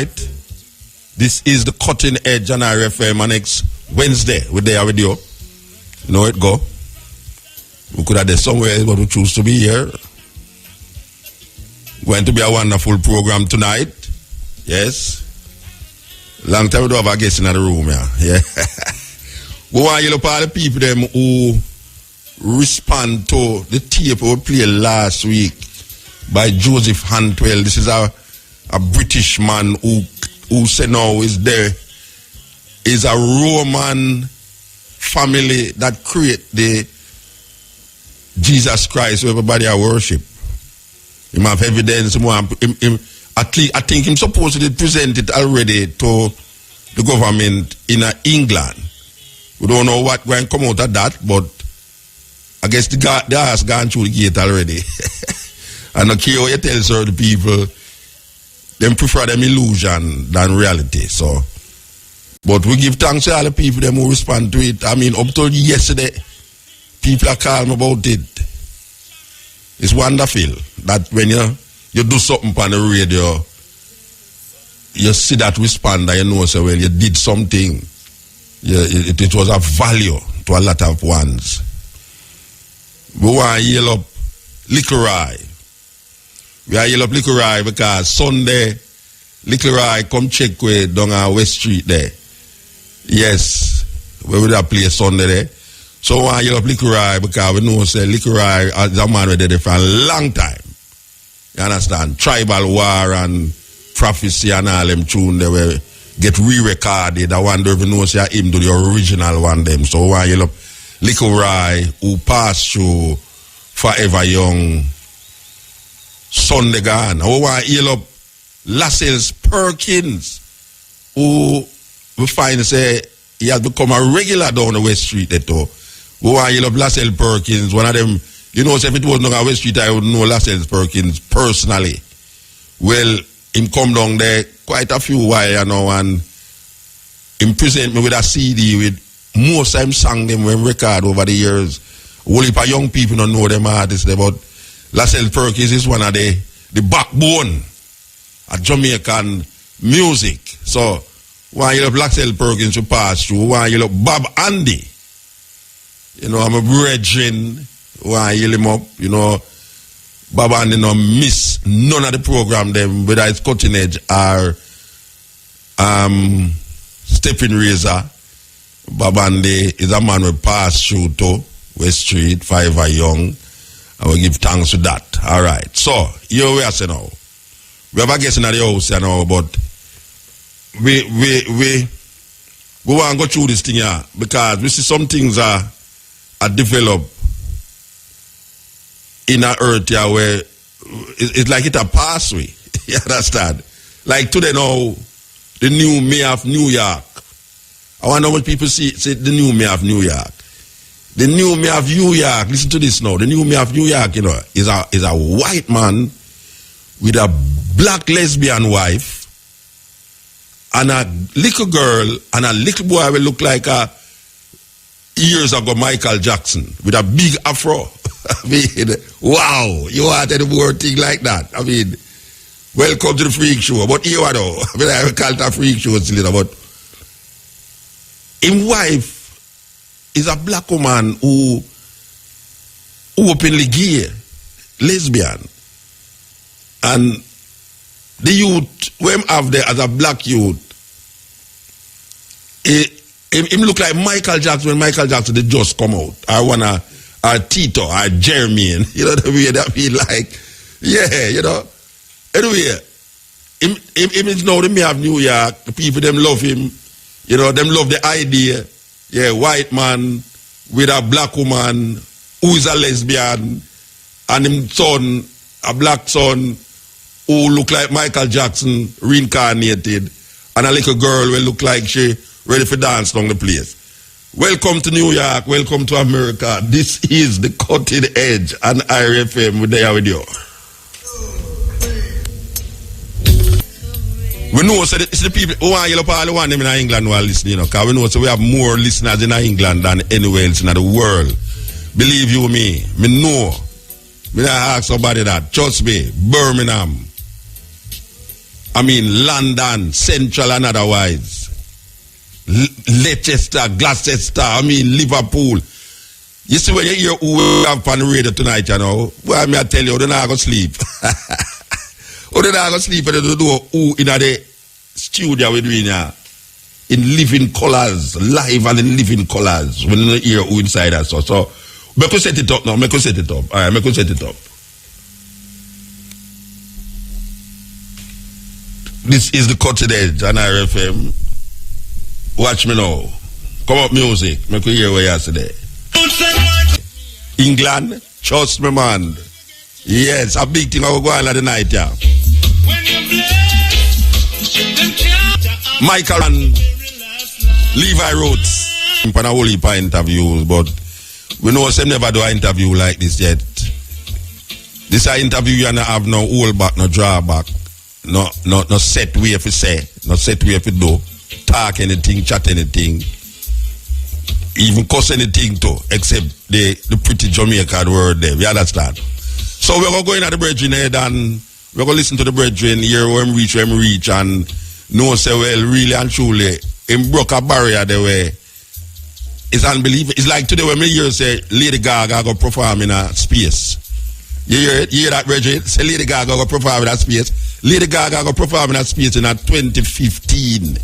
This is the Cutting Edge on RFM, and next Wednesday we're there with you. You know it go. We could have there somewhere, but we choose to be here. Going to be a wonderful program tonight. Yes. Long time we don't have a guest in the room, yeah. We want you to look at the people them who respond to the tape we played last week by Joseph Hantwell. This is a British man who said now is there is a Roman family that create the Jesus Christ who everybody are worship. Him have evidence. At least I think him supposed to present it already to the government in England. We don't know what going to come out of that, but I guess the guy has gone through the gate already. And okay, how you tell the people, them prefer them illusion than reality. So, but we give thanks to all the people them who respond to it. I mean, up till yesterday, people are calm about it. It's wonderful that when you do something on the radio, you see that respond and you know, so well, you did something. It was of value to a lot of ones. We want to yell up Liquorai. We are yell up Liquorai because Sunday, Liquorai come check with down on West Street there. Yes, we would have play Sunday there. So we want to yell up Liquorai because we know say Liquorai is a man who did it for a long time. You understand? Tribal war and prophecy and all them tune they will get re-recorded. I wonder if you know say him do the original one them. So we want to yell up Liquorai who passed through Forever Young Sunday gone. We want to yell up Lascelles Perkins who we find say he has become a regular down the West Street there too. We want to yell up Lascelles Perkins, one of them. You know, if it was not a West Street, I would know Lascelles Perkins personally. Well, him come down there quite a few while, you know, and him present me with a CD with most of them sang them when record over the years. Whole heap of young people don't know them artists there, but Lascelles Perkins is one of the backbone of Jamaican music. So, why you love Lascelles Perkins to pass through? Why you love Bob Andy? You know, I'm a brethren. Why you him up? You know, Bob Andy no miss none of the program them, whether it's Cutting Edge or Stepping Razor. Bob Andy is a man who pass through to West Street, Forever Young. I will give thanks to that. All right. So, here we are saying now. We have a guest in the house you know, but we want to go through this thing here because we see some things are developed in our earth here where it's like it's a pathway. You understand? Like today now, the new mayor of New York. I wonder what people say the new mayor of New York. The new mayor of New York, listen to this now. The new mayor of New York, you know, is a white man with a black lesbian wife and a little girl and a little boy will look like years ago Michael Jackson with a big afro. I mean, wow, you want any more thing like that? I mean, welcome to the freak show. But you know, I mean, I call it a freak show still, but his wife is a black woman who openly gay, lesbian. And the youth, when have there as a black youth, him look like Michael Jackson when Michael Jackson they just come out. I wanna Tito or Jeremy, you know the way that feel like, yeah, you know. Anyway, him is now the mayor of New York. The people them love him, you know, them love the idea. Yeah, white man with a black woman who is a lesbian, and him son, a black son who look like Michael Jackson reincarnated, and a little girl will look like she ready for dance down the place. Welcome to New York, welcome to America. This is the Cutting Edge and RFM. We're there with you. We know so it's the people who want to yell all the one them in England who are listening, you know, because we know so we have more listeners in England than anywhere else in the world. Believe you me know. Me not ask somebody that. Trust me, Birmingham, I mean, London, Central and otherwise. Leicester, Gloucester, I mean, Liverpool. You see when you hear who we have on the radio tonight, you know, well, I tell you, they're not going to sleep. They're not going to sleep, and they don't know who in the studio we're doing here. In living colors, live and in living colors. When you hear who inside us. So, make us set it up now, make us set it up. All right, make us set it up. This is the Cutting Edge on RFM. Watch me now. Come up music. Make we hear what you today. England, trust me, man. Yes, a big thing I will go on at the night, yeah. Michael and Levi wrote in a whole heap of interviews, but we know some never do an interview like this yet. This is an interview you don't have no hold back, no drawback, no set way if you say, no set way if you do. Talk anything, chat anything, even cuss anything too, except the pretty Jamaican word there. You understand? So we're going to go in at the brethren head and we're going to listen to the brethren, hear where him reach, and know say, well, really and truly, him broke a barrier the way. It's unbelievable. It's like today when me hear say Lady Gaga go perform in a space. You hear it? You hear that, brethren? Say Lady Gaga go perform in a space. Lady Gaga go perform in a space in a 2015.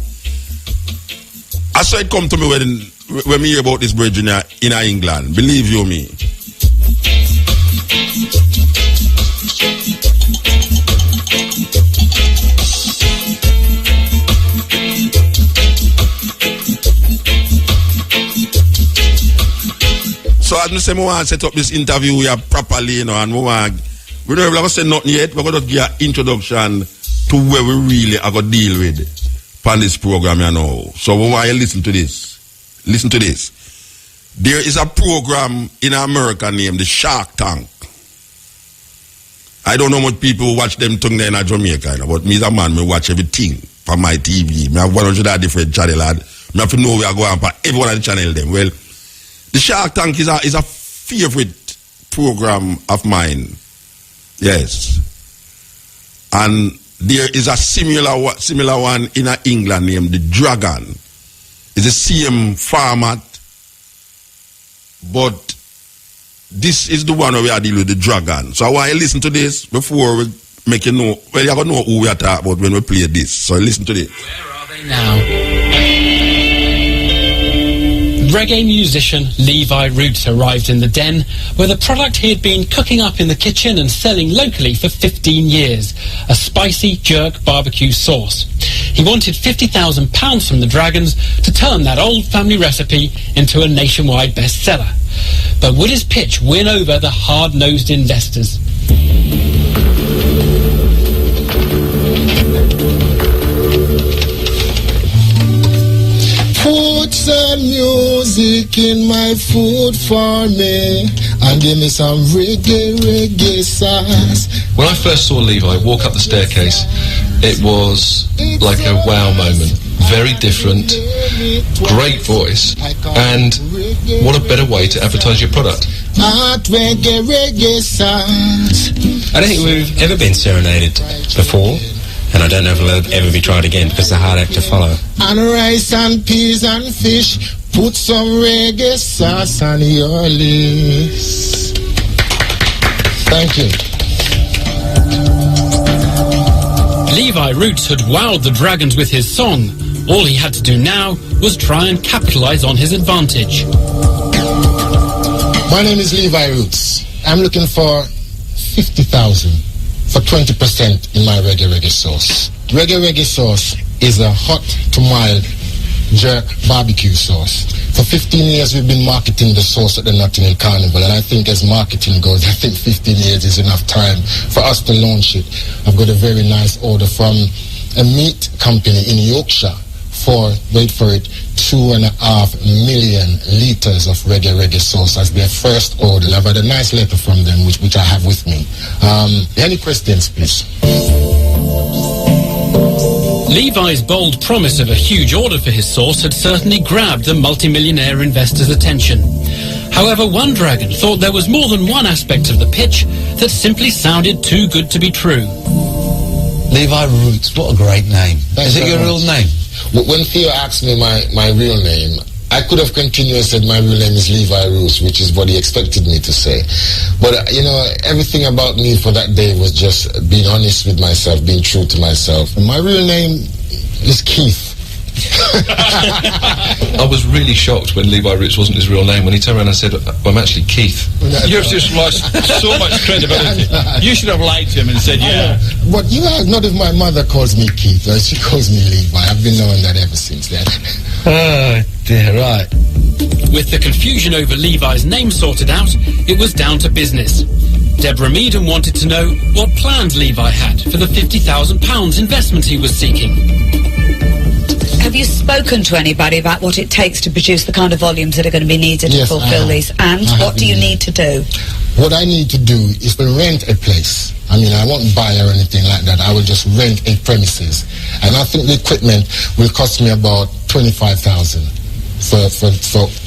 I saw it come to me when me hear about this bridge in England. Believe you me. So as I say, I want to set up this interview here properly, you know, and we're not going to say nothing yet. We're going to give an introduction to where we really are going to deal with on this program, you know. So we want you to listen to this. Listen to this. There is a program in America named the Shark Tank. I don't know much people watch them tongue there in Jamaica, you know, but me as a man, me watch everything from my TV. Me have 100 different channels. Me have to know where I go on for every one of the channel them. Well, the Shark Tank is a favorite program of mine. Yes. And there is a similar one in England named The Dragon. It's the same format, but this is the one where we are dealing with The Dragon. So I want you to listen to this before we make you know. Well, you're going to know who we are talking about when we play this. So listen to this. Where are they now? Reggae musician Levi Roots arrived in the den with a product he had been cooking up in the kitchen and selling locally for 15 years, a spicy jerk barbecue sauce. He wanted £50,000 from the Dragons to turn that old family recipe into a nationwide bestseller. But would his pitch win over the hard-nosed investors? Put some music in my food for me and give me some reggae sauce. When I first saw Levi walk up the staircase, it was like a wow moment. Very different, great voice, and what a better way to advertise your product. Reggae sauce. I don't think we've ever been serenaded before. And I don't know if it'll ever be tried again because it's a hard act to follow. And rice and peas and fish, put some reggae sauce on your list. Thank you. Levi Roots had wowed the Dragons with his song. All he had to do now was try and capitalise on his advantage. My name is Levi Roots. I'm looking for 50,000. for 20% in my reggae sauce. Reggae sauce is a hot to mild jerk barbecue sauce. For 15 years we've been marketing the sauce at the Notting Hill Carnival, and I think as marketing goes, I think 15 years is enough time for us to launch it. I've got a very nice order from a meat company in Yorkshire for, wait for it, 2.5 million litres of reggae sauce as their first order. I've had a nice letter from them which I have with me. Any questions, please? Levi's bold promise of a huge order for his sauce had certainly grabbed the multimillionaire investor's attention. However, one dragon thought there was more than one aspect of the pitch that simply sounded too good to be true. Levi Roots, what a great name. Is it your real name? When Theo asked me my real name, I could have continued and said my real name is Levi Roots, which is what he expected me to say. But, everything about me for that day was just being honest with myself, being true to myself. And my real name is Keith. I was really shocked when Levi Roots wasn't his real name. When he turned around and said, I'm actually Keith. You've just lost so much credibility. You should have lied to him and said, yeah. But not if my mother calls me Keith, she calls me Levi. I've been knowing that ever since then. Oh dear, right. With the confusion over Levi's name sorted out, it was down to business. Deborah Meaden wanted to know what plans Levi had for the £50,000 investment he was seeking. Have you spoken to anybody about what it takes to produce the kind of volumes that are going to be needed to fulfill these? And what do you need to do? What I need to do is to rent a place. I mean, I won't buy or anything like that. I will just rent a premises. And I think the equipment will cost me about $25,000 for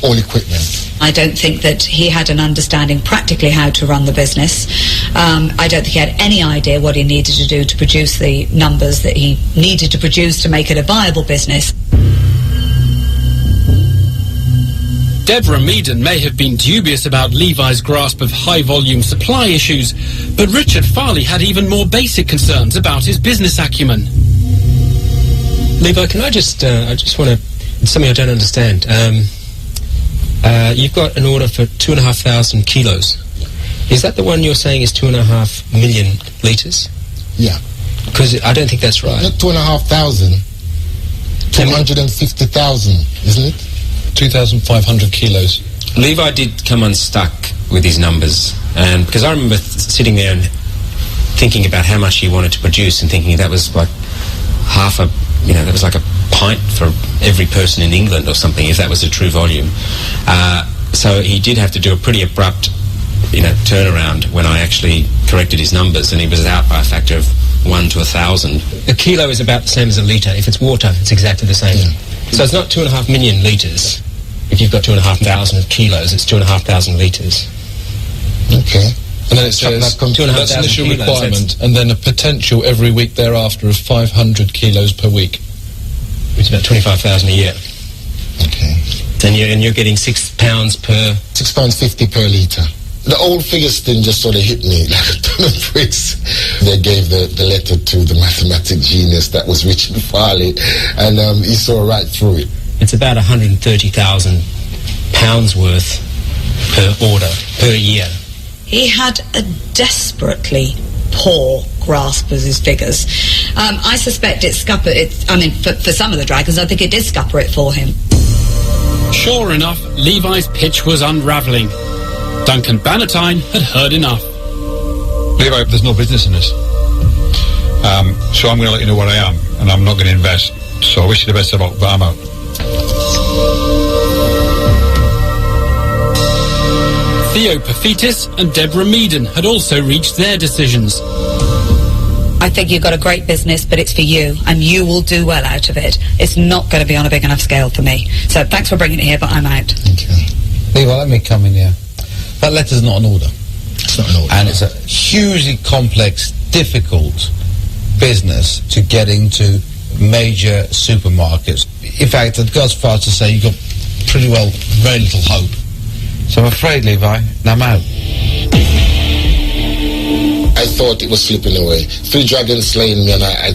all equipment. I don't think that he had an understanding practically how to run the business. I don't think he had any idea what he needed to do to produce the numbers that he needed to produce to make it a viable business. Deborah Meaden may have been dubious about Levi's grasp of high-volume supply issues, but Richard Farley had even more basic concerns about his business acumen. Levi, can I just want to... It's something I don't understand. You've got an order for 2,500 kilos. Is that the one you're saying is 2.5 million litres? Yeah. Because I don't think that's right. Not 2,500. 250,000, isn't it? 2,500 kilos. Levi did come unstuck with his numbers, and because I remember sitting there and thinking about how much he wanted to produce and thinking that was like that was like a pint for every person in England or something, if that was a true volume. So he did have to do a pretty abrupt, turnaround when I actually corrected his numbers, and he was out by a factor of 1 to 1,000. A kilo is about the same as a litre. If it's water, it's exactly the same. Yeah. So it's not 2.5 million litres. If you've got 2,500 kilos, it's 2,500 litres. Okay. And then it says that's initial requirement, and then a potential every week thereafter of 500 kilos per week. Which is about 25,000 a year. Okay. And you're getting £6 per... £6.50 per litre. The old figures thing just sort of hit me like a ton of bricks. They gave the letter to the mathematic genius that was Richard Farley, and he saw right through it. It's about £130,000 worth per order, per year. He had a desperately poor grasp of his figures. I suspect for some of the dragons, I think it did scupper it for him. Sure enough, Levi's pitch was unravelling. Duncan Bannatyne had heard enough. Levi, there's no business in this. So I'm going to let you know where I am, and I'm not going to invest. So I wish you the best of luck, but I'm out. Theo Paphitis and Deborah Meaden had also reached their decisions. I think you've got a great business, but it's for you, and you will do well out of it. It's not going to be on a big enough scale for me. So thanks for bringing it here, but I'm out. Okay. Levi, let me come in here. That letter's not an order. It's not an order. And it's a hugely complex, difficult business to get into major supermarkets. In fact, I'd go as far as to say you've got pretty well very little hope. So I'm afraid, Levi, I'm out. I thought it was slipping away. 3 dragons slaying me, and I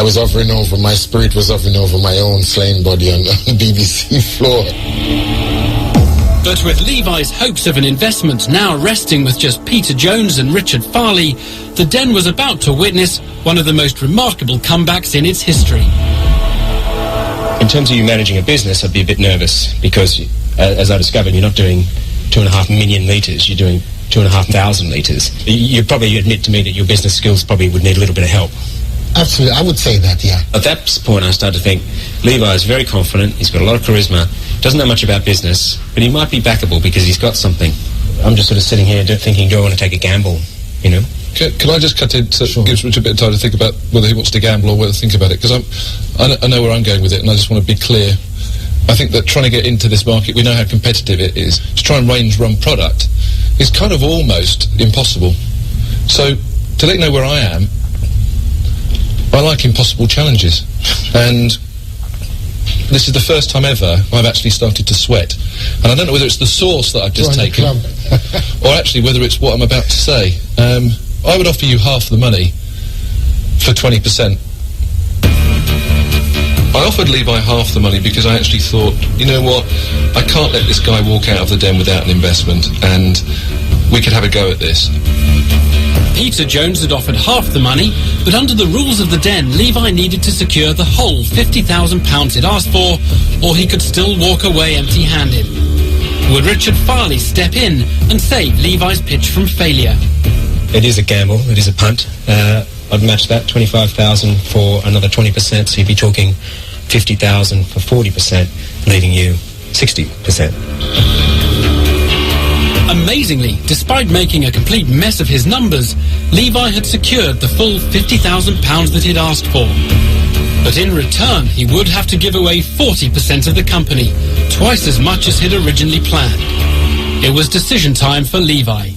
was hovering over, my spirit was hovering over my own slain body on the BBC floor. But with Levi's hopes of an investment now resting with just Peter Jones and Richard Farley, the Den was about to witness one of the most remarkable comebacks in its history. In terms of you managing a business, I'd be a bit nervous because, as I discovered, you're not doing 2.5 million litres, you're doing 2,500 litres. You probably admit to me that your business skills probably would need a little bit of help. Absolutely, I would say that, yeah. At that point, I started to think, Levi is very confident, he's got a lot of charisma, doesn't know much about business, but he might be backable because he's got something. I'm just sort of sitting here thinking, do I want to take a gamble, Can I just cut in to give Richard a bit of time to think about whether he wants to gamble or whether to think about it? Because I know where I'm going with it, and I just want to be clear. I think that trying to get into this market, we know how competitive it is. To try and range run product is kind of almost impossible. So, to let you know where I am, I like impossible challenges, and this is the first time ever I've actually started to sweat. And I don't know whether it's the sauce that I've just taken, or actually whether it's what I'm about to say. I would offer you half the money for 20%. I offered Levi half the money because I actually thought, you know what, I can't let this guy walk out of the den without an investment, and we could have a go at this. Peter Jones had offered half the money, but under the rules of the den, Levi needed to secure the whole £50,000 he'd asked for, or he could still walk away empty-handed. Would Richard Farley step in and save Levi's pitch from failure? It is a gamble. It is a punt. I'd match that, 25,000 for another 20%, so you'd be talking 50,000 for 40%, leaving you 60%. Amazingly, despite making a complete mess of his numbers, Levi had secured the full £50,000 that he'd asked for. But in return, he would have to give away 40% of the company, twice as much as he'd originally planned. It was decision time for Levi.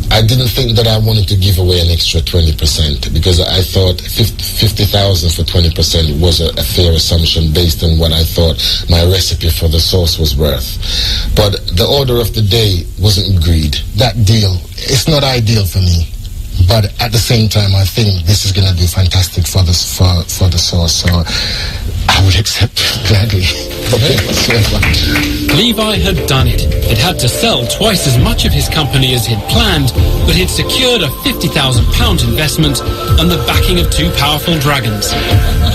I didn't think that I wanted to give away an extra 20% because I thought 50,000 for 20% was a fair assumption based on what I thought my recipe for the sauce was worth. But the order of the day wasn't greed. That deal, it's not ideal for me. But at the same time, I think this is going to be fantastic for the sauce. So I would accept gladly. Levi had done it. It had to sell twice as much of his company as he'd planned, but he'd secured a £50,000 investment and the backing of two powerful dragons.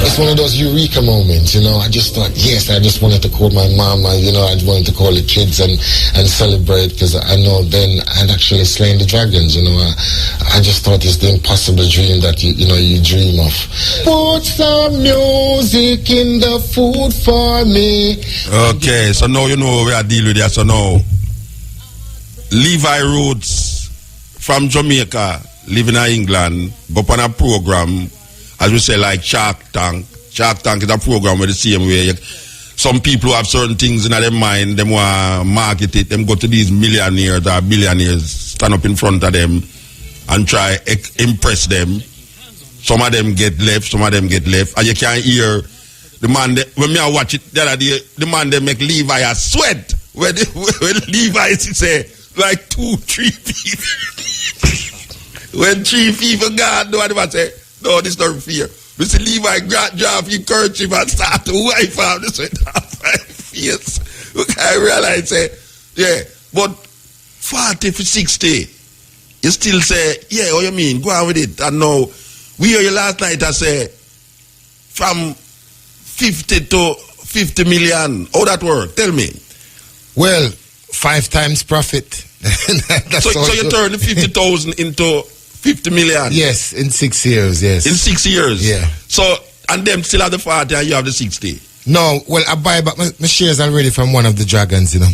It's one of those eureka moments, you know. I just thought, yes, I just wanted to call my mama, you know, I wanted to call the kids and celebrate because I know then I'd actually slain the dragons, you know. I just thought it's the impossible dream that, you dream of. Put some music in the food for me. Okay, so now you know we are dealing with that. So now, Levi Rhodes from Jamaica, living in England, go on a program, as we say, like Shark Tank. Shark Tank is a program where the same way. Some people have certain things in their mind, them want to market it, them go to these millionaires or billionaires, stand up in front of them and try impress them. Some of them get left, some of them get left. And you can hear the man, when I watch it the other day, the man they make Levi a sweat. When Levi say like 2-3 people. When 3 people gone, nobody say, no, this is not fear. We see Levi drop his kerchief and start to wipe out the sweat off my face. I realize, say, yeah, but 40 for 60, you still say, yeah, what you mean? Go on with it. And now, we hear you last night, I say, from 50 to 50 million. How that work? Tell me. Well, 5 times profit. So you turn the 50,000 into 50 million? Yes, in 6 years, yes. In 6 years? Yeah. So, and them still have the 40 and you have the 60? No, well, I buy back my shares already from one of the dragons, you know.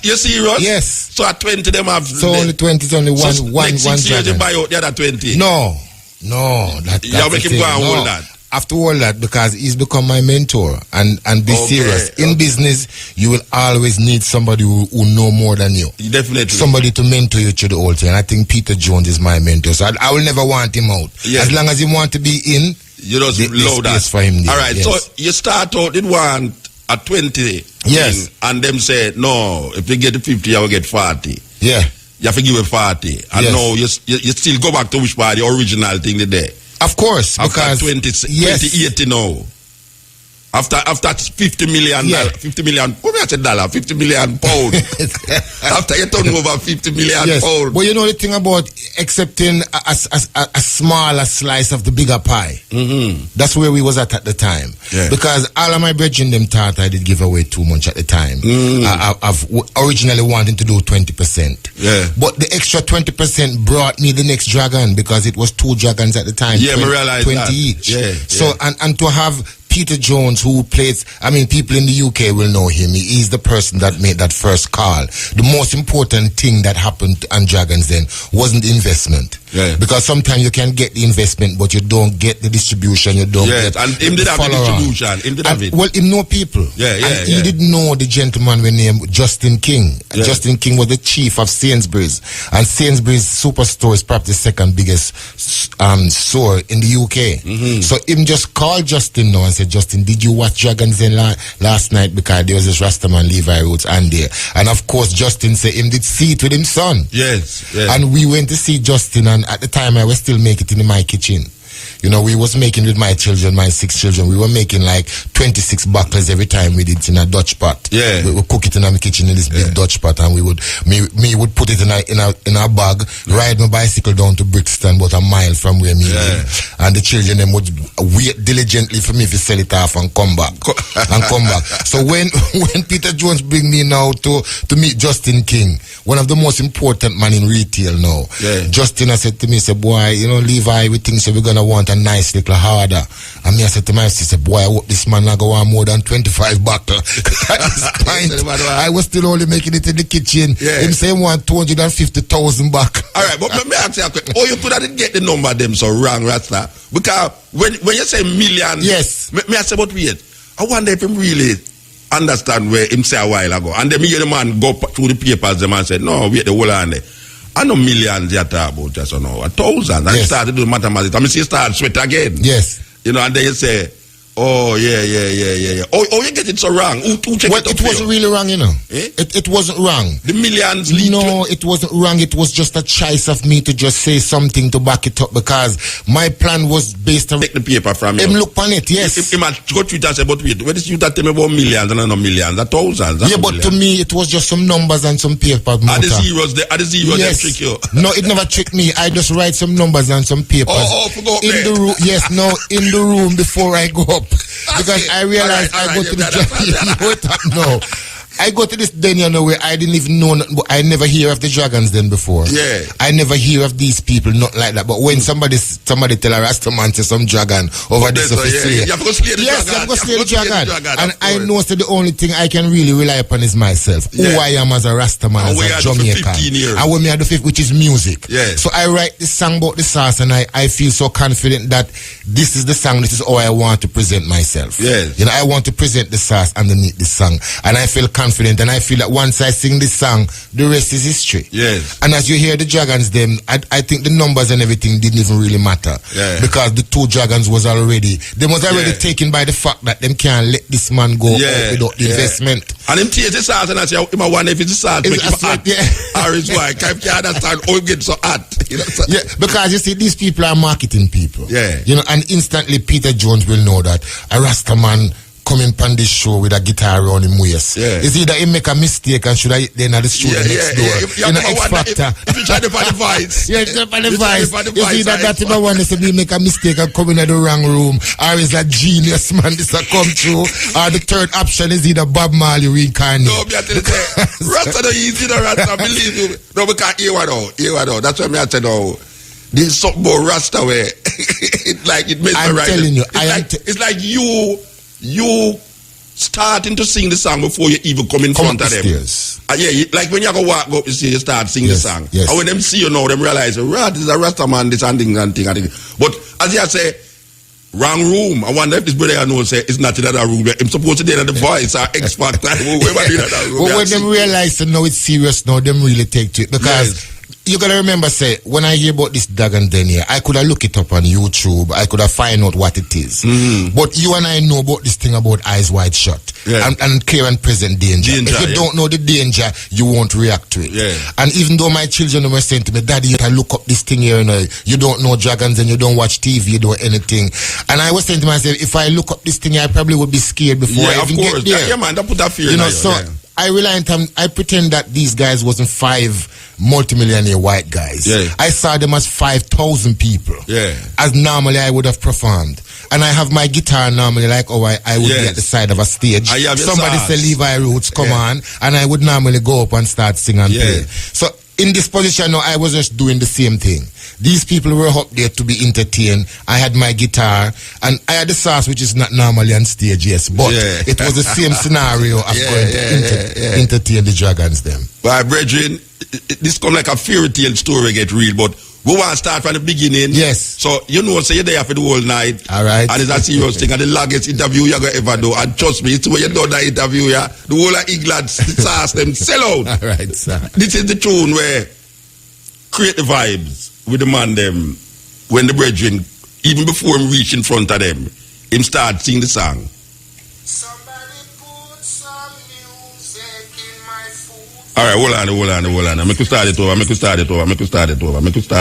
You serious? Yes. So at 20 them have... So only 20, it's only one next 6 years dragon. you buy out the other 20? No. You'll make him go and hold that? After all that, because he's become my mentor and be serious. In business, you will always need somebody who know more than you. Definitely. Somebody to mentor you through the whole thing. And I think Peter Jones is my mentor. So I will never want him out. Yes. As long as he want to be in, you just load that for him. All right, yes. So you start out in one at 20. Yes. And them say, no, if you get the 50, I will get 40. Yeah. You have to give a 40. And yes. now you still go back to which part, the original thing there. Of course, because 2080 now. After 50 million, yeah. 50 million, what do I say dollar? 50 million pound. After you turn over 50 million yes. pound. But you know the thing about accepting a smaller slice of the bigger pie. Mm-hmm. That's where we was at the time. Yeah. Because all of my brethren them thought I did give away too much at the time. I've originally wanted to do 20%. Yeah. But the extra 20% brought me the next dragon because it was 2 dragons at the time. Yeah, 20, I realized 20 that. each. Yeah. So and to have Peter Jones, who plays, I mean, people in the UK will know him. He is the person that made that first call. The most important thing that happened on Dragons then wasn't the investment. Yeah. Because sometimes you can get the investment, but you don't get the distribution. You don't get and him did have the distribution. Him did have it. Well, him know people. And he didn't know the gentleman we named Justin King. Yeah. Justin King was the chief of Sainsbury's. And Sainsbury's Superstore is probably the second biggest store in the UK. Mm-hmm. So him just called Justin now and said, Justin, did you watch Dragons Den last night? Because there was this Rastaman Levi Roots and there. And of course, Justin said him did see it with his son. Yes. And we went to see Justin, and at the time I was still making it in my kitchen. You know, we was making with my children, my 6 children. We were making like 26 buckles every time we did it in a Dutch pot. Yeah. We would cook it in our kitchen in this big Dutch pot, and we would me would put it in a bag, ride my bicycle down to Brixton, about a mile from where me live. And the children them would wait diligently for me to sell it off and come back. So when Peter Jones bring me now to meet Justin King, one of the most important man in retail now. Yeah. Justin, I said to me, said, boy, you know, Levi, we think so we're gonna want a nice little harder. And me, I said to my sister, boy, I hope this man not go on more than 25 bottles. I was still only making it in the kitchen. Yeah. Him say he want 250,000 back. All right, but let me ask you a question. Oh, you could have get the number them so wrong, Rasta. Because when you say millions, yes. Me I say, but wait, I wonder if him really understand where him say a while ago. And then me hear the man go through the papers, the man said, no, wait, the whole on there. I know millions you talk about, just you know, 1,000. And he started doing mathematics. I mean, he started sweat again. Yes. You know, and then you say, oh, yeah. Oh, you get it so wrong. Who check well, it wasn't really wrong, you know. Eh? It wasn't wrong. The millions lead No, it wasn't wrong. It was just a choice of me to just say something to back it up, because my plan was based on... Take the paper from you. Him look on it, yes. If him go Twitter and say, but wait, what is you that tell me about millions and not millions? That thousands. Yeah, but to me, it was just some numbers and some paper. Are the zeros yes. trick you? No, it never tricked me. I just write some numbers and some papers. Forgot in the room. Yes, no, in the room before I go up. Because I realized I go to the no. I go to this den, you know, where I didn't even know, I never hear of the Dragons Den before. Yeah. I never hear of these people, not like that. But when somebody tell a Rastaman to some dragon over this of you have to slay the dragon. Yes, you have to slay the dragon. And I course. know that the only thing I can really rely upon is myself. Yeah. Who I am as a Rastaman, as a Jamaican. And when me at the fifth, which is music. Yeah. So I write this song about the sauce, and I feel so confident that this is the song, this is how I want to present myself. Yes. You know, I want to present the sauce underneath this song. And I feel confident, and I feel that once I sing this song, the rest is history. Yes. And as you hear the Dragons, I think the numbers and everything didn't even really matter. Yeah. Because the 2 Dragons was already taken by the fact that them can't let this man go out without the investment. And him taste the sauce, and I say, him a wonder if it's the sauce make him hot. Or his wife, I can't understand how it gets so hot. You know, so. Yeah, because you see, these people are marketing people. Yeah. You know, and instantly Peter Jones will know that a Rastaman coming on this show with a guitar around him waist. Yeah. It's either he make a mistake and should I then at the studio next door. You know, X Factor. If you try to find the voice. Yeah, try to find the voice. It's either that if I want to be make a mistake and come in at the wrong room, or is a genius man this a come through, or the third option is either Bob Marley reincarnate. No, me I tell you, Rasta no easy, no Rasta, believe you. No, we can't hear what out. That's why me I tell you, there's something more Rasta where it makes I'm telling you, it's like you starting to sing the song before you even come in front of them. Like when you go walk up, you start singing the song. Yes. And when them see you now, them realize, right, this is a Rasta man, this and thing. But as you say, wrong room. I wonder if this brother knows say it's not in that room. I'm supposed to be in the voice or X Factor. But when them realize that now it's serious now, them really take to it. Because you gotta remember, say, when I hear about this Dragon Den here, I could have looked it up on YouTube. I could have find out what it is. But you and I know about this thing about eyes wide shut and clear and present danger. If you don't know the danger, you won't react to it. And even though my children were saying to me, Daddy, you can look up this thing here, you don't know Dragons and you don't watch TV, you don't anything. And I was saying to myself, if I look up this thing here, I probably would be scared before I even get there. Yeah, man, don't put that fear in you. So I pretend that these guys wasn't 5 multimillionaire white guys. I saw them as 5,000 people. As normally I would have performed. And I have my guitar normally like I would be at the side of a stage. Somebody say Levi Roots, come on. And I would normally go up and start singing and play. So in this position now, I was just doing the same thing. These people were up there to be entertained. I had my guitar, and I had the sauce, which is not normally on stage, yes, but it was the same scenario of going to entertain the dragons them. Well, brethren, this come like a fairy tale story get real, but we want to start from the beginning. Yes. So, you know, so you're there for the whole night. All right. And it's a serious thing. And the longest interview you're going to ever do. And trust me, it's when you do that interview, the whole of England sauce them sell out. All right, sir. This is the tune where create the vibes with the man them when the brethren, even before him reach in front of them, him start sing the song. Somebody put some music in my food. All right, hold on. Make you start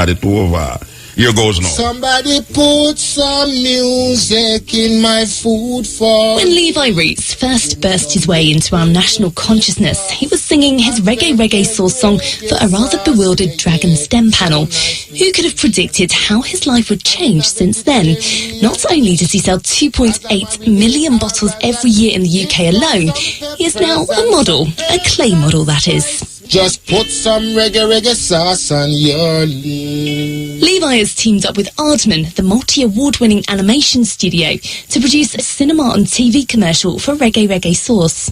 it over. Here goes now. Somebody put some music in my food for... When Levi Roots first burst his way into our national consciousness, he was singing his reggae sauce song for a rather bewildered Dragon STEM panel. Who could have predicted how his life would change since then? Not only does he sell 2.8 million bottles every year in the UK alone, he is now a model, a clay model that is. Just put some reggae sauce on your lips. Levi has teamed up with Aardman, the multi-award-winning animation studio, to produce a cinema and TV commercial for reggae sauce.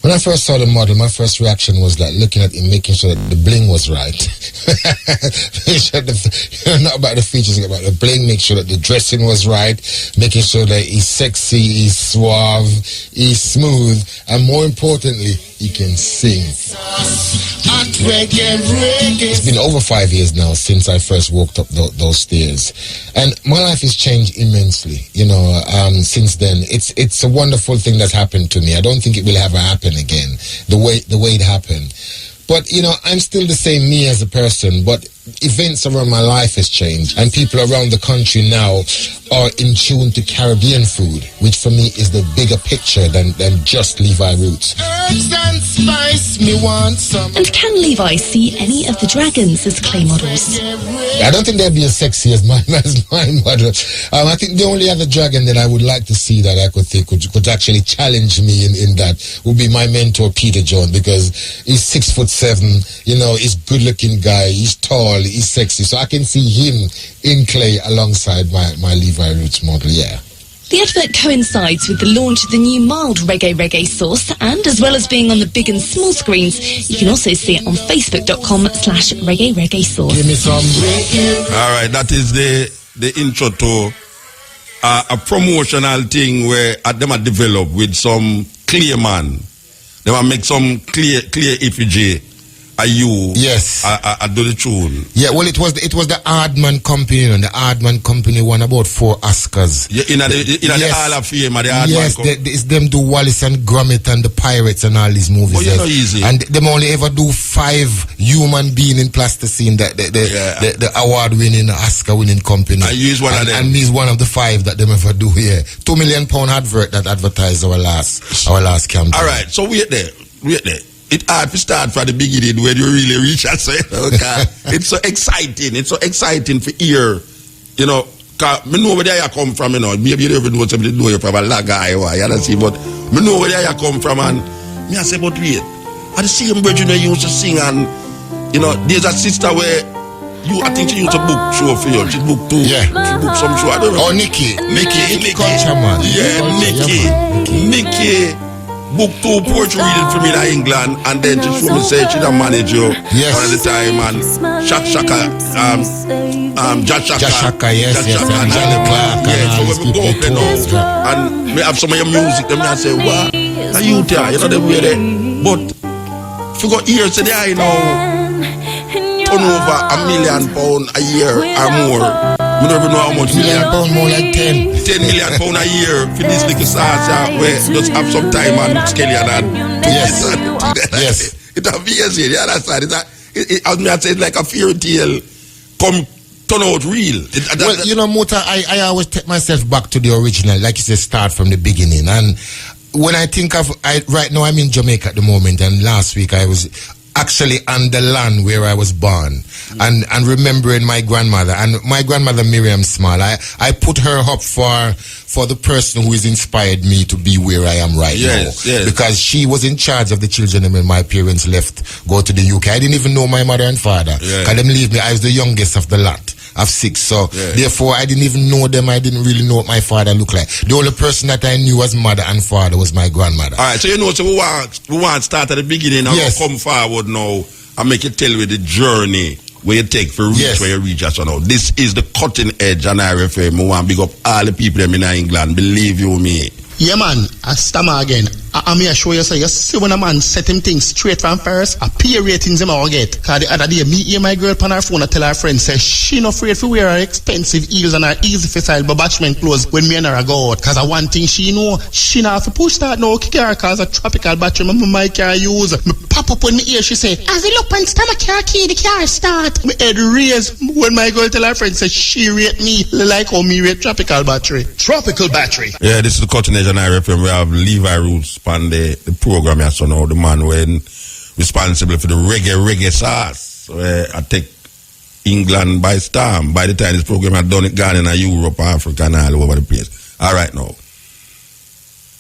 When I first saw the model, my first reaction was like looking at him, making sure that the bling was right. Not about the features, about the bling, make sure that the dressing was right, making sure that he's sexy, he's suave, he's smooth, and more importantly, he can sing. It's been over 5 years now since I first walked up those stairs, and my life has changed immensely. You know, since then, it's a wonderful thing that's happened to me. I don't think it will ever happen again the way it happened. But you know, I'm still the same me as a person, but events around my life has changed, and people around the country now are in tune to Caribbean food, which for me is the bigger picture than just Levi Roots. Herbs and spice, me want some. And can Levi see any of the dragons as clay models? I don't think they'd be as sexy as my model. I think the only other dragon that I would like to see that I could think could actually challenge me in that would be my mentor Peter John, because he's 6'7", you know, he's good looking guy, he's tall, he's sexy, so I can see him in clay alongside my Levi Roots model, yeah. The advert coincides with the launch of the new mild reggae sauce, and as well as being on the big and small screens, you can also see it on facebook.com/reggae sauce. Give me some reggae. All right, that is the intro to a promotional thing where them are developed with some clear man. They will make some clear effigy. Are you? Yes. I do the tune. Yeah, well, it was the Aardman company, and the Aardman company won about 4 Oscars. Yeah, in the Hall of Fame, the Aardman. Yes, it's them do Wallace and Gromit and the Pirates and all these movies. Oh, yes. Easy. And them only ever do 5 human being in plasticine, the award-winning, Oscar-winning company. And you is one of them. And he's one of the 5 that them ever do here. £2 million advert that advertised our last campaign. All right, so wait there. It's hard to start from the beginning when you really reach us. Okay? It's so exciting. It's so exciting for hear. You know, cause me know where you come from, you know. Maybe you don't even know somebody know you from a lagai or you see, but me know where you come from, and me I say, but wait, I the same brethren you used to sing, and you know, there's a sister where I think she used a book show for you. She booked too. Yeah. She booked some show. I don't know. Oh, Nikki. Culture man. Yeah, Nikki. Book 2 poetry reading for me in England, and then she show me say she done manage you all the time, and Josh Shaka, yes, and Johnny Clark, yeah, so when we go up there now, and me have some of your music, then I say, what? Are you there? You know the way there. But if you go here today, you know, turn over £1 million a year or more. We don't even know how much. £1 million, more like 10. £10 million a year for this little sauce where just have some time and Skelly and yes. It's amazing, you understand? It's like a fairy tale come turn out real. Well, you know, Muta, I always take myself back to the original, like you said, start from the beginning. And when I think of, right now I'm in Jamaica at the moment, and last week I actually on the land where I was born, and remembering my grandmother, and my grandmother Miriam Small, I put her up for the person who has inspired me to be where I am right now. Yes. Because she was in charge of the children when my parents left, go to the UK. I didn't even know my mother and father. Because them leave me, I was the youngest of the lot. Of 6, so therefore I didn't even know them. I didn't really know what my father looked like. The only person that I knew as mother and father was my grandmother. All right, so so we want to start at the beginning and come forward now and make you tell you the journey where you take for reach where you reach us now. This is the cutting edge, and I refer. I want to big up all the people in England. Believe you me. Yeah, man, I stammer again. I'm here to show you, so you see when a man set him things straight from first, a peer ratings him all get. Because the other day, me hear my girl on her phone and tell her friend, say she not afraid to wear her expensive heels and her easy fit style babachment clothes when me and her go out. Because one thing she know, she not have to push that no kick her cause a tropical battery my car use. Me pop up on me ear, she say, as the look on stomach car key, the car start. Me head raise when my girl tell her friend, say she rate me like how me rate tropical battery. Tropical battery. Yeah, this is the cutting edge, and I refer. We have Levi Roots on the program here, so now the man when responsible for the reggae sauce. I take England by storm. By the time this program had done it, gone in Europe, Africa, and all over the place. All right, now.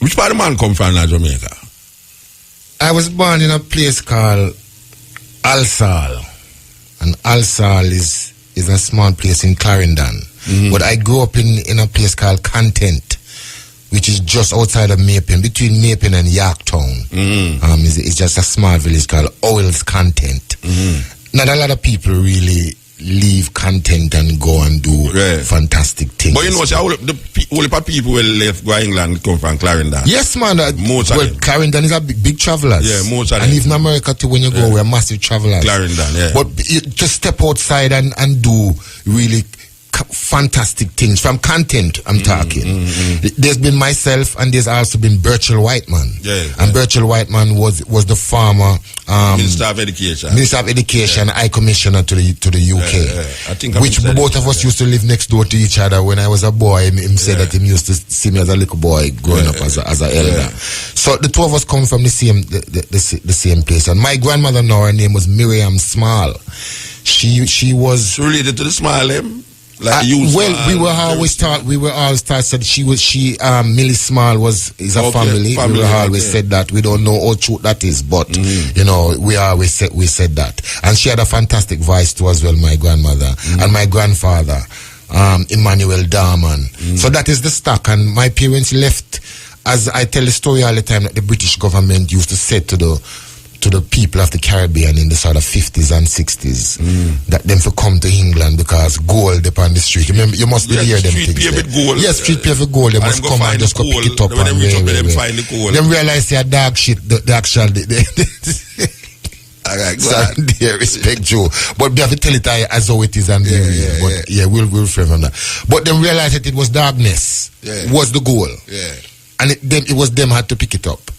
Which part of the man come from in Jamaica? I was born in a place called Alsal. And Alsal is a small place in Clarendon. But I grew up in a place called Content, which is just outside of Maypen, between Maypen and Yorktown. It's just a small village called Owls Content. Not a lot of people really leave Content and go and do fantastic things. But you know, all the people who left go England come from Clarendon. Yes, man. Clarendon is a big travelers. Yeah, most of them. And even America too, when you go, we're massive travelers. Clarendon, yeah. But to step outside and do really fantastic things from Content, I'm talking. There's been myself, and there's also been Birchall Whiteman. And Birchall Whiteman was the former Minister of Education, High Commissioner to the UK. I think which both of us used to live next door to each other. When I was a boy, him said that he used to see me as a little boy growing up as an elder. So the two of us come from the same place. And my grandmother now, her name was Miriam Small. She was related to the Small Like we were always taught. Said Millie Small is a family. We always said that. We don't know how true that is, but you know, we said that. And she had a fantastic voice too as well. My grandmother and my grandfather, Emmanuel Darman. So that is the stock. And my parents left, as I tell the story all the time, that the British government used to say to the people of the Caribbean in the sort of 50s and 60s that them for come to England because gold upon the street. Remember, you must hear them things. Yes, street pay for gold. They must come and just go pick it up and find the gold. Them realize they are dog shit. The actual. They respect you, but they have to tell it as how it is and we'll refrain from that. But them realize that it was darkness was the goal. And it was them had to pick it up.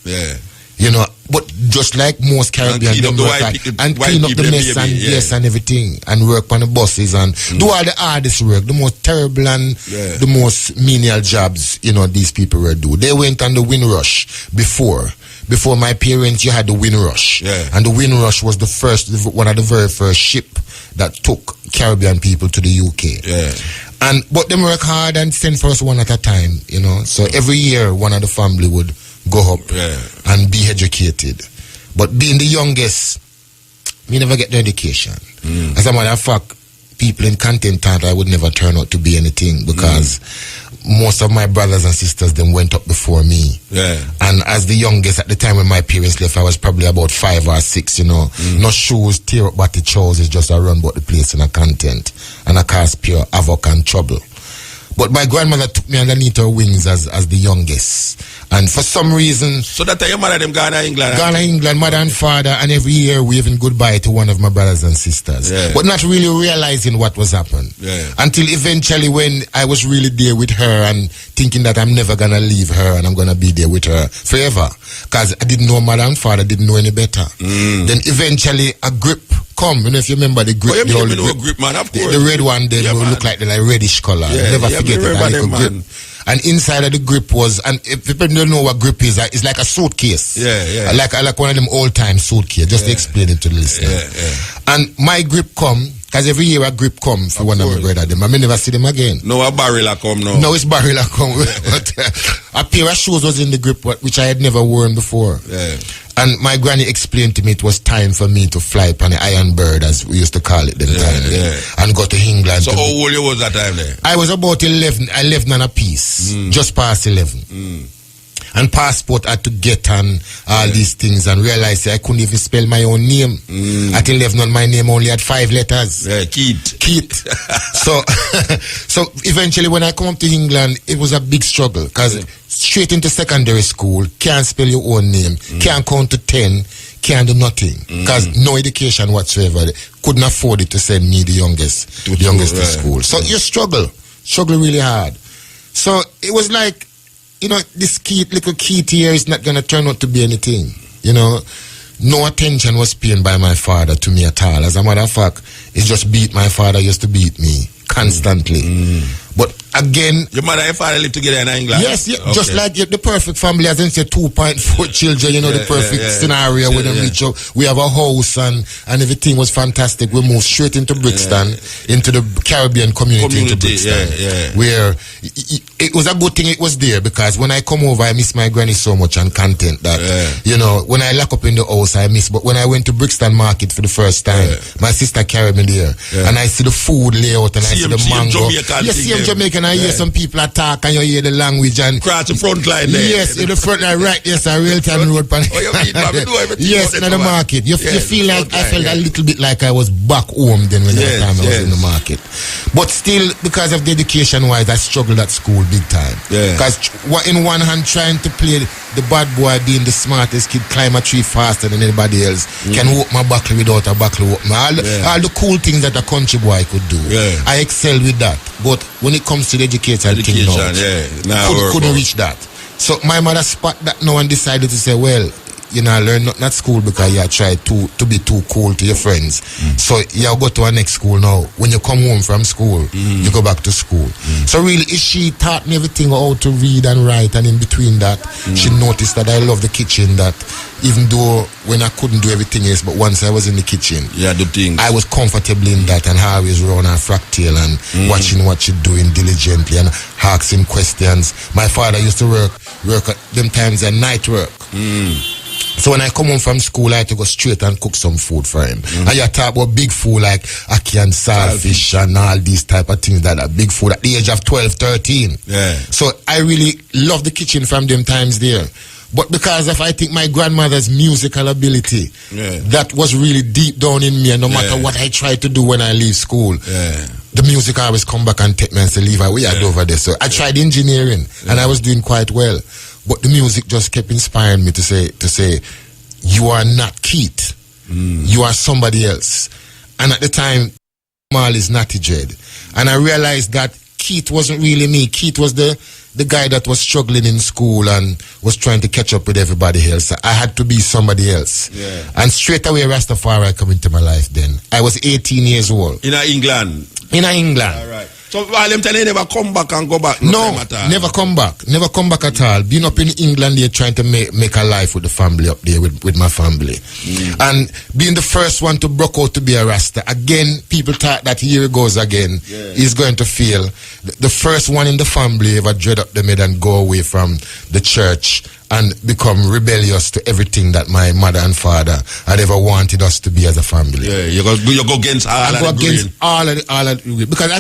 You know, but just like most Caribbean, clean up the mess and and everything, and work on the buses and do all the hardest work, the most terrible and the most menial jobs, you know, these people were do. They went on the Windrush before my parents. You had the Windrush, and the Windrush was one of the very first ship that took Caribbean people to the UK. But them work hard and send for us one at a time, you know. So every year one of the family would go up and be educated. But being the youngest, we never get the education. As a matter of fact, people in Content thought I would never turn out to be anything because most of my brothers and sisters then went up before me. And as the youngest at the time when my parents left, I was probably about 5 or 6, you know. No shoes, tear up body trousers, just a run about the place in a Content. And I cause pure havoc and trouble. But my grandmother took me underneath her wings as the youngest. And for some reason... So that your mother them Ghana, England? Ghana, England, mother and father. And every year waving goodbye to one of my brothers and sisters. But not really realizing what was happening. Until eventually when I was really there with her and thinking that I'm never going to leave her and I'm going to be there with her forever. Because I didn't know mother and father, didn't know any better. Then eventually a grip come. You know, if you remember the grip, grip man, of course. The red one, they will look like the reddish color. Never forget it. Grip. and inside of the grip was, and if people don't know what grip is, it's like a suitcase. Yeah. Like one of them old-time suitcase, just to explain it to the listener. Yeah. And my grip come, because every year a grip come for one of my brother them. I may never see them again. No, a barrel a come now. No, it's barrel a come. But a pair of shoes was in the grip, which I had never worn before. Yeah. And my granny explained to me it was time for me to fly upon the Iron Bird, as we used to call it then time, and go to England. So how old you was that time there? I was about 11 and a piece, just past 11. And passport I had to get on all these things and realize I couldn't even spell my own name. At 11 my name only had 5 letters. Yeah, Keith. So eventually when I come up to England, it was a big struggle because straight into secondary school, can't spell your own name, can't count to 10, can't do nothing because no education whatsoever. They couldn't afford it to send me the youngest to school. So you struggle really hard. So it was like, you know, this little Keith here is not going to turn out to be anything. You know, no attention was paid by my father to me at all. As a matter of fact, it just beat my father used to beat me constantly. But again, your mother and father live together in England? Yes, just like the perfect family, as I say, 2.4 children, you know, the perfect scenario with them reach out. We have a house and everything was fantastic. We moved straight into Brixton, into the Caribbean community into Brixton, where it was a good thing it was there, because when I come over, I miss my granny so much and content that, you know, when I lock up in the house, I miss. But when I went to Brixton Market for the first time, my sister carried me there, and I see the food layout and I see the mango. Jamaican, I hear some people attack and you hear the language and cross the front line there. Yes, in the front line, right? Yes, a real time road. Yes, in the market. You feel like I felt a little bit like I was back home then when the time I was in the market. But still, because of the education wise, I struggled at school big time. Because in one hand trying to play the bad boy, being the smartest kid, climb a tree faster than anybody else, can walk my buckle without a buckle walk. All the cool things that a country boy could do, I excel with that. But when it comes to the education thing now, couldn't reach that. So my mother spot that now and decided to say, well, you know, learn nothing at school because you tried to be too cool to your friends. So you go to our next school now. When you come home from school, you go back to school. So really, she taught me everything how to read and write, and in between that, she noticed that I love the kitchen, that even though when I couldn't do everything else, but once I was in the kitchen, I was comfortable in that, and I always run her fractal and watching what she doing diligently and asking questions. My father used to work at them times at night work. So when I come home from school, I had to go straight and cook some food for him. And you talk about big food like ackee and saltfish and all these type of things that are big food at the age of 12, 13. So I really love the kitchen from them times there. But because of, I think, my grandmother's musical ability, that was really deep down in me, and no matter what I try to do when I leave school, the music always come back and take me and say, Levi, we are over there. So I tried engineering, and I was doing quite well. But the music just kept inspiring me to say, you are not Keith. You are somebody else. And at the time, Mal is Natty Dread. And I realized that Keith wasn't really me. Keith was the guy that was struggling in school and was trying to catch up with everybody else. I had to be somebody else. And straight away, Rastafari come into my life then. I was 18 years old. In England? In England. All right. So while them telling you never come back and go back? No, never come back. Never come back at all. Being up in England there trying to make a life with the family up there, with my family. And being the first one to broke out to be a Rasta. Again, people thought that here he goes again. He's going to fail. The first one in the family ever dread up the mid and go away from the church and become rebellious to everything that my mother and father had ever wanted us to be as a family. You go against all of the because I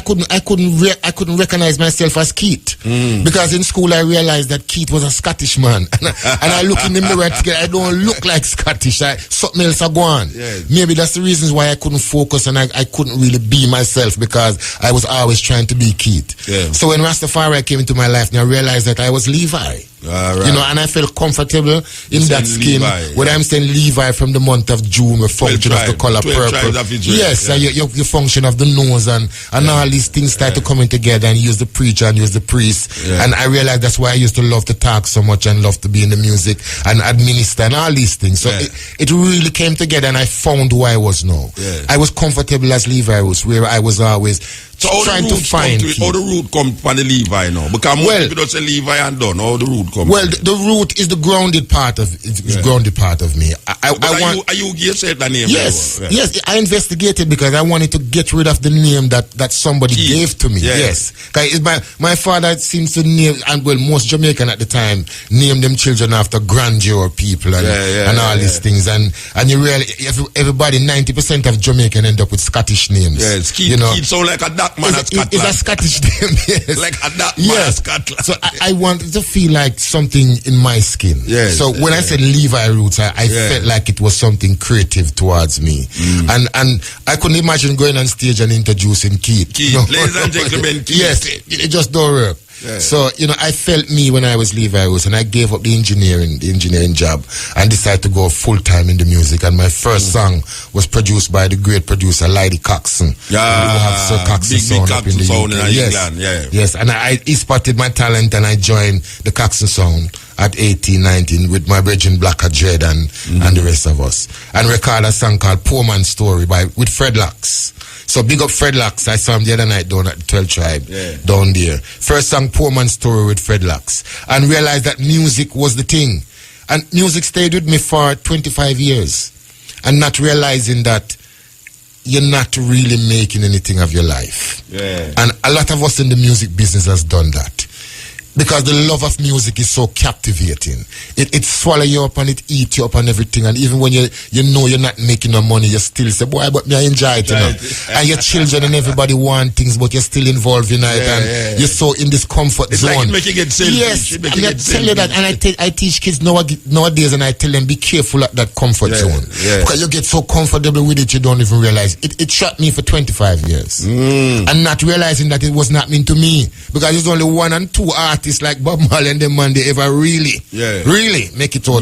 couldn't recognize myself as Keith. Because in school I realized that Keith was a Scottish man, and I look in the mirror together, I don't look like Scottish. Something else I go on. Maybe that's the reasons why I couldn't focus and I couldn't really be myself, because I was always trying to be Keith. So when Rastafari came into my life, and I realized that I was Levi. You know, and I felt comfortable in that skin. When I'm saying Levi from the month of June, we function of the color purple. Yes, you function of the nose and all these things start to coming together, and use the preacher and use the priest. And I realized that's why I used to love to talk so much and love to be in the music and administer and all these things. So it really came together, and I found who I was now. I was comfortable as Levi was, where I was always trying to find how the root come from the Levi now? Because most people don't say Levi and done. How the root come? Well, the root is the grounded part of grounded part of me. Are you said the name? Yes, yes. I investigated because I wanted to get rid of the name that somebody gave to me. Yes, my father seems to name, and well, most Jamaican at the time named them children after grandeur people and all these things, and you really everybody 90% of Jamaican end up with Scottish names. Yes, Keith sound like a dark man of Scotland. It's a Scottish name, yes. Like a dark man of Scotland. So I wanted to feel like something in my skin. Yes. So when I said Levi roots, I felt like it was something creative towards me. And I couldn't imagine going on stage and introducing Keith. Ladies and gentlemen, Keith. Yes, it just don't work. Yeah. So, I felt me when I was Levi Roots, and I gave up the engineering job and decided to go full-time in the music. And my first song was produced by the great producer, Levi Coxon. Yeah, big Coxon sound in England. Yes, and he spotted my talent, and I joined the Coxon sound at 18, 19 with my brethren Black Dread and the rest of us. And record a song called Poor Man's Story with Fred Locks. So big up Fred Locks. I saw him the other night down at the 12 Tribe down there. First song, Poor Man's Story with Fred Locks. And realized that music was the thing. And music stayed with me for 25 years. And not realizing that you're not really making anything of your life. Yeah. And a lot of us in the music business has done that. Because the love of music is so captivating. It swallow you up and it eat you up and everything. And even when you know you're not making no money, you still say, boy, but me I enjoy it, And your children and everybody want things, but you're still involved in it. And you're so in this comfort zone. Like making it selfish. Yes, and I tell you that. And I teach kids nowadays, and I tell them, be careful at that comfort zone. Yeah. Because you get so comfortable with it, you don't even realize. It shot me for 25 years. And not realizing that it was not meant to me. Because there's only one and two artists like Bob Marley and them, man, they ever really make it out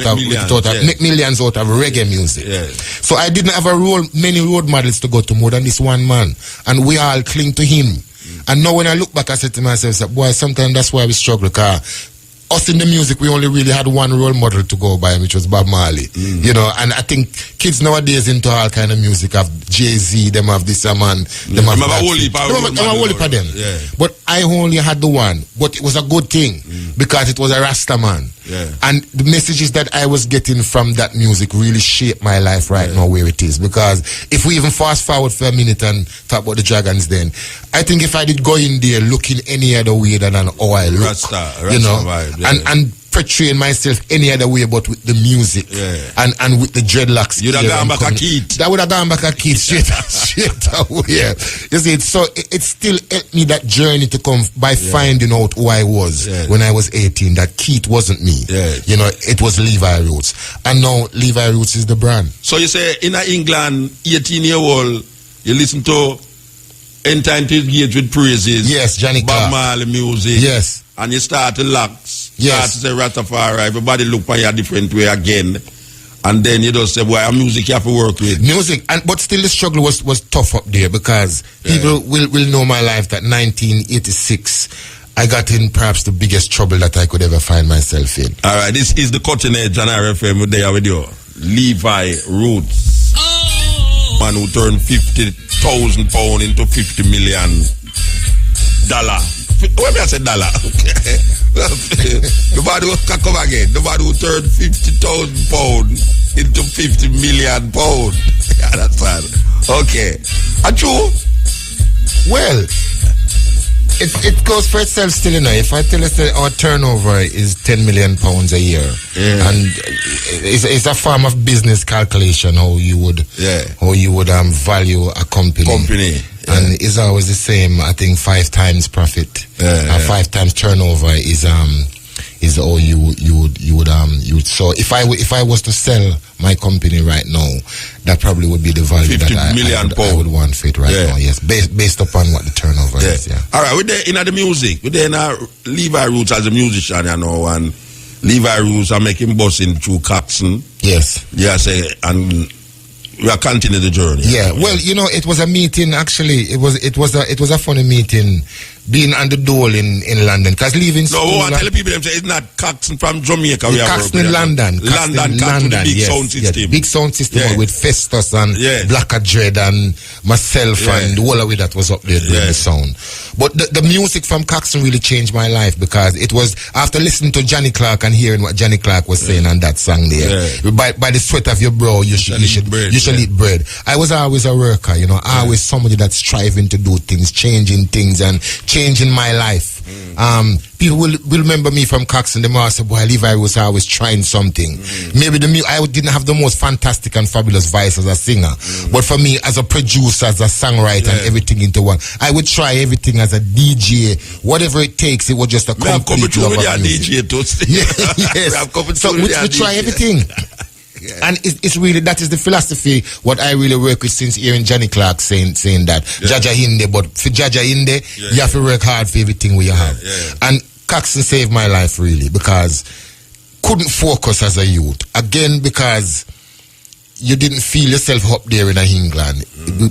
make millions out of reggae music. So I didn't have many role models to go to more than this one man, and we all cling to him. And now when I look back, I said to myself, boy, sometimes that's why we struggle, because us in the music, we only really had one role model to go by, which was Bob Marley. And I think kids nowadays into all kind of music have Jay-Z, them have this man, them have a whole heap of them. But I only had the one, but it was a good thing because it was a Rasta man. And the messages that I was getting from that music really shaped my life right now where it is. Because if we even fast forward for a minute and talk about the Dragons, then I think if I did go in there looking any other way than how I look, Rasta vibe, and portraying myself any other way but with the music and with the dreadlocks. You'd have gone back a Keith. That would have gone back a Keith straight away. You see, so it still helped me, that journey to come by finding out who I was when I was 18, that Keith wasn't me. It was Levi Roots. And now Levi Roots is the brand. So you say in England, 18-year-old, you listen to Enter into His Gates with Praises. Yes, Johnny Bob Marley music. Yes. And you start to Locks. Yes. Start to say Rastafari. Everybody look for you a different way again. And then you just say, boy, music you have to work with. Music. But still the struggle was tough up there, because people will know my life that 1986, I got in perhaps the biggest trouble that I could ever find myself in. All right, this is the Cutting Edge on RFM. There with you. Levi Roots. Man who turned £50,000 into $50 million. What may I say dollar? The man who can come again. The man who turned £50,000 into £50 million. You understand? Okay. And true? Well, it goes for itself still, If I tell you that our turnover is £10 million a year, and it's a form of business calculation how you would value a company. And it's always the same. I think 5 times profit, 5 times turnover is how you would. So if I was to sell my company right now, that probably would be the value that I would want for it right now. Yes, based upon what the turnover is. Yeah. All right, we're there in the music. We're there in Levi Roots as a musician, and Levi Roots are making busting through Coxon. Yes. Yes, and we are continuing the journey. Yeah. Well, it was a meeting. Actually, it was a funny meeting, being on the dole in London. Because leaving school... No, I tell people, them say it's not Coxon from Jamaica. Coxon in London. London, the big sound system. Yeah, big sound system with Festus and Blacker Dread and myself and the whole of it that was up there doing the sound. But the music from Coxon really changed my life, because it was after listening to Johnny Clark and hearing what Johnny Clark was saying on that song there. By the sweat of your brow, you should eat bread. I was always a worker, you know, always somebody that's striving to do things, changing things and changing my life. People will remember me from Coxon. They might say, boy, Levi was always trying something. Maybe I didn't have the most fantastic and fabulous voice as a singer, but for me, as a producer, as a songwriter, and everything into one, I would try everything as a DJ, whatever it takes. It was just a complete love of music. Yes. So we try everything. And it's really, that is the philosophy what I really work with since hearing Johnny Clark saying that Jaja Hinde, but for Jaja Hinde you have to work hard for everything we have. And Coxon saved my life really, because couldn't focus as a youth, again because you didn't feel yourself up there in England,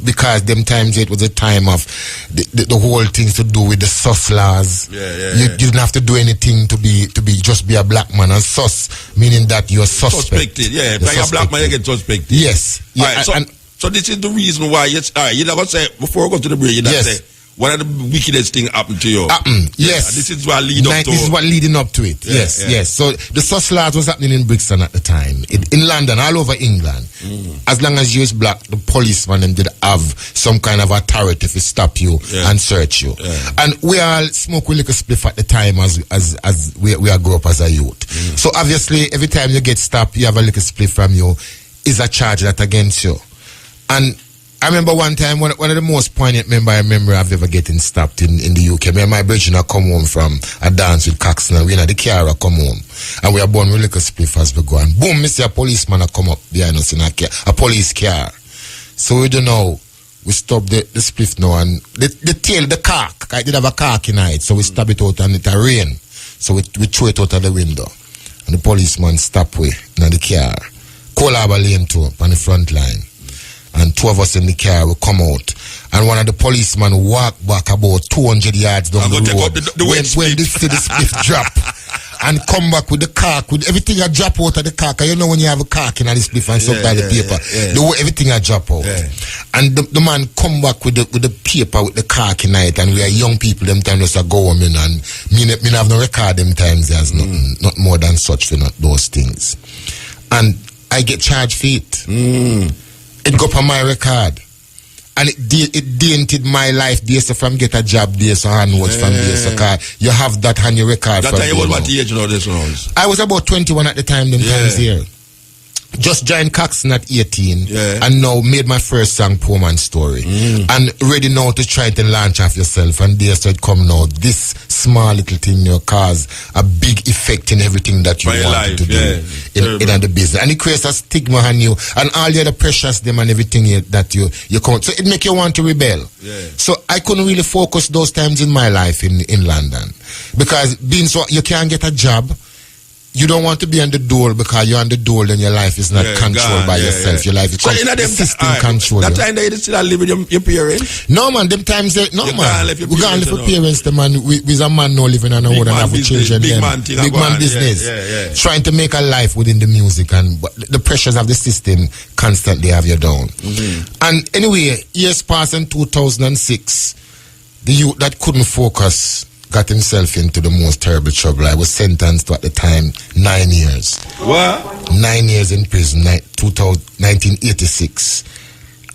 because them times it was a time of the whole things to do with the sus laws. You didn't have to do anything to be just be a black man, and sus meaning that you're suspected. If you're a black man, you get suspected. Yes. So this is the reason why you never say, before we go to the break, you never say one of the wickedest things happened to you. Yes. This is what leading up to. This is what leading up to it. Yes. So the sus laws was happening in Brixton at the time, in London, all over England. As long as you was black, the policeman them did have some kind of authority to stop you and search you. And we all smoke with liquor spliff at the time as we grew up as a youth. So obviously, every time you get stopped, you have a liquor spliff from you, is a charge that against you. And I remember one time, one of the most poignant memory I've ever getting stopped in the UK. Me and my brother come home from a dance with Coxon, and we in the car come home. And we are born with liquor spliff as we go. And boom, me see a policeman come up behind us in a police car. So we don't know. We stop the spliff now, and the cork, I did have a cork in it, so we stab it out and it rain. So we throw it out of the window. And the policeman stop we in the car. Call our lane too, on the front line. And two of us in the car will come out, and one of the policemen walk back about 200 yards down the road when the spliff drop, and come back with the car, with everything I drop out of the car. You know when you have a car in the spliff and stuff like the paper, everything I drop out. And the man come back with the paper with the car in it, and we are young people them times just go home, and me have no record them times. There's not more than such for not those things, and I get charged for it. It go up on my record, and it dented my life there, so from get a job there, so onwards from there, so you have that on your record. That time you was what age now this was? I was about 21 at the time, them times here. Just joined Coxon at 18, and now made my first song, Poor Man's Story, and ready now to try to launch off yourself, and there started come now, this small little thing you cause a big effect in everything that you wanted to do in the business, and it creates a stigma on you, and all the other pressures them and everything that you come, so it make you want to rebel. So I couldn't really focus those times in my life in London, because being so, you can't get a job. You don't want to be on the dole, because you're on the dole and your life is not controlled by yourself. Your life is system control. That time that you still live with your parents? No man, them times no man. We can't live with parents, the man. We's a man now living on our own and have children. Big man business. Trying to make a life within the music, and the pressures of the system constantly have you down. And anyway, years passed in 2006, the youth that couldn't focus got himself into the most terrible trouble. I was sentenced to, at the time, 9 years. What? 9 years in prison, 1986.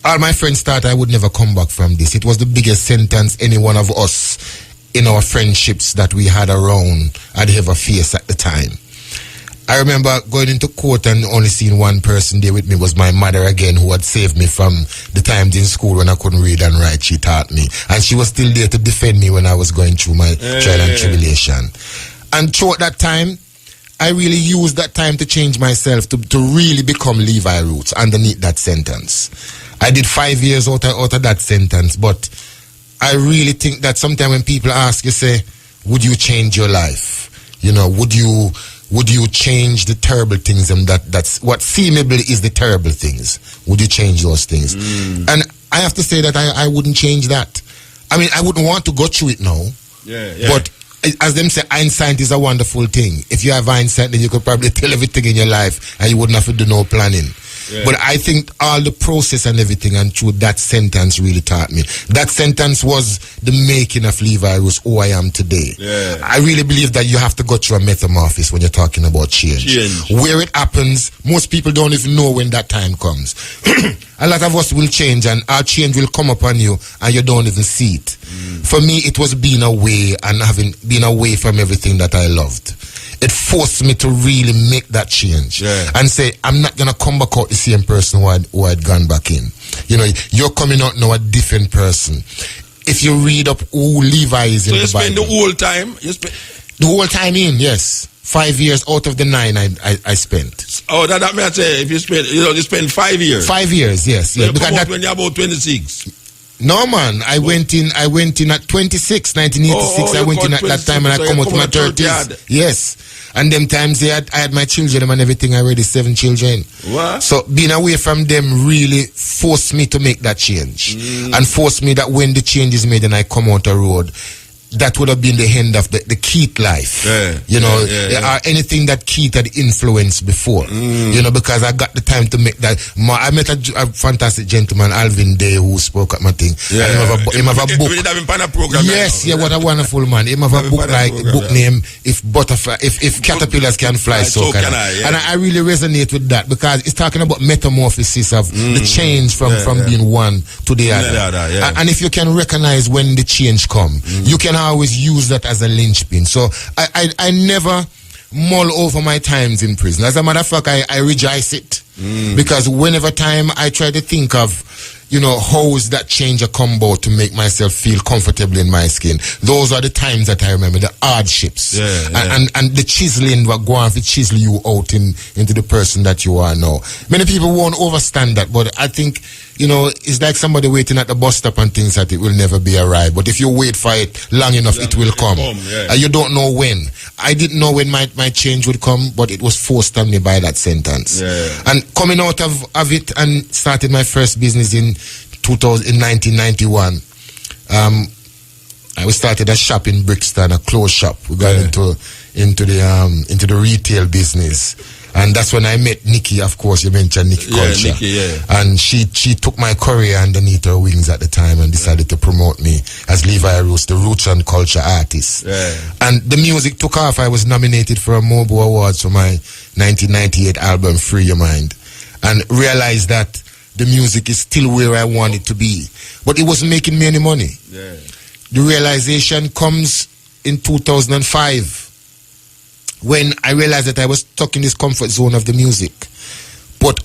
All my friends thought I would never come back from this. It was the biggest sentence any one of us in our friendships that we had around had ever faced at the time. I remember going into court and only seeing one person there with me was my mother again, who had saved me from the times in school when I couldn't read and write. She taught me. And she was still there to defend me when I was going through my trial and tribulation. And throughout that time, I really used that time to change myself, to really become Levi Roots underneath that sentence. I did 5 years out of that sentence, but I really think that sometimes when people ask you, say, would you change your life? You know, would you change the terrible things, and that's what seemingly is the terrible things? Would you change those things? And I have to say that I wouldn't change that. I mean, I wouldn't want to go through it now, But as them say, hindsight is a wonderful thing. If you have hindsight, then you could probably tell everything in your life and you wouldn't have to do no planning. But I think all the process and everything and through that sentence really taught me. That sentence was the making of Levi Roots, who I am today. I really believe that you have to go through a metamorphosis when you're talking about change. Where it happens, most people don't even know when that time comes. A lot of us will change and our change will come upon you and you don't even see it. For me, it was being away and having been away from everything that I loved. It forced me to really make that change and say, I'm not going to come back out the same person who I'd gone back in. You know, you're coming out now a different person. If you read up who Levi is in the Bible. So you spend the whole time? The whole time in, yes. 5 years out of the 9 I spent. Oh, that means if you spend, you spend 5 years. 5 years, yes. So you come out when you're about 26. No, man. I went in at 26, 1986. I went in at that time and I come out to my 30s. Yes. And them times I had my children and everything already, 7 children. What? So being away from them really forced me to make that change. And forced me that when the change is made and I come out the road, that would have been the end of the Keith life. Or anything that Keith had influenced before. Because I got the time to make that. I met a fantastic gentleman, Alvin Day, who spoke at my thing. Him have a book. Yes, what a wonderful man. Him have a book book name If Caterpillars Can Fly, so can I. And I really resonate with that because it's talking about metamorphosis of the change from being one to the other. And if you can recognize when the change come, you can always use that as a linchpin. So I never mull over my times in prison. As a matter of fact, I rejoice it. Because whenever time I try to think of, how is that change a combo to make myself feel comfortable in my skin, those are the times that I remember, the hardships. And the chiseling what go on to chisel you out into the person that you are now. Many people won't understand that, but I think, it's like somebody waiting at the bus stop and thinks that it will never be a ride. But if you wait for it long enough, it will come. You don't know when. I didn't know when my change would come, but it was forced on me by that sentence. And coming out of it and started my first business in 1991. I started a shop in Brixton, a clothes shop. We got into the retail business. And that's when I met Nikki, of course. You mentioned Nikki Culture. Nikki, And she took my career underneath her wings at the time and decided to promote me as Levi Roots, the Roots and Culture artist. And the music took off. I was nominated for a Mobo Awards for my 1998 album, Free Your Mind. And realized that the music is still where I want it to be. But it wasn't making me any money. The realization comes in 2005. When I realized that I was stuck in this comfort zone of the music. But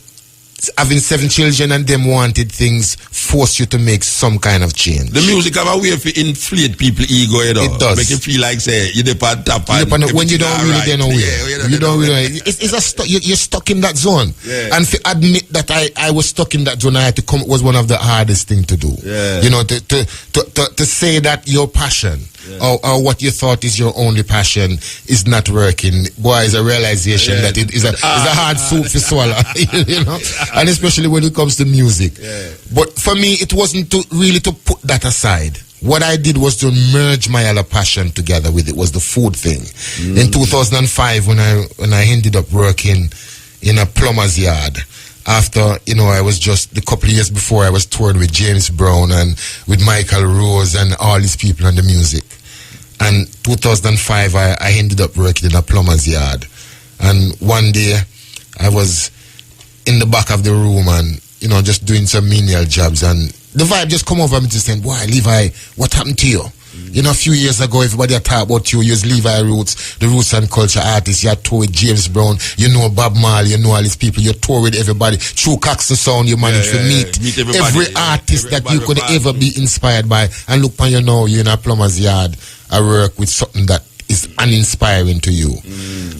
having 7 children and them wanted things force you to make some kind of change. The music have a way to inflate people's ego, It does. Make you feel like, say, you're the part top. When you don't really know where. You don't really know. You're stuck in that zone. And to admit that I was stuck in that zone, I had to come, was one of the hardest things to do. To say that your passion or what you thought is your only passion is not working, boy, is a realization that it is a hard soup to swallow. And especially when it comes to music. But for me, it wasn't really to put that aside. What I did was to merge my other passion together with it, was the food thing. In 2005, when I ended up working in a plumber's yard, after, I was just, the couple of years before, I was touring with James Brown and with Michael Rose and all these people on the music. And 2005, I ended up working in a plumber's yard. And one day, I was in the back of the room and, just doing some menial jobs. And the vibe just come over me to say, boy, Levi, what happened to you? A few years ago, everybody had talked about you. You're Levi Roots, the Roots and Culture artist. You had tour with James Brown. You know Bob Marley. You know all these people. You tour with everybody. Through Caxton Sound, you managed to meet every artist that you could ever be inspired by. And look on you now, you're in a plumber's yard. I work with something that is uninspiring to you.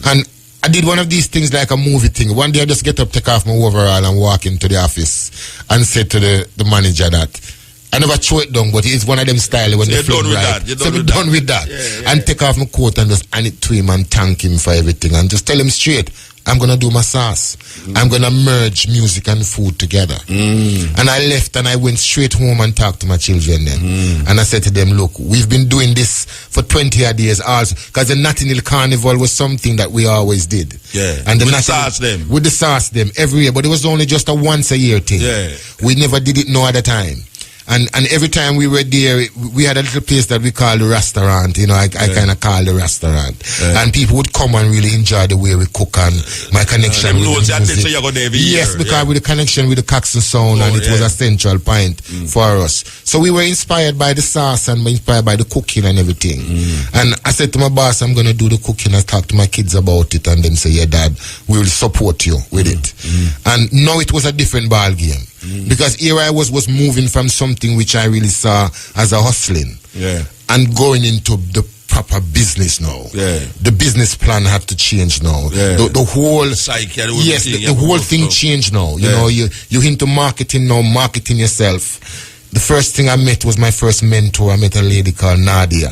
And I did one of these things like a movie thing. One day I just get up, take off my overall and walk into the office and said to the manager that I never throw it down, but it's one of them style when they flip right. So we're done with that. And take off my coat and just hand it to him and thank him for everything and just tell him straight, I'm going to do my sauce. I'm going to merge music and food together. And I left and I went straight home and talked to my children then. And I said to them, look, we've been doing this for for 20 odd years also. Because the Notting Hill Carnival was something that we always did. Yeah. And with the sauce them. With the sauce them every year. But it was only just a once a year thing. Yeah. We never did it no other time. And every time we were there, we had a little place that we called the restaurant. You know, I kind of call the restaurant. And people would come and really enjoy the way we cook and my connection with the music. So you go there every yes, year, because with the connection with the Caxton sound, and it was a central point for us. So we were inspired by the sauce and inspired by the cooking and everything. And I said to my boss, I'm going to do the cooking. I talked to my kids about it and then say, yeah, Dad, we will support you with it. And now it was a different ball game. Because here I was moving from something which I really saw as a hustling and going into the proper business now. The business plan had to change now. The whole psyche, the whole thing changed now. You know, you're into marketing now, marketing yourself. The first thing I met was my first mentor. I met a lady called Nadia,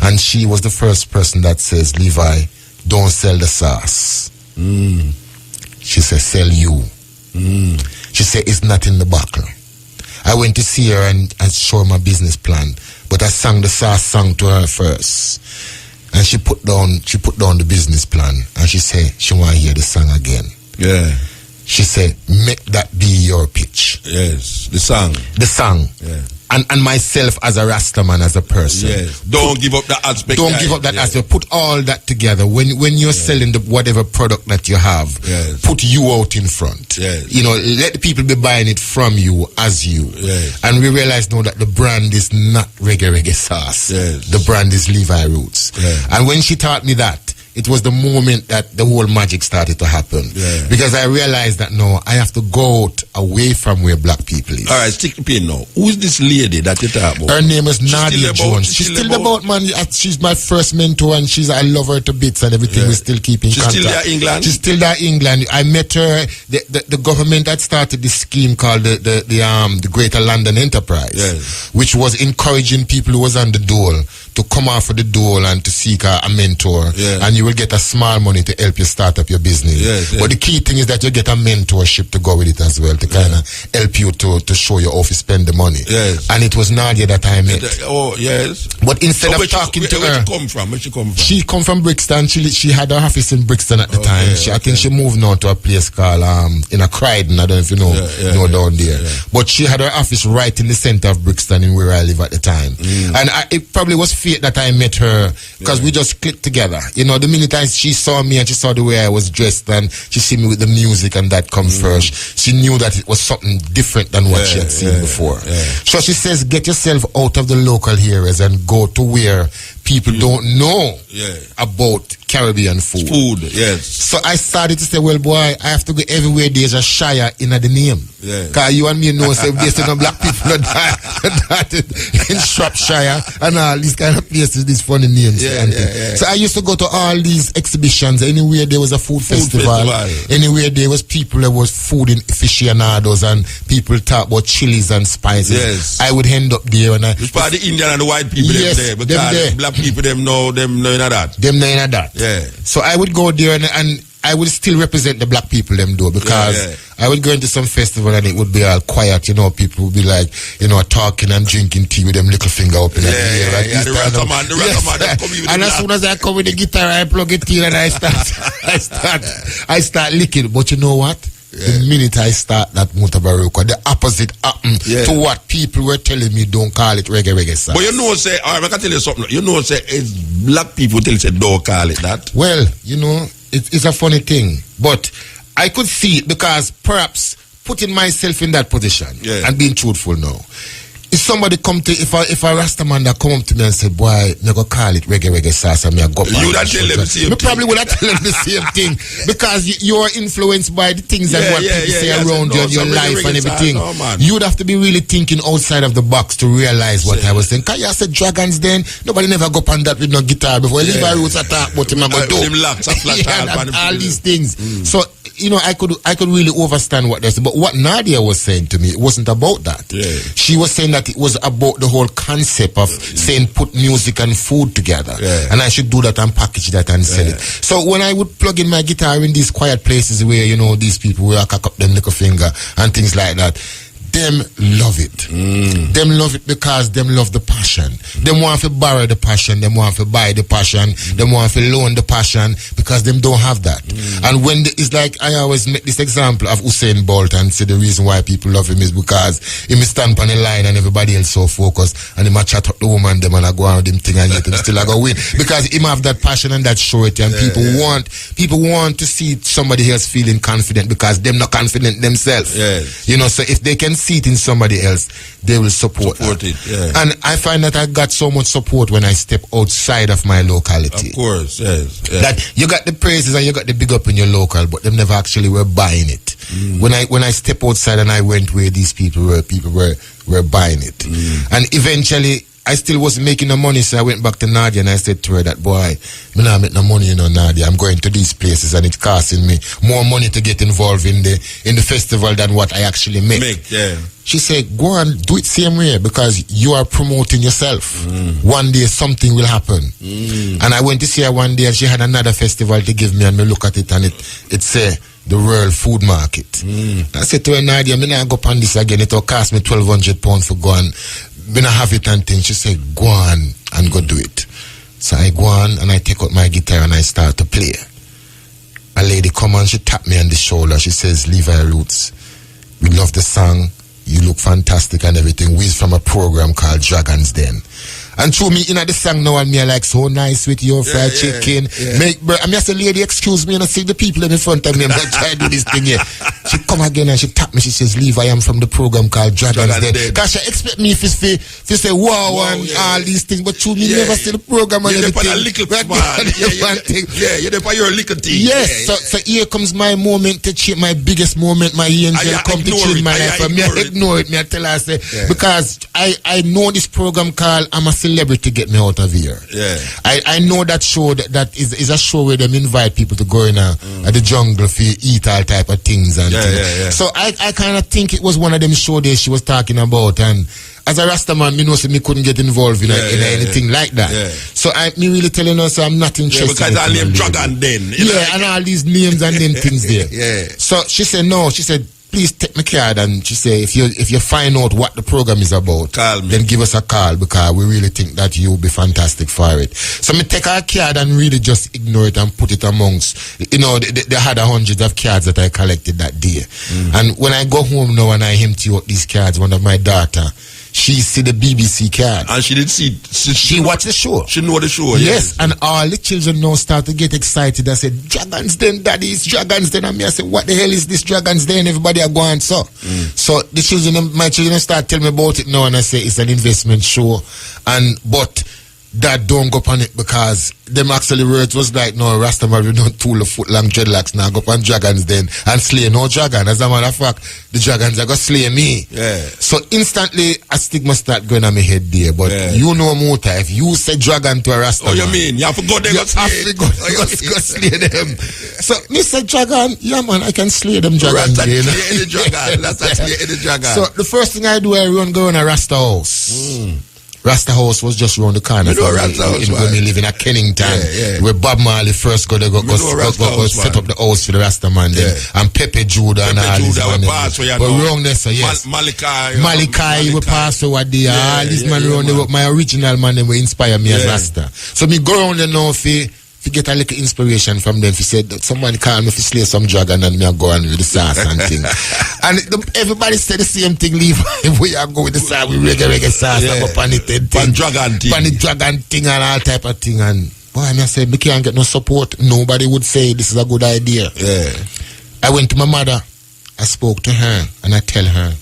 and she was the first person that says, Levi, don't sell the sauce. She said, sell you. She said, it's not in the buckle. I went to see her and show her my business plan, but I sang the sauce song to her first. And she put down the business plan, and she said she want to hear the song again. Yeah. She said, make that be your pitch. Yes, the song. The song. Yeah. And myself as a Rastaman, as a person. Yes. Don't give up that aspect. Don't give up that aspect. Put all that together. When you're selling the whatever product that you have, put you out in front. You know, let the people be buying it from you as you. And we realize now that the brand is not reggae sauce. The brand is Levi Roots. And when she taught me that, it was the moment that the whole magic started to happen. Because I realized that no, I have to go out away from where black people is. All right, stick the pin now. Who is this lady that you talk about? Her name is Nadia Jones. She's still about, man. She's my first mentor, and I love her to bits and everything. We still keep in contact. She's still there in England? She's still there in England. I met her. The government had started this scheme called the Greater London Enterprise, which was encouraging people who was on the dole to come off of the dole and to seek a mentor. And you will get a small money to help you start up your business. But the key thing is that you get a mentorship to go with it as well, to kind of help you to show you how to spend the money. And it was Nadia that I met. But instead of talking to her, where she come from? She come from Brixton. She had her office in Brixton at the time. I think she moved now to a place called in a Croydon. I don't know if you know down there. But she had her office right in the center of Brixton, in where I live at the time. And it probably was fate that I met her, because we just clicked together. You know, the minute she saw me and she saw the way I was dressed, and she see me with the music, and that come first, she knew that it was something different than what she had seen before. So she says, get yourself out of the local areas and go to where people don't know about Caribbean food. So I started to say, well, boy, I have to go everywhere there's a Shire in the name. Because you and me know, say, there's no black people that in Shropshire and all these kind of places, these funny names. So I used to go to all these exhibitions. Anywhere there was a food festival, anywhere there was people, there was food in aficionados, and people talk about chilies and spices. I would end up there. And it's part of the Indian and the white people there, because black people them know in that. So I would go there and I would still represent the black people them though, because I would go into some festival and it would be all quiet, you know, people would be like, you know, talking and drinking tea with them little finger up in the air. The Rastaman, and as soon as I come with the guitar, I plug it in and I start licking. But you know what? The minute I start that Mutabaruka, the opposite happened to what people were telling me. Don't call it reggae sauce. But you know, say, I can tell you something. You know, say, it's black people tell you, say, don't call it that. Well, you know, it's a funny thing, but I could see it, because perhaps putting myself in that position and being truthful now, if somebody come to, if a Rastaman that come up to me and say, boy, me go call it reggae sauce, and me go back. You would tell them the same thing. Probably would have tell them the same thing, because you're influenced by the things and what people say around you and your life and everything. You would have to be really thinking outside of the box to realize what I was saying. Because you said Dragons then, nobody never go on that with no guitar before. Levi Roots attack, but him go do. All these things. So, you know, I could really understand what they said. But what Nadia was saying to me, it wasn't about that. She was saying that it was about the whole concept of saying put music and food together. And I should do that and package that and sell it. So when I would plug in my guitar in these quiet places where, you know, these people will cock up them little finger and things like that, them love it. Them love it because them love the passion. Them want to borrow the passion. Them want to buy the passion. Them want to loan the passion because them don't have that. And when it's like, I always make this example of Usain Bolt and say the reason why people love him is because he may stand on the line and everybody else so focused and he might chat up the woman them and I go on with them thing and yet him still I go win because him have that passion and that surety and people want to see somebody else feeling confident because them not confident themselves. You know, so if they can see it in somebody else, they will support it. And I find that I got so much support when I step outside of my locality. Of course, That you got the praises and you got the big up in your local, but them never actually were buying it. When I step outside and I went where these people were buying it. And eventually I still wasn't making no money, so I went back to Nadia and I said to her that, boy, I not make no money, you know, Nadia. I'm going to these places and it's costing me more money to get involved in the festival than what I actually make. She said, go and do it same way because you are promoting yourself. One day something will happen. And I went to see her one day and she had another festival to give me and me look at it and it said the World Food Market. I said to her, Nadia, me not go up on this again. It will cost me £1,200 for go and me not have it and things. She said, go on and go do it. So I go on and I take out my guitar and I start to play. A lady come and she tapped me on the shoulder. She says, Levi Roots, we love the song. You look fantastic and everything. We're from a program called Dragon's Den. And through me in the song now and me like so nice with your fried chicken. I mean, I say, lady, excuse me, and I see the people in front of me and I try to do this thing here. She come again and she tap me. She says, Levi, I am from the program called Dragon's Den. Because she expect me if you say wow and all these things, but through me never see the program and everything. You're there for your little thing. Yes, so here comes my moment to change, my biggest moment, my angel come to change my life. And me I ignore it, me I tell her, I say, because I know this program called I'm a Celebrity Get Me Out of Here. I know that show that is a show where them invite people to go in at the jungle for eat all type of things and things. So I kind of think it was one of them show days she was talking about, and as a Rasta man, me know so me couldn't get involved in anything like that. So me really telling her, so I'm not interested. Because I name Dragon Den. And all these names and them things there. So she said no. She said, please take my card, and she said, if you find out what the program is about, then give us a call because we really think that you'll be fantastic for it. So me take her card and really just ignore it and put it amongst, you know, they had hundreds of cards that I collected that day. And when I go home now and I empty out these cards, one of my daughter, she see the BBC card. And she did see. She watched the show. She know the show. Yes, and all the children now start to get excited. I said, Dragon's Den, Daddy, it's Dragon's Den. And me, I said, what the hell is this Dragon's Den? Everybody are going so. So the children, my children start telling me about it now, and I say it's an investment show. But that don't go up on it because them actually words was like, no, Rastaman, we don't tool a foot long dreadlocks now, go up on Dragons then and slay no dragon. As a matter of fact, the dragons are going to slay me. So instantly a stigma start going on my head there. But you know, Muta, if you say dragon to a Rastaman, you mean? You have to go there and slay them. So me say dragon, yeah man, I can slay them dragon. Slay any dragon. That's slay any dragon. So the first thing I do, I go in a Rasta house. Rasta House was just around the corner when we live in a Kennington, where Bob Marley first go set up the house for the Rasta man and Pepe Judah and all these man. But wrong there, so yes. Malachi will pass over there. All these man around there, my original man, they will inspire me as Rasta. So me go around there now to get a little inspiration from them. He said, someone call me to slay some dragon and me I go on with the sauce and thing. And everybody said the same thing, Levi. We are go with the sauce, we reggae sauce, up on it, pan dragon thing. Pan the dragon thing and all type of thing. And boy, I said, we can't get no support. Nobody would say this is a good idea. I went to my mother, I spoke to her, and I tell her,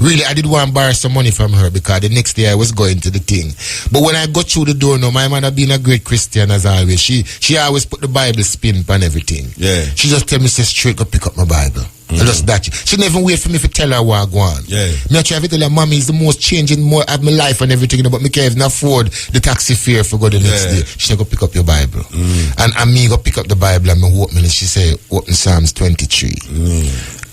really, I did want to borrow some money from her because the next day I was going to the thing. But when I got through the door now, my mother being a great Christian as always, she always put the Bible spin on everything. She just tell me, say straight, go pick up my Bible. Just that. She never wait for me to tell her what I go on. Me I try to tell her, Mommy is the most changing more of my life and everything, but me can't even afford the taxi fare for go the next day. She said, go pick up your Bible. And me go pick up the Bible and me open it, and she say, open Psalms 23.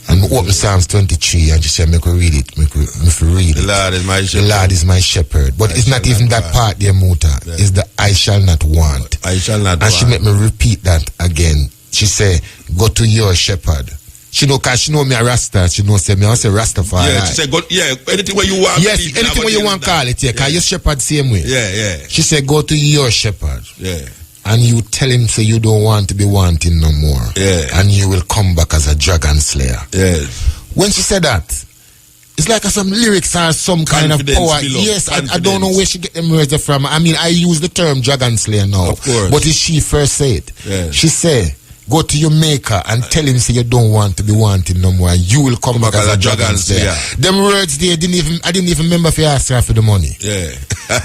And open Psalms 23 and she said, make her read it. Make her read it. The Lord is my shepherd. The Lord is my shepherd. But it's not even that part there, Muta. It's the I shall not want. I shall not want. And she made me repeat that again. She said, go to your shepherd She know, cause she know me a Rasta. She know say me I say Rastafari. Yeah, she said, go, anything where you want. Yes, anything where you want call it. Yeah, cause your shepherd same way. Yeah. She said, go to your shepherd. Yeah. And you tell him say you don't want to be wanting no more. Yeah. And you will come back as a dragon slayer. Yes. When she said that, it's like some lyrics or some kind of power. Yes, I don't know where she get them words from. I mean, I use the term dragon slayer now. Of course. But it's she first said. Yeah. She said, go to your maker and tell him say you don't want to be wanting no more. You will come back as a dragon slayer. Them words there I didn't even remember if you asked her for the money. Yeah.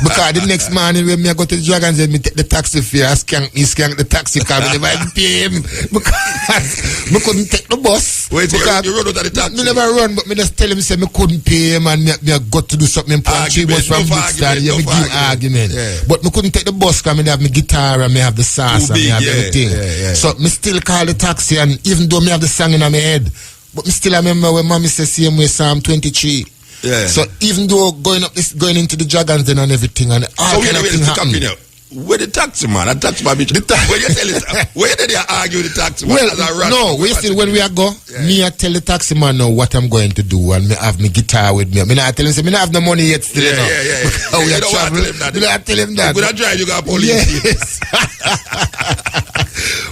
Because the next morning when me I go to the Dragons and me take the taxi fare, I skank the taxi cab and never pay him because me couldn't take the bus. Wait, you run out of the taxi? Me never run, but me just tell him say me couldn't pay him and me I got to do something important. She was from Brixton, yeah, me give argument. Yeah. But me couldn't take the bus because me have my guitar and me have the sauce and me have everything. So me still call the taxi, and even though me have the song in my head, but me still remember when mommy says same way Psalm 23. Yeah. So even though going into the Dragons then and everything and all kind of thing happening. Where the taxi man? That taxi man, where you tell it? Where did they argue with the taxi man? Well, no, we still when we are go, me I tell the taxi man now what I'm going to do, and me have my guitar with me. Me not tell him say me not have no money yet still. Yeah. We are traveling. Me not tell him that. You gonna drive? You got police. Yes.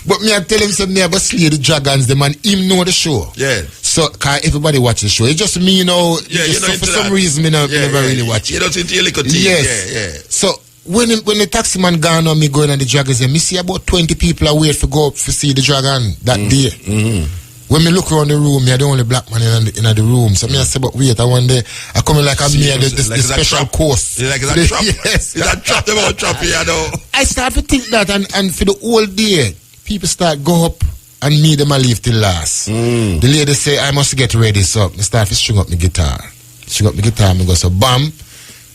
But me I tell him say me I go slay the Dragons. The man him know the show. Yeah. So cause everybody watch the show. It's just me, you know. Yeah, you know so for some reason me never really watch it. You don't into your little team. Yes. Yeah. So when the taxi man gone on me going on the Dragons, and me see about 20 people are wait for go up to see the Dragon that day. Mm-hmm. When me look around the room, me are the only black man in the room. So me I say, but wait, I one day I come in like I'm near the special course. It's like a trap. Yes. It's a trap. They won't trap here though. I start to think that, and for the whole day, people start go up. And me, them I leave till last. The lady say, I must get ready. So I start to string up my guitar. Me go so bam,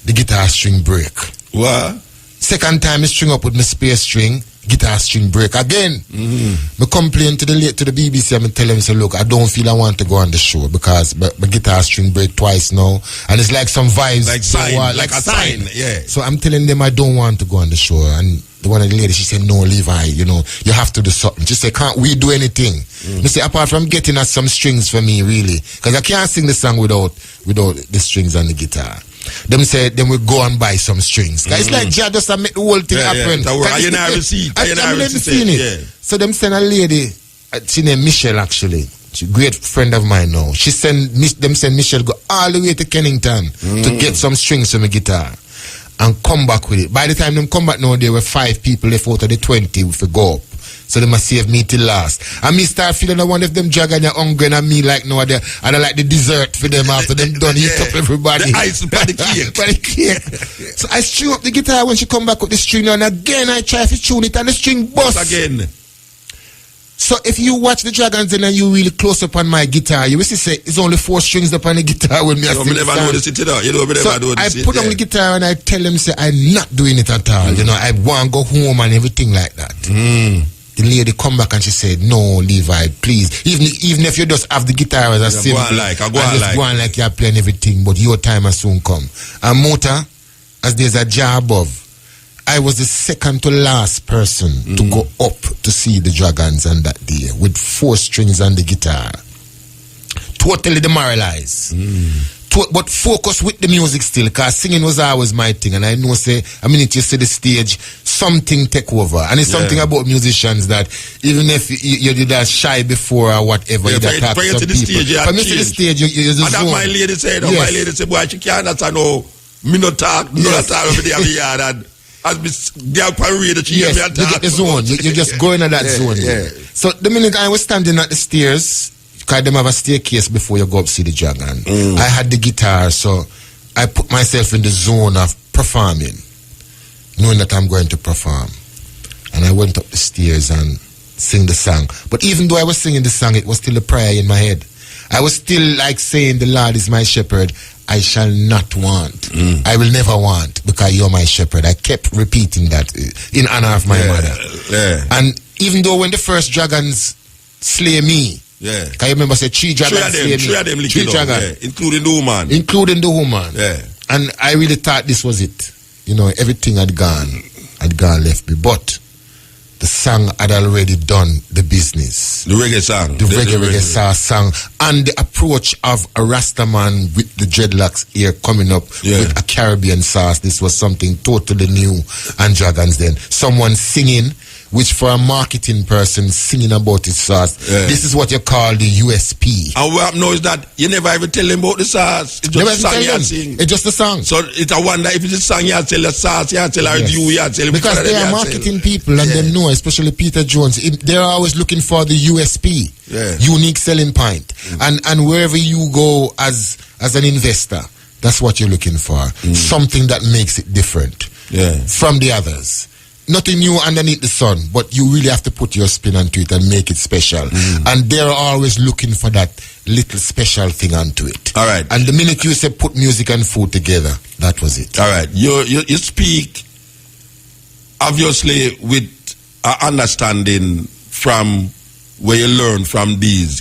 the guitar string break. What? Second time I string up with my spare string, guitar string break again. Me complain to the BBC and me tell them, say, look, I don't feel I want to go on the show because my guitar string break twice now. And it's like some vibes. Like a sign. Yeah. So I'm telling them I don't want to go on the show. And the one of the lady, she said, no, Levi, you know, you have to do something. She said, can't we do anything? Me say, apart from getting us some strings for me, really, because I can't sing the song without the strings and the guitar. Them say, then we go and buy some strings. It's like just to make the whole thing happen. I never seen it. Yeah. So them send a lady, she named Michelle actually. She's a great friend of mine now. She send Michelle go all the way to Kennington to get some strings for my guitar. And come back with it. By the time them come back now, there were 5 people left out of the 20 if we go up. So they must save me till last. And me start feeling I want if them dragon are hungry and me like no other. And I like the dessert for them after them done eat up everybody. The ice and the cake. So I string up the guitar when she come back with the string and again I try to tune it and the string bust. Again. So if you watch the Dragons and you really close up on my guitar, you will see say it's only 4 strings up on the guitar when me I sing. Never know the city though. You know, so I put on the guitar and I tell them say I'm not doing it at all. You know, I want to go home and everything like that. The lady come back and she said, no, Levi, please. Even if you just have the guitar as a symbol, go on like you're playing everything, but your time will soon come. And Mota, as there's a jar above, I was the second to last person to go up to see the Dragons on that day with 4 strings on the guitar. Totally demoralized. But focus with the music still, because singing was always my thing. And I know, say, a minute you see the stage, something take over. And it's something about musicians that even if you did that shy before or whatever, you talk to some people. For me to the stage, you just and my lady said, my lady said, boy, she can't understand how me not talk over there in the yard. And as me, they are parade that she you get the zone. You're just going in that zone. Yeah. So the minute I was standing at the stairs, because them have a staircase before you go up see the Dragon. I had the guitar, so I put myself in the zone of performing, knowing that I'm going to perform. And I went up the stairs and sing the song. But even though I was singing the song, it was still a prayer in my head. I was still like saying, the Lord is my shepherd, I shall not want. I will never want, because you're my shepherd. I kept repeating that in honor of my mother. Yeah. And even though when the first dragons slay me, can you remember say 3 dragons slay me? 3 of them, 3 dragons, including the woman. Yeah. And I really thought this was it. You know, everything had gone left me. But the song had already done the business. The reggae song. The reggae sauce song. And the approach of a Rastaman with the dreadlocks here coming up with a Caribbean sauce. This was something totally new and Dragons then. Someone singing, which for a marketing person singing about his sauce, this is what you call the USP. And what I know is that you never ever tell them about the sauce. It's just a song you sing. It's just a song. So it's a wonder if it's a song you tell the sauce, you tell a review, you tell because they are marketing people and they know, especially Peter Jones, they're always looking for the USP, unique selling point. And wherever you go as an investor, that's what you're looking for. Something that makes it different from the others. Nothing new underneath the sun, but you really have to put your spin onto it and make it special. And they're always looking for that little special thing onto it. All right. And the minute you say put music and food together, that was it. All right. You speak obviously with understanding from where you learn from these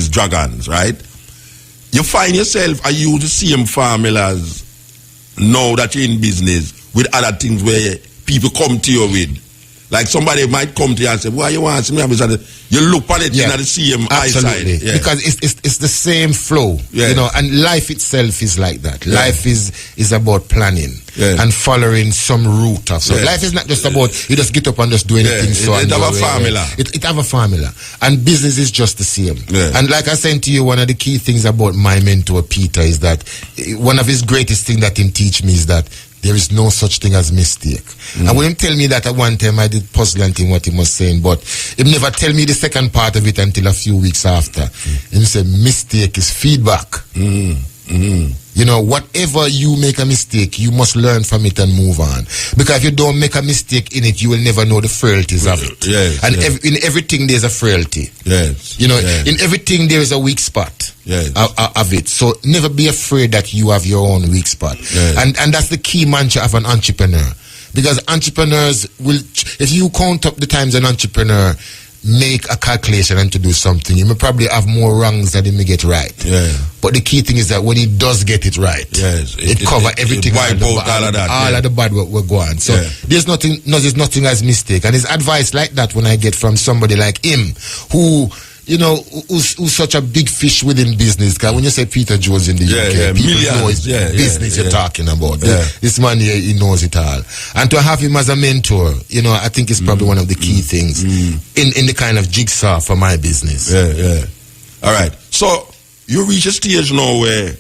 dragons, right? You find yourself, are you the same formulas now that you're in business with other things where people come to you with? Like somebody might come to you and say, "Why you want to me?" You look on it in the same eyesight. Because it's the same flow, you know. And life itself is like that. Life is about planning and following some route of. So life is not just about you just get up and just do anything. So it have a formula. It have a formula, and business is just the same. And like I said to you, one of the key things about my mentor Peter is that one of his greatest things that him teach me is that there is no such thing as mistake. And when him tell me that at one time, I did puzzle and think what he was saying, but he never tell me the second part of it until a few weeks after. He said, mistake is feedback. You know, whatever you make a mistake, you must learn from it and move on. Because if you don't make a mistake in it, you will never know the frailties of it. And in everything, there's a frailty. You know, in everything, there is a weak spot of it. So never be afraid that you have your own weak spot. And that's the key mantra of an entrepreneur. Because entrepreneurs will, if you count up the times an entrepreneur make a calculation and to do something, he may probably have more wrongs than he may get right. But the key thing is that when he does get it right, it covers everything. Wipe out all of that. All of the bad we're going. So there's nothing as mistake. And his advice like that when I get from somebody like him, who, you know, who's such a big fish within business. Because when you say Peter Jones in the UK, people know it's business you're talking about. This man here, he knows it all. And to have him as a mentor, you know, I think it's probably one of the key things in the kind of jigsaw for my business. All right. So you reach a stage now where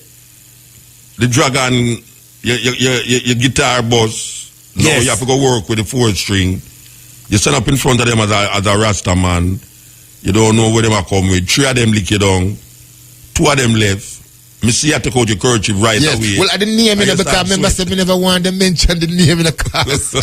the dragon, your guitar boss, now you have to go work with the 4th string. You stand up in front of them as a Rasta man. You don't know where they are come with. 3 of them lick you down. 2 of them left. Me see you take out your kerchief right away. Well, I didn't name it because remember said me never want to mention the name in the class. The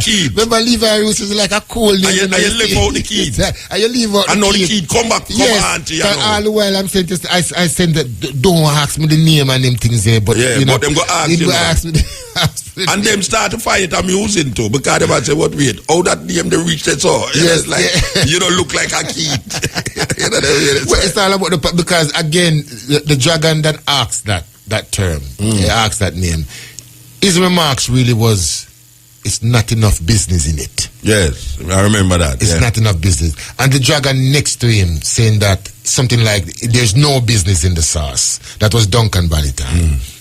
key. Remember Levi Roots was like a cool name. And you leave out the key. And you leave out the key. I know the key. Come back. Come on to you. All the while I'm saying this, I said that don't ask me the name and them things there. But you know, but them go ask you. And them start to find it amusing too, because they might say, what wait, how that name they reach that so? You don't look like a kid. Well, it's all about because again, the dragon that asked that term, he asked that name, his remarks really was, it's not enough business in it. Yes, I remember that. It's not enough business. And the dragon next to him saying that something like, there's no business in the sauce. That was Duncan Bannister.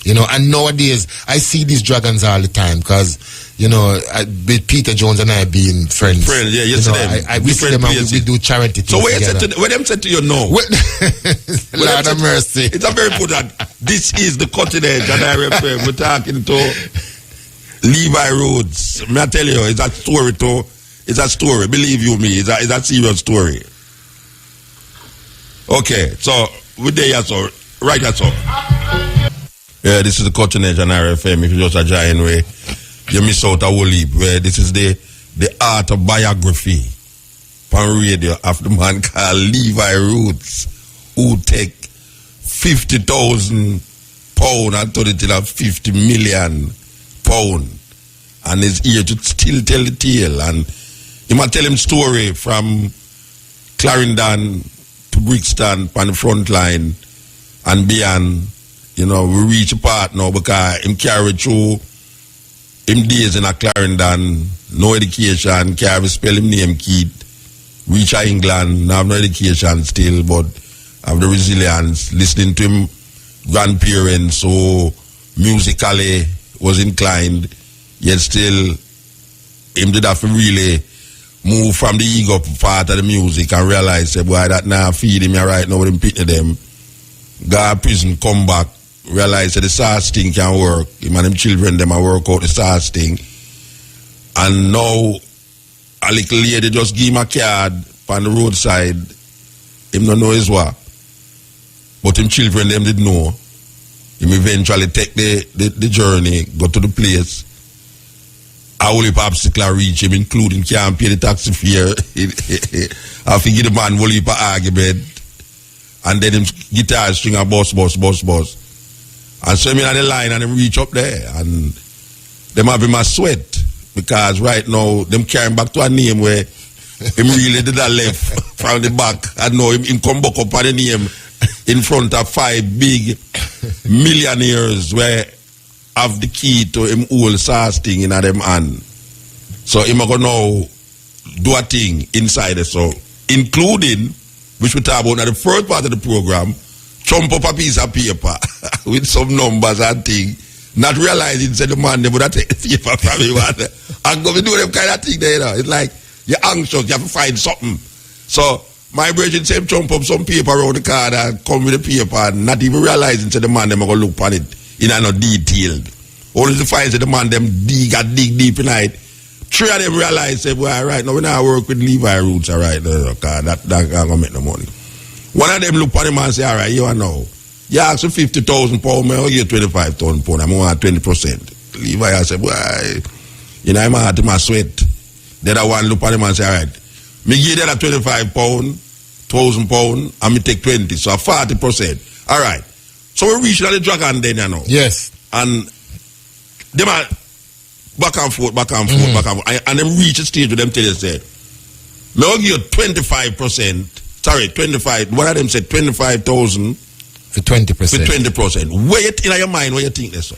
You know, and nowadays, I see these dragons all the time because, you know, with Peter Jones and I being friends. You see them. We see them and we do charity things together. When them said to you, no. Lord have mercy. It's a very good that this is the cutting edge and I refer. We're talking to Levi Rhodes. May I tell you, it's a story too. It's a story. Believe you me, it's a serious story. Okay, so we're there, so right, that's all. Yeah, this is the cutting edge on RFM. If you just a giant way, you miss out a whole heap. Where this is the art of biography on radio of the man called Levi Rhodes, who take £50,000 and turn it into £50 million, and is here to still tell the tale. And he might tell him story from Clarendon to Brixton on the front line and beyond. You know, we reach a part now because him carry through him days in a Clarendon no education, can't even spell him name Keith, reach England, have no education still, but have the resilience, listening to him grandparents who musically was inclined, yet still him did have to really move from the ego part of the music and realize, say, boy, that now feed him right now with him picking them. Go to prison, come back, realize that the SARS thing can work. Him and them children, them a work out the SARS thing. And now, a little lady just give him a card on the roadside. Him don't know his what. But him children, them did know. Him eventually take the journey, go to the place. A whole heap of obstacle reach him, including can't pay the taxi fare. I think the man whole heap of argument. And then him guitar string a bus. And so him in the line and him reach up there. And them have him a sweat. Because right now, them carry him back to a name where him really did a left from the back. And now him come back up on the name in front of 5 big millionaires where have the key to him whole SARS thing in them hand. So him going now do a thing inside the so, including, which we talk about in the first part of the program, chump up a piece of paper with some numbers and things, not realizing that the man never take the paper from him and go to do them kind of thing there. You know? It's like you're anxious, you have to find something. So my brethren say chump up some paper around the card and come with the paper and not even realizing that the man never going to look on it in a no detailed. Only to find that the man them dig deep in it. 3 of them realize, say, boy, right now we now work with Levi Roots, all right, because that ain't going to make no money. One of them look at him and say, all right, you know, you ask for £50,000, I'll give you £25,000, I'm going to 20%. Levi say, boy, you know, I'm going to my sweat. The other one look at him and say, all right, me give you that £25,000, £1,000, and me take 20, so 40%. All right. So we reach the dragon then, you know. Yes. And them are back and forth. And them reach a stage where them tell you, say, I'll give you 25%. Sorry, 25. One of them said 25,000. For 20%. For 20%. Where in your mind, what you think that's so?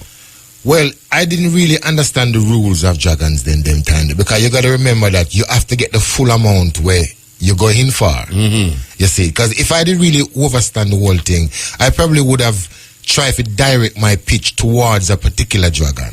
Well, I didn't really understand the rules of dragons then them time. Because you got to remember that you have to get the full amount where you're going for. You see, because if I didn't really understand the whole thing, I probably would have tried to direct my pitch towards a particular dragon.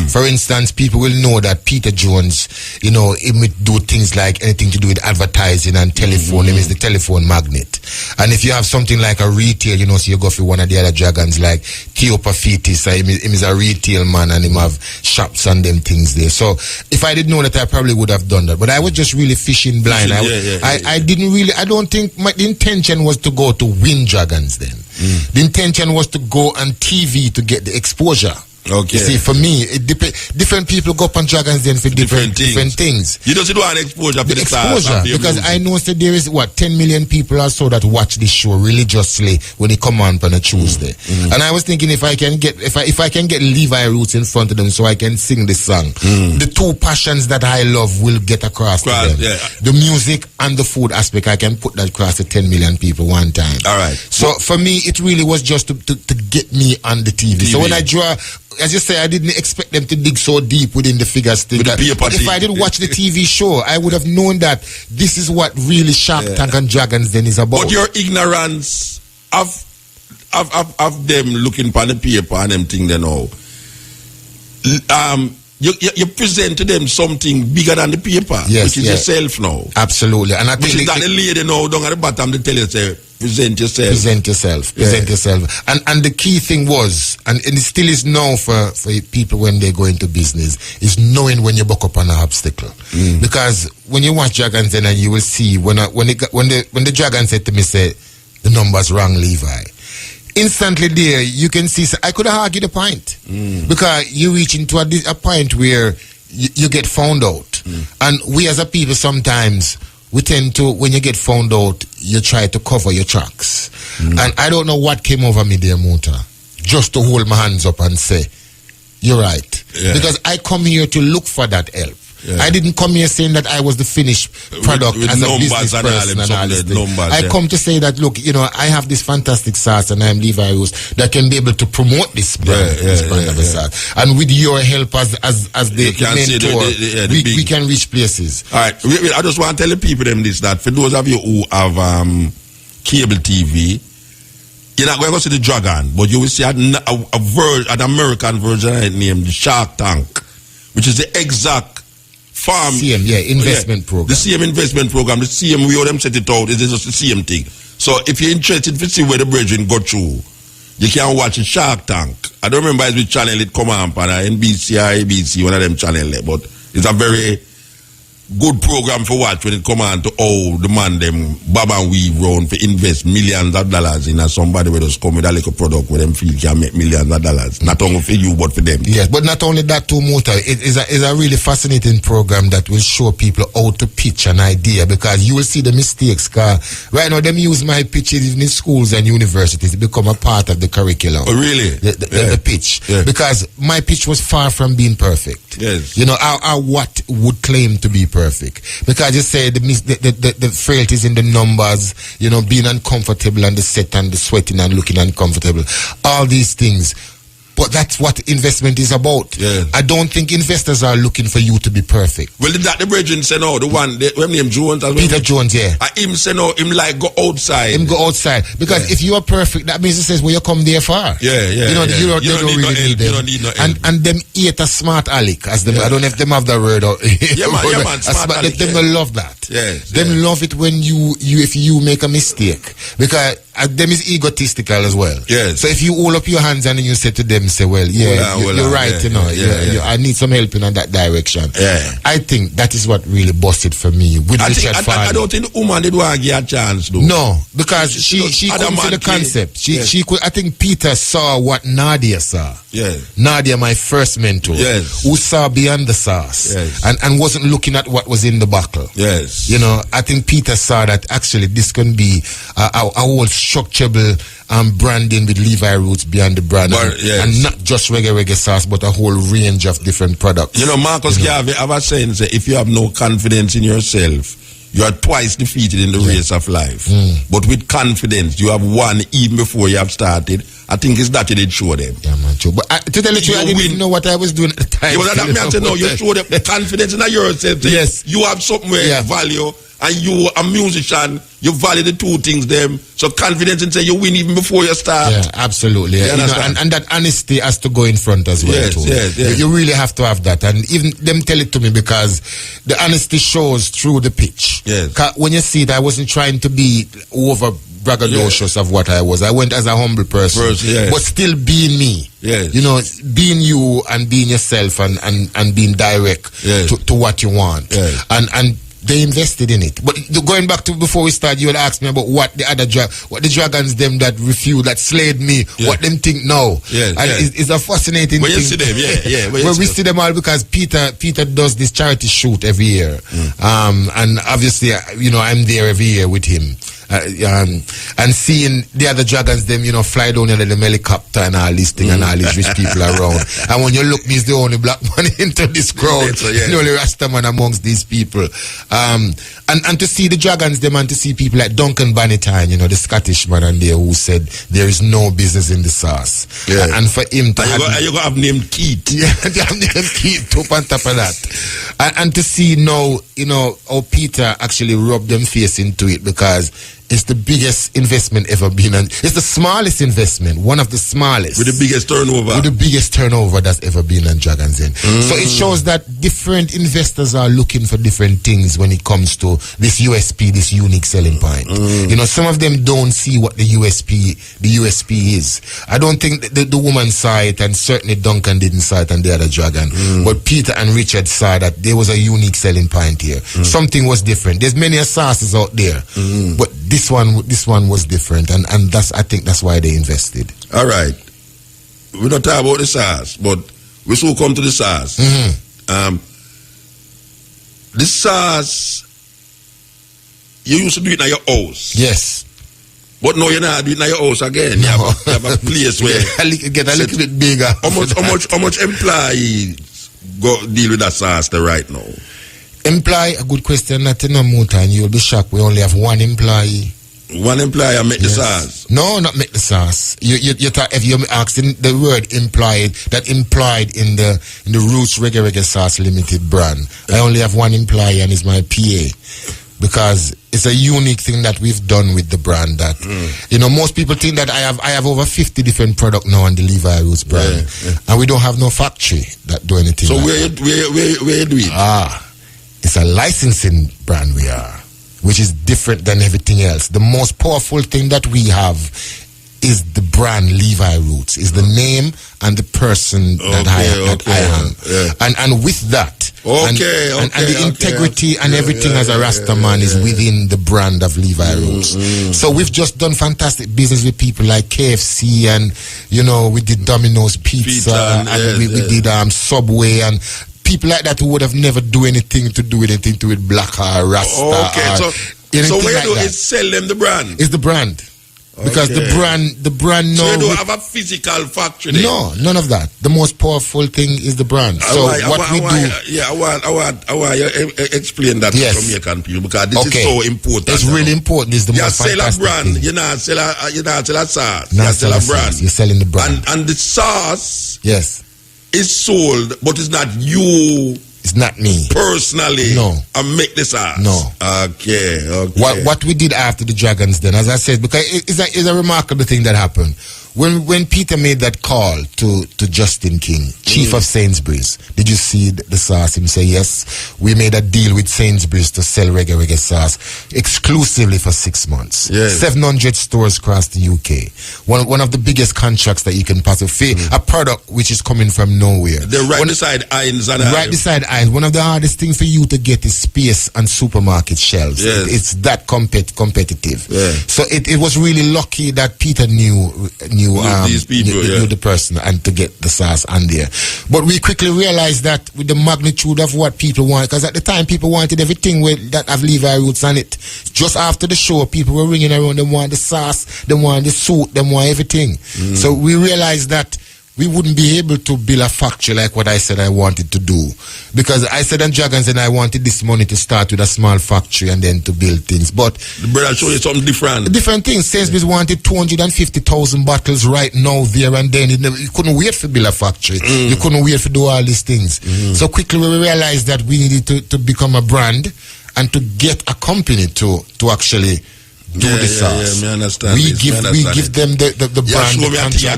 For instance, people will know that Peter Jones, you know, he may do things like anything to do with advertising and telephone. Him is the telephone magnet. And if you have something like a retail, you know, so you go for one of the other dragons like Theopaphitis, him is a retail man and him have shops and them things there. So if I didn't know that, I probably would have done that. But I was just really fishing blind. I didn't really, I don't think the intention was to go to win dragons then. The intention was to go on TV to get the exposure. Okay. You see, for me, different people go up on dragons then for different things. You don't want exposure for the exposure because I know that there is 10 million people or so that watch this show religiously when they come on a Tuesday. And I was thinking if I can get Levi Roots in front of them so I can sing this song, the two passions that I love will get across to them. The music and the food aspect, I can put that across to 10 million people one time. All right. So for me, it really was just to get me on the TV. So when I draw, as you say, I didn't expect them to dig so deep within the figures thing. But if I didn't watch the TV show, I would have known that this is what really Shark Tank and Dragons then is about. But your ignorance of them looking upon the paper and them thing they know, you present to them something bigger than the paper, which is yourself now. Absolutely. And I think which is that the lady now down at the bottom they tell you, say, present yourself. Present yourself. And the key thing was, and it still is now for people when they go into business, is knowing when you buck up on an obstacle. Because when you watch Dragons then, and you will see when the Dragon said to me, say, the number's wrong, Levi. Instantly there, you can see, I could have argued a point. Because you reach into a point where you get found out. And we as a people sometimes, we tend to, when you get found out, you try to cover your tracks. And I don't know what came over me there, Muta, just to hold my hands up and say, you're right. Because I come here to look for that help. Yeah. I didn't come here saying that I was the finished product with as a numbers business and person and all this thing. I yeah. come to say that, look, you know, I have this fantastic sauce and I'm Levi Roots that can be able to promote this brand, of a sauce. And with your help as the mentor, we can reach places. All right, I just want to tell the people them this, that for those of you who have cable TV, you're not going to see the Dragon, but you will see an American version named the Shark Tank, which is the exact farm. Same, investment program. The same investment program, the same way them set it out, it's just the same thing. So if you're interested to see where the brethren go through, you can watch the Shark Tank. I don't remember which channel it come on, NBC or ABC, one of them channels, but it's a very good program for watch when it come on to the man them bob and weave round for invest millions of dollars in somebody where just come with a little product where them feel can make millions of dollars. Not only for you but for them. Yes, but not only that too, Muta. It is a really fascinating program that will show people how to pitch an idea, because you will see the mistakes. Right now them use my pitches in schools and universities to become a part of the curriculum. Oh really? The pitch. Yeah. Because my pitch was far from being perfect. Yes. You know, our what would claim to be perfect, because you say the frailties in the numbers, you know, being uncomfortable on the set and the sweating and looking uncomfortable, all these things. But that's what investment is about. Yeah. I don't think investors are looking for you to be perfect. Well, that the brethren say no, the one, when name Jones as well. Peter Jones, yeah. Him say no, him like go outside. Him go outside. Because if you are perfect, that means it says, well, you come there far. Yeah. You know, you don't really need them. You don't need no help. And them eat a smart aleck, as them, I don't know if them have that word or man, smart aleck. Them will love that. Yes. Them love it when if you make a mistake. Because them is egotistical as well. Yes. So if you hold up your hands and then you say to them, say, well, you're right, you know. I need some help in that direction. Yeah. I think that is what really busted for me with Richard Farley. I don't think the woman did want to get a chance, though. No, because she couldn't see the concept. She could. I think Peter saw what Nadia saw. Yes. Nadia, my first mentor, who saw beyond the sauce, and wasn't looking at what was in the bottle. Yes. You know, I think Peter saw that actually this can be a whole structurable branding with Levi Roots beyond the brand, and not just reggae sauce, but a whole range of different products. You know, Marcus Garvey ever saying, if you have no confidence in yourself, you are twice defeated in the race of life. But with confidence, you have won even before you have started. I think it's that you did show them. Yeah, man, true. But to tell you the truth, I didn't even know what I was doing at the time. You show them confidence in yourself. Yes. You have something where value, and you a musician, you value the two things them. So confidence in say you win even before you start. Yeah, absolutely. Yeah. You know, and that honesty has to go in front as well too. Yes. You really have to have that. And even them tell it to me, because the honesty shows through the pitch. Yes. When you see it, I wasn't trying to be over braggadocious of what I was. I went as a humble person. But still being me. Yes. You know, being you and being yourself and being direct to what you want. Yes. And they invested in it. But going back to before we start, you would ask me about what the dragons them that refused, that slayed me, what them think now. It's a fascinating thing. You see them, Well, we see them all because Peter does this charity shoot every year. And obviously, you know, I'm there every year with him. And seeing the other dragons, them, you know, fly down in the helicopter and all this thing and all these rich people around. And when you look, me is the only black man into this crowd, the only Rasta man amongst these people. And to see the dragons, them, and to see people like Duncan Bannatyne, you know, the Scottish man, and there who said there is no business in the sauce. And for him to you got to have named Keith. Yeah, they have named Keith up on top of that. And to see now, you know, how Peter actually rubbed them face into it, because it's the biggest investment ever been, and it's the smallest investment, one of the smallest. With the biggest turnover. With the biggest turnover that's ever been on Dragon's Den. So it shows that different investors are looking for different things when it comes to this USP, this unique selling point. You know, some of them don't see what the USP is. I don't think the woman saw it, and certainly Duncan didn't see it, and the other dragon. But Peter and Richard saw that there was a unique selling point here. Something was different. There's many sauces out there, but this one was different, and I think that's why they invested. All right, we're not talking about the SARS, but we still come to the SARS. The SARS, you used to do it in your house. Yes. But no, you're not doing it in your house again. You have a place where get a little bit bigger. How much employees go deal with that sauce there right now? Employee, a good question. Not in a motor, and you'll be shocked. We only have one employee. One employee make the sauce? No, not make the sauce. You thought if you're asking the word implied, that implied in the Roots Reggae Sauce Limited brand. I only have one employee, and it's my PA. Because it's a unique thing that we've done with the brand that, most people think that I have over 50 different products now on the Levi Roots brand. And we don't have no factory that do anything. So like where you do it? It's a licensing brand we are, which is different than everything else. The most powerful thing that we have is the brand Levi Roots, is the name and the person that I am. And with that, and the integrity and everything as a Rasta man is within the brand of Levi Roots. So we've just done fantastic business with people like KFC, and we did Domino's Pizza, and we did Subway, and people like that who would have never do anything to do with black or Rasta. So what you do is sell them the brand. It's the brand. Because the brand So you don't have a physical factory there? No, none of that. The most powerful thing is the brand. So what we do... Yeah, I want you explain that to Jamaican people, because this is so important. It's really important. It's the most fantastic brand. thing. You're not sell a sauce. You sell a brand. You're selling the brand. And the sauce is sold, but it's not you... It's not me. Personally. No. And make the sauce. No. Okay. What we did after the Dragons then, as I said, because it's a remarkable thing that happened. When Peter made that call to Justin King, chief of Sainsbury's, did you see the sauce? Him say, yes, we made a deal with Sainsbury's to sell reggae sauce exclusively for 6 months. Yes. 700 stores across the UK. One of the biggest contracts that you can possibly a product which is coming from nowhere. They're right beside Heinz and right beside Heinz. One of the hardest things for you to get is space on supermarket shelves. Yes. It's that competitive. Yeah. So it was really lucky that Peter knew these people, knew the person, and to get the sauce on there. But we quickly realized that with the magnitude of what people want, because at the time people wanted everything that have Levi Roots on it. Just after the show, people were ringing around, they want the sauce, they want the suit, they want everything. So we realized that we wouldn't be able to build a factory like what I said I wanted to do. Because I said on Dragons and I wanted this money to start with a small factory and then to build things. But the brother showed you something different. Different things. Sainsbury's wanted 250,000 bottles right now, there and then. You couldn't wait for build a factory. You couldn't wait for do all these things. So quickly we realized that we needed to become a brand and to get a company to actually do the sauce. Me understand. We give them the brand. Show me a thing,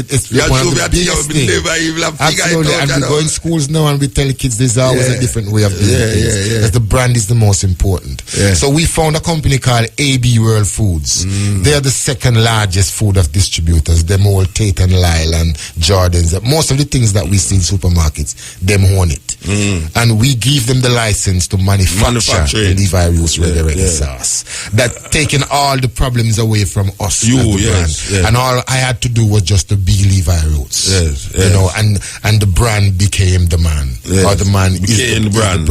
it's one of the biggest things. Absolutely, and we go in schools now and we tell kids there's always a different way of doing things. Because the brand is the most important. So we found a company called AB World Foods. They are the second largest food of distributors. Them all Tate and Lyle and Jordans. Most of the things that we see in supermarkets, them own it. And we give them the license to manufacture the Levi Roots reggae sauce. That taking all the problems away from us. And all I had to do was just to be Levi Roots. You know, and the brand became the man. Or the man became the brand.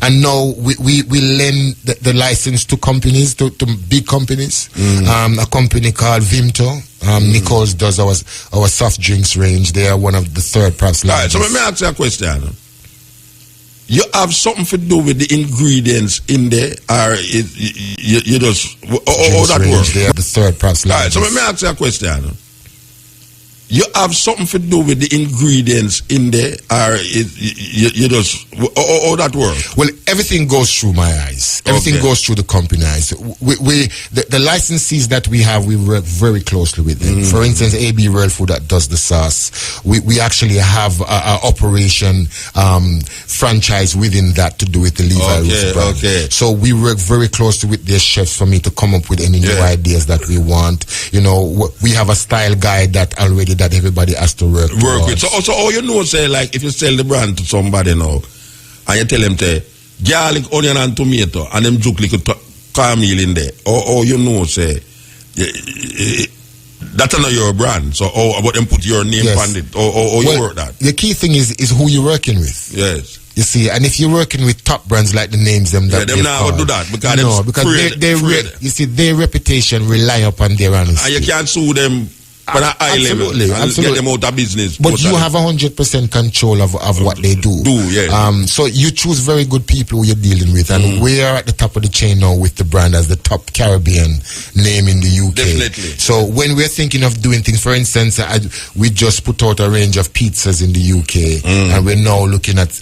And now we lend the license to companies, to big companies. A company called Vimto. Nichols does our soft drinks range. They are one of the third perhaps largest. So let me ask you a question. You have something to do with the ingredients in there, or you just how that works? They are the third perhaps largest. So let me ask you a question. You have something to do with the ingredients in there, or you just how that works? Well, everything goes through my eyes. Everything goes through the company eyes. The licensees that we have, we work very closely with them. For instance, AB World Food that does the sauce. We actually have a operation franchise within that to do with the Levi Roots brand. So we work very closely with their chefs for me to come up with any new ideas that we want. You know, we have a style guide that already that everybody has to work with. So also, all you know, say, like, if you sell the brand to somebody now, and you tell them to garlic, onion, and tomato, and them juke like caramel in there, or you know, say, that's not your brand. So, but them put your name on it, or you work that. The key thing is who you're working with. Yes. You see, and if you're working with top brands like the names them that them now do that because you see their reputation rely upon their honesty. And you can't sue them on a high level and get them out of business. But you have 100% control of what they do. So you choose very good people who you're dealing with, and we are at the top of the chain now with the brand as the top Caribbean name in the UK. Definitely. So when we're thinking of doing things, for instance, we just put out a range of pizzas in the UK, and we're now looking at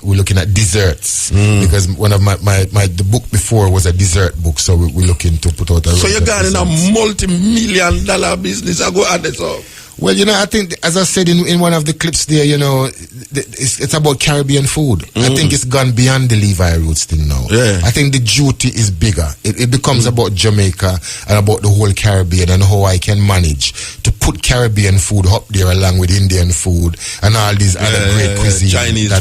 desserts because one of the book before was a dessert book, so we're looking to put out a range. So you're going in a multi-million-dollar business. I go at this up. Well, I think, as I said in one of the clips there, it's about Caribbean food. I think it's gone beyond the Levi roots thing now. I think the duty is bigger. It becomes about Jamaica and about the whole Caribbean and how I can manage to put Caribbean food up there along with Indian food and all these other great cuisine. Chinese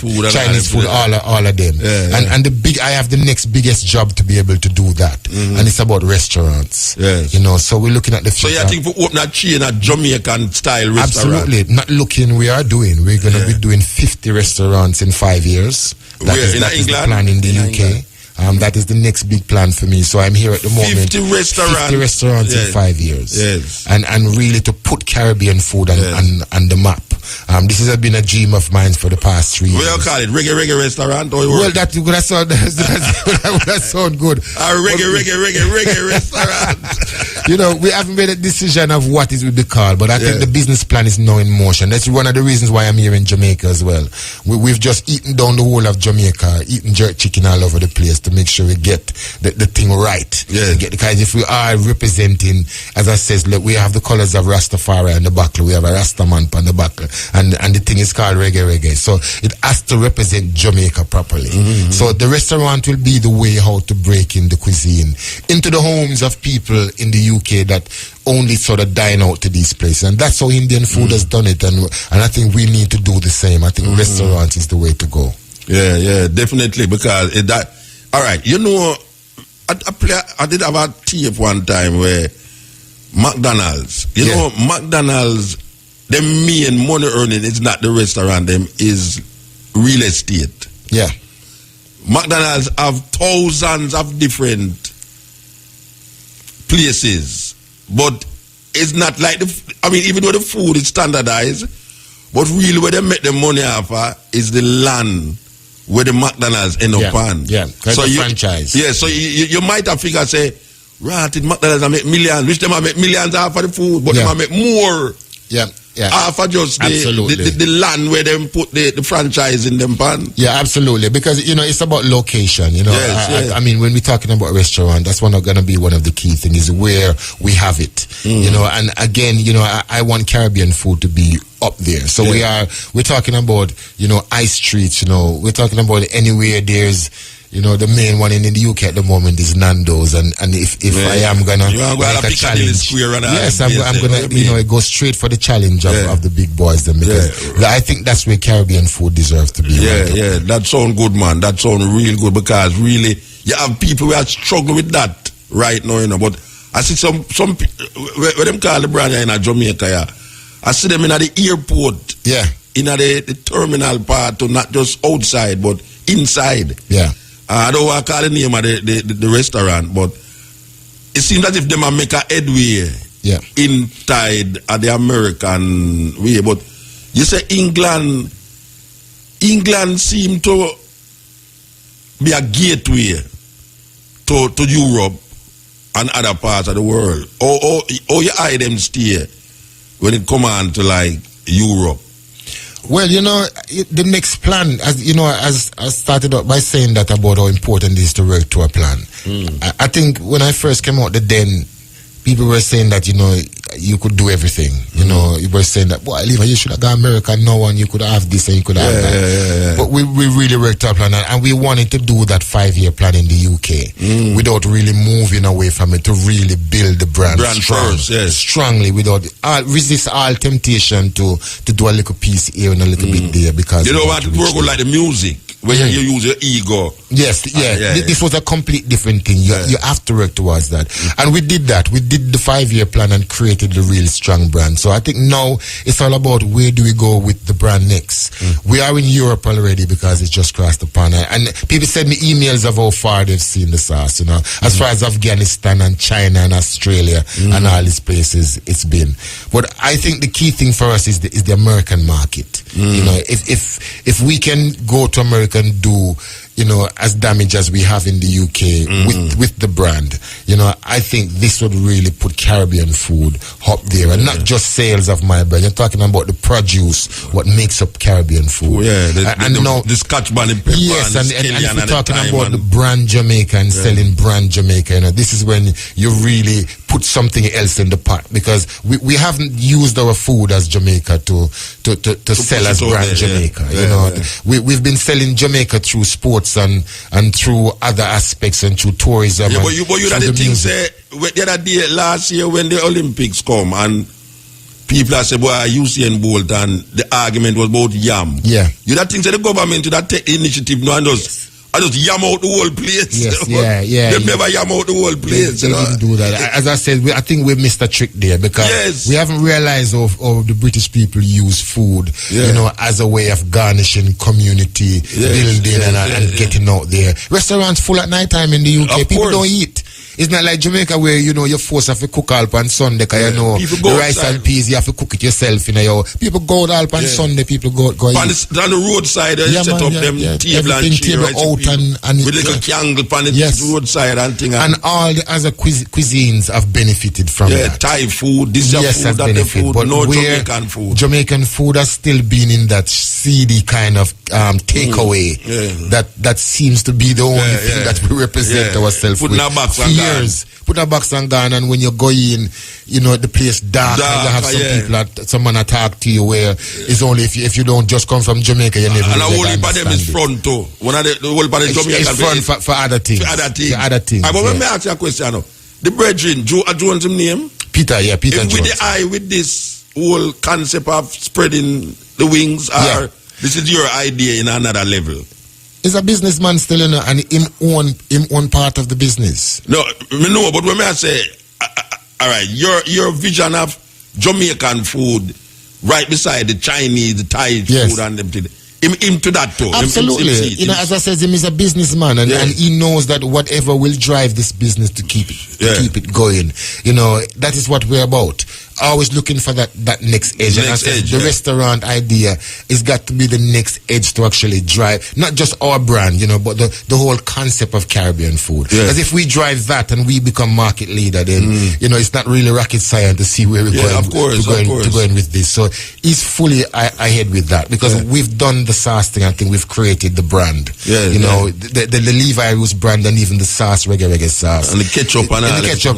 food, all of them. And I have the next biggest job to be able to do that. And it's about restaurants. So we're looking at the future. So you think for open a chain at Jamaican style restaurant? Absolutely. Not looking, we are doing. We're going to be doing 50 restaurants in 5 years. That is the plan in the UK. That is the next big plan for me. So I'm here at the moment. 50 restaurants in 5 years. And really to put Caribbean food on the map. This has been a dream of mine for the past 3 years. What do you call it? Reggae restaurant? Well, that would sound good. A reggae restaurant. We haven't made a decision of what it would be called, but I think the business plan is now in motion. That's one of the reasons why I'm here in Jamaica as well. We've just eaten down the whole of Jamaica, eating jerk chicken all over the place to make sure we get the thing right. Because if we are representing, as I said, look, we have the colors of Rastafari on the buckle, we have a Rastaman on the buckle, and the thing is called reggae. So it has to represent Jamaica properly. So the restaurant will be the way how to break in the cuisine into the homes of people in the UK that only sort of dine out to these places, and that's how Indian food has done it, and I think we need to do the same. I think restaurants is the way to go. Yeah, definitely, because all right, I did have a tape one time where McDonald's, McDonald's, the main money earning is not the restaurant, them is real estate. McDonald's have thousands of different places, but it's not like even though the food is standardized, but really where they make the money off is the land where the McDonald's end up on. So you franchise. So you might have figured, say, right, McDonald's make millions, which them make millions off of the food, but them make more. Half of just the land where them put the franchise in them pan. Absolutely, because it's about location. I mean, when we're talking about a restaurant, that's going to be one of the key things is where we have it. And again, I want Caribbean food to be up there. So we're talking about high streets. We're talking about anywhere there's the main one in the UK at the moment is Nando's, and if I am gonna make a challenge, I'm gonna go straight for the challenge of the big boys then, because I think that's where Caribbean food deserves to be. That sound good, man. That sound real good, because really you have people who are struggling with that right now, but I see some where them call the brand in Jamaica, I see them in the airport, in the terminal part, not just outside but inside. I don't want to call the name of the restaurant, but it seems as if they might make a headway inside of the American way. But you say England seems to be a gateway to Europe and other parts of the world. Or you eye them stay when it come on to like Europe. Well, the next plan, as I started out by saying that about how important it is to work to a plan. I think when I first came out the Den, people were saying that, you could do everything. You were saying that, boy, Levi, you should have gone America now, and you could have this and you could have that. But we really worked our plan, and we wanted to do that 5-year plan in the UK without really moving away from it, to really build the brand strongly, without resist all temptation to do a little piece here and a little bit there, because you know what, work like the music. where you use your ego. Yes, this was a complete different thing. You have to work towards that. And we did that. We did the 5-year plan and created the real strong brand. So I think now it's all about where do we go with the brand next. We are in Europe already because it's just crossed the pond. And people send me emails of how far they've seen the sauce, as far as Afghanistan and China and Australia and all these places it's been. But I think the key thing for us is the American market. If we can go to America and do as damage as we have in the UK with the brand, I think this would really put Caribbean food up there, and not just sales of my brand. You're talking about the produce, what makes up Caribbean food. The Scotch bonnet pepper. Yes, and if we're talking about the brand Jamaica and selling brand Jamaica, this is when you really put something else in the pot, because we haven't used our food as Jamaica to sell as brand Jamaica. We've been selling Jamaica through sports and through other aspects and through tourism. But you had the thing say the other day last year when the Olympics come and people are saying, boy, Usain Bolt, and the argument was about yam. Yeah. You that think that the government should take initiative now and just yam out the whole place. Yes, They never yam out the whole place. They didn't do that. As I said, I think we missed a trick there, because we haven't realized how the British people use food, as a way of garnishing community building and getting out there. Restaurants full at night time in the UK. People don't eat. It's not like Jamaica where you're forced to have to cook all on Sunday, because the rice and peas you have to cook it yourself. People go out on Sunday. People go eat. On the roadside, set up them table and chair out and with little candle on the roadside and thing. And all the other cuisines have benefited from that. Thai food, this is food, that food, but no Jamaican food. Jamaican food has still been in that seedy kind of takeaway. That seems to be the only thing that we represent ourselves with. Put a box and gone, and when you go in, the place dark and you have some people someone attack to you, where it's only if you don't just come from Jamaica, you never. And the whole part of them is front too. One of the whole part of Jamaica is front for other things. But let me ask you a question. The brethren, Jones' name? Peter Jones. With the eye, with this whole concept of spreading the wings, this is your idea in another level. He's a businessman still, and him own part of the business. No, but when I say, all right, your vision of Jamaican food right beside the Chinese, the Thai food and them things. Him to that too. Absolutely. As I said, him is a businessman, and he knows that whatever will drive this business to keep it going. That is what we're about. Always looking for that next edge. The restaurant idea has got to be the next edge to actually drive not just our brand, but the whole concept of Caribbean food. Because if we drive that and we become market leader, then it's not really rocket science to see where we're going. To going with this. So he's fully ahead with that, because we've done the sauce thing. I think we've created the brand. The Levi Roots brand, and even the sauce, reggae sauce, and the ketchup and the ketchup.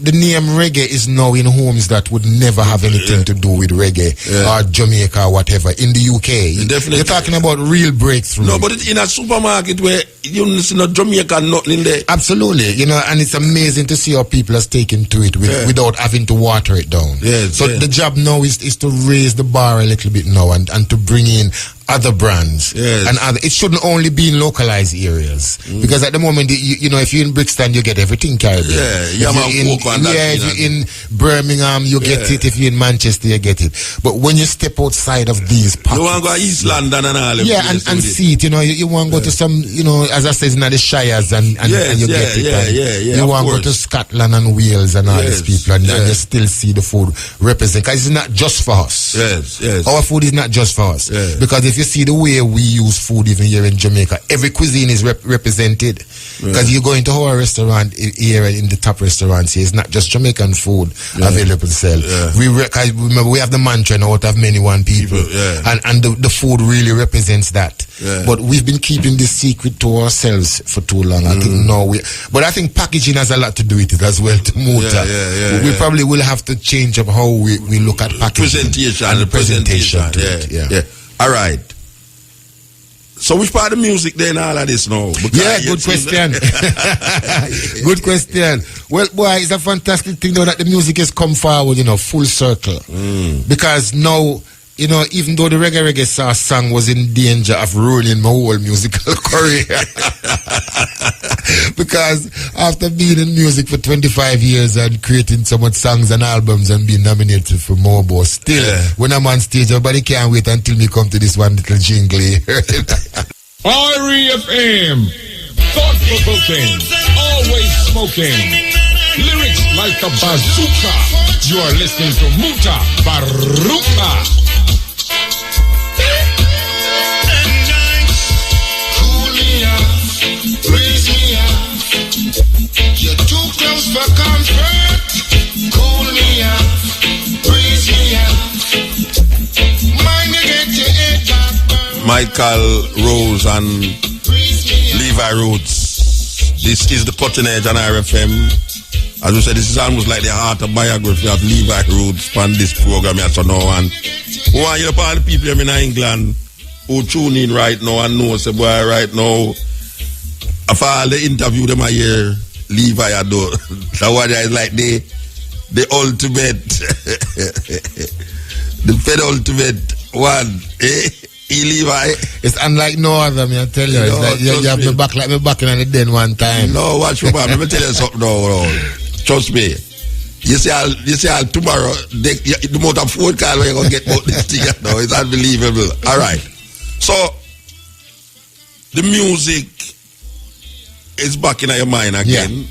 The name reggae is now in homes that would never have anything to do with reggae or Jamaica or whatever in the UK. You're talking about real breakthrough. No, but it's in a supermarket where you see no Jamaica nothing there. Absolutely, and it's amazing to see how people are taken to it without having to water it down. The job now is to raise the bar a little bit now and to bring in other brands and it shouldn't only be in localized areas, because at the moment if you're in Brixton you get everything Caribbean. If you're in Birmingham you get it. If you're in Manchester you get it. But when you step outside of these pockets, you want to go to East London and all and see it. You want to go to some as I said, in the Shires and you get it. You want to go to Scotland and Wales and all these people and you still see the food represent, because it's not just for us. Our food is not just for us, because if you see the way we use food even here in Jamaica, every cuisine is represented. Because you go into our restaurant here in the top restaurants here, it's not just Jamaican food available to sell. Remember, we have the mantra out of many one people, and the food really represents that. But we've been keeping this secret to ourselves for too long. I think but I think packaging has a lot to do with it as well. To we probably will have to change up how we look at packaging presentation. All right. So which part of the music then all of this now? Good question. Good question. Well, boy, it's a fantastic thing though that the music has come forward, full circle. Because now you know, even though the reggae sauce song was in danger of ruining my whole musical career. Because after being in music for 25 years and creating so much songs and albums and being nominated for Mobo, still, when I'm on stage, everybody can't wait until me come to this one little jingle here. REFM, thought-provoking, always smoking, lyrics like a bazooka. You are listening to Mutabaruka. Raise me up. You're too close for comfort. Cool me up. Raise me up. Mind you get your head back. Michael Rose and Levi Roots. This is the Cutting Edge on RFM. As we said, this is almost like the autobiography of Levi Roots on this program here. So now, and who are you, all the people in England who tune in right now and know, say, boy, right now, after all the interview them I hear Levi I do. That one is like the ultimate the ultimate one. Levi. It's unlike no other, me I tell you. It's like you have me back like me back in the den one time. No, watch me back. Let me tell you something now. Trust me. You see all tomorrow the amount of phone call we're gonna get about this thing now. It's unbelievable. Alright. So the music is back in your mind again. Yeah.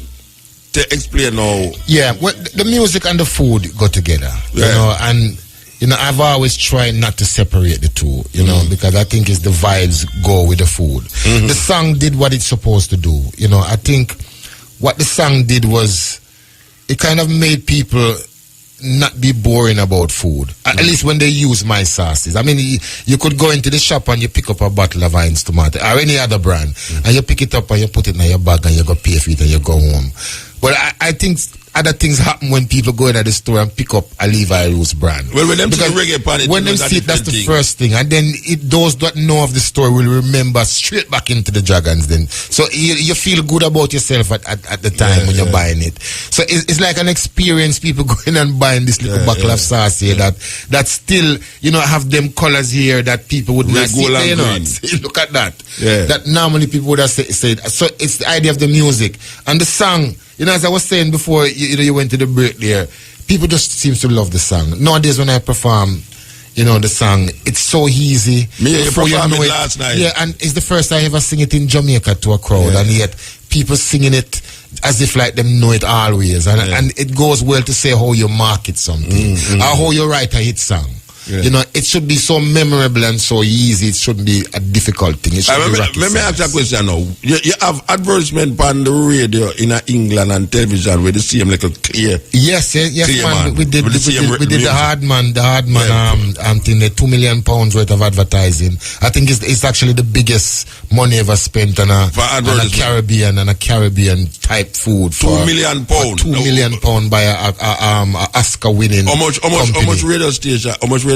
To explain now. Yeah, well, the music and the food go together. You know, and you know, I've always tried not to separate the two, you know, because I think it's the vibes go with the food. The song did what it's supposed to do. You know, I think what the song did was it kind of made people not be boring about food, at least when they use my sauces. I mean, you could go into the shop and you pick up a bottle of Heinz tomato or any other brand, and you pick it up and you put it in your bag and you go pay for it and you go home. But I think other things happen when people go into the store and pick up a Levi Roots brand. Well, when them see the reggae pan, when them see it, that's the first thing, and then those that know of the story will remember straight back into the Dragons. Then, so you feel good about yourself at the time when you're buying it. So it's like an experience. People going and buying this little bottle of sauce here that still, you know, have them colors here that people would not see. You know, look at that. That normally people would have said. So it's the idea of the music and the song. You know, as I was saying before, you went to the break there, people just seem to love the song. Nowadays, when I perform, you know, the song, it's so easy. Me, you performed it last night. Yeah, and it's the first I ever sing it in Jamaica to a crowd, and yet people singing it as if like them know it always. And it goes well to say how you market something, or how you write a hit song. You know, it should be so memorable and so easy. It shouldn't be a difficult thing. It should be rocket let me ask you a question now. You have advertisement on the radio in England and television with the same little clear. Yes, clear man. We did the hard man thing, the £2 million worth of advertising. I think it's actually the biggest money ever spent on a Caribbean type food. £2 million. £2 million by a Oscar winning. How much radio station? How much radio station?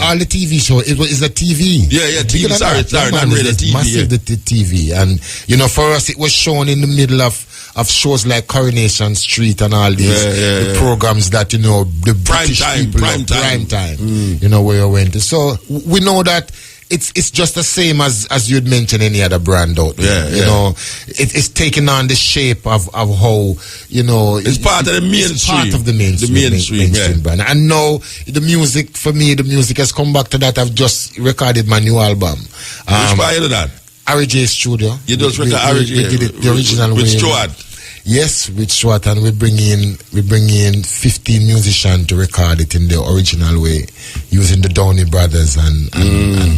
All the TV show. It's a TV. Yeah, TV. Sorry, not radio, TV. Massive the TV, and you know, for us, it was shown in the middle of shows like Coronation Street and all these the programs that, you know, the British people love. Prime time. You know, where you went to. So we know that it's just the same as you'd mention any other brand out there. You know, it's taking on the shape of how, you know, it's part of the mainstream. It's part of the mainstream brand. And now the music, for me, the music has come back to that. I've just recorded my new album. Which part of that? RJ Studio. You just record RJ? We did it the original way. With Stuart? Yes, with Stuart, and we bring in 15 musicians to record it in the original way, using the Downey brothers and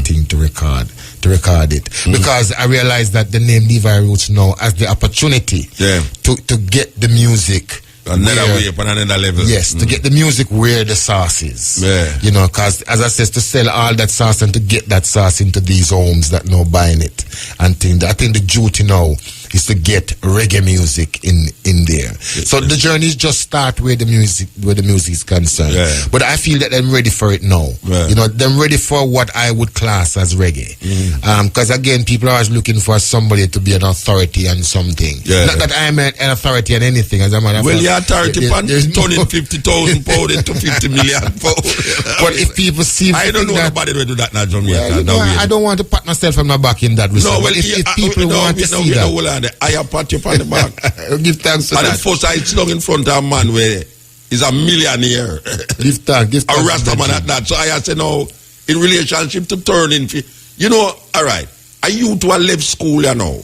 thing to record it. Because I realized that the name Levi Roots now has the opportunity to get the music another way, upon another level. Yes, to get the music where the sauce is. You know, because as I says, to sell all that sauce and to get that sauce into these homes that now buying it and thing. I think the duty now is to get reggae music in there. So the journey is just start where the music is concerned. Yeah. But I feel that I'm ready for it now. Yeah. You know, I'm ready for what I would class as reggae. Because again, people are always looking for somebody to be an authority on something. Yeah. Not that I'm an authority on anything. As a matter of Well, fact, your authority turning 50,000 pound into 50 million pound. But if people see, I don't know nobody will do that now, Jamaica. well, you know, I don't want to pat myself on my back in that respect. No, well, if people want to see that, I pat you on the back. give thanks for And that. the first I sit down in front of a man where he's a millionaire. Give thanks. A Rasta man at that. So I say now, in relationship to turning, you know, all right, a youth who left school, you know,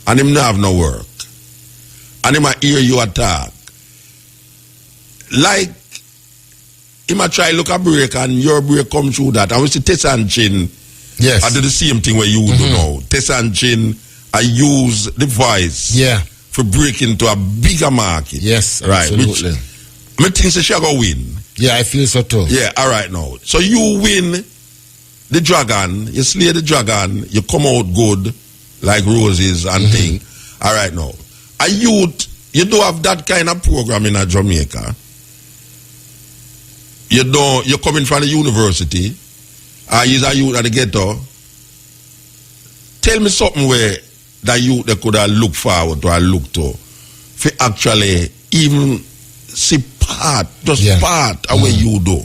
and him not have no work, and him a hear you attack. Like, him a try look a break and your break come through that. And we see Tessa and Chin, yes, I do the same thing where you do now. Tessa and Chin, I use the voice, yeah, for break into a bigger market. yes, Right, absolutely. I think she shall go win. Yeah, I feel so too. Yeah, all right now. So you win the dragon, you slay the dragon, you come out good, like roses and thing. All right now. A youth, you don't have that kind of program in Jamaica. You're coming from the university, you're a youth at the ghetto. Tell me something where that youth they could have looked forward to or look to for actually even see part of what you do.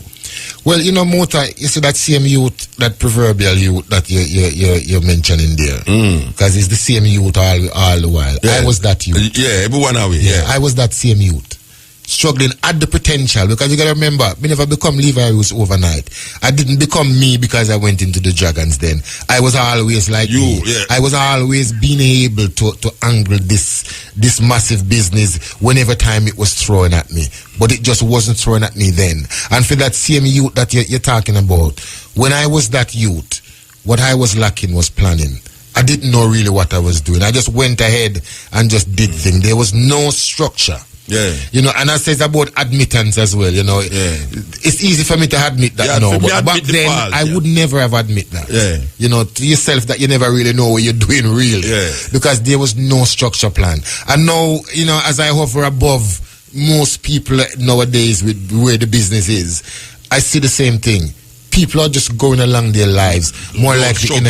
Well, you know, Mota, you see that same youth, that proverbial youth that you're mentioning there, because it's the same youth all the while. Yeah. I was that youth. Yeah, everyone away. Yeah, I was that same youth, struggling at the potential, because you gotta remember, me never become Levi Roots overnight. I didn't become me because I went into the Dragons then. I was always like you. me. Yeah. I was always being able to angle this massive business whenever time it was thrown at me. But it just wasn't thrown at me then. And for that same youth that you're talking about, when I was that youth, what I was lacking was planning. I didn't know really what I was doing. I just went ahead and just did things. There was no structure. Yeah. You know, and I says about admittance as well, you know. Yeah. It's easy for me to admit that now, but back then I would never have admit that. Yeah. You know, to yourself that you never really know what you're doing really. Yeah. Because there was no structure plan. And now, you know, as I hover above most people nowadays with where the business is, I see the same thing. People are just going along their lives more likely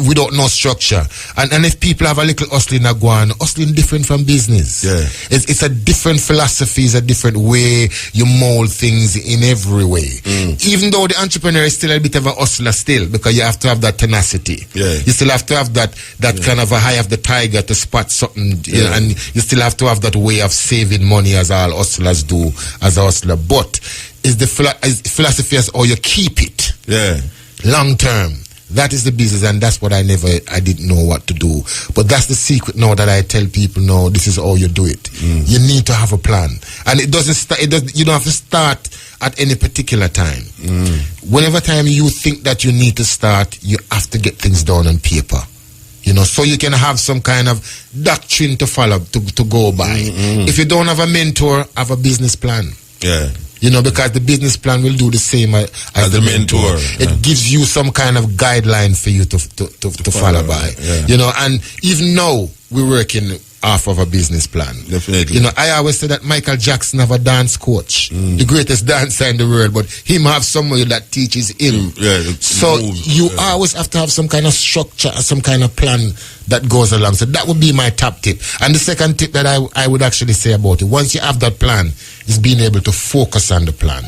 without no structure. And if people have a little hustling hustling different from business. Yeah. It's a different philosophy, it's a different way you mold things in every way. Even though the entrepreneur is still a bit of a hustler still, because you have to have that tenacity. Yeah. You still have to have that kind of a eye of the tiger to spot something, you know, and you still have to have that way of saving money as all hustlers do as a hustler. But is the philosophy as how you keep it long term. That is the business, and that's what I didn't know what to do. But that's the secret now that I tell people, no, this is how you do it. You need to have a plan, and you don't have to start at any particular time. Whenever time you think that you need to start, you have to get things down on paper. You know, so you can have some kind of doctrine to follow, to go by. If you don't have a mentor, have a business plan. Yeah. You know, because the business plan will do the same as the mentor. It gives you some kind of guideline for you to follow by. Yeah. You know, and even now we're working off of a business plan. Definitely. You know, I always say that Michael Jackson have a dance coach, the greatest dancer in the world, but him have somebody that teaches him. So you always have to have some kind of structure, some kind of plan that goes along. So that would be my top tip. And the second tip that I would actually say about it, once you have that plan, is being able to focus on the plan.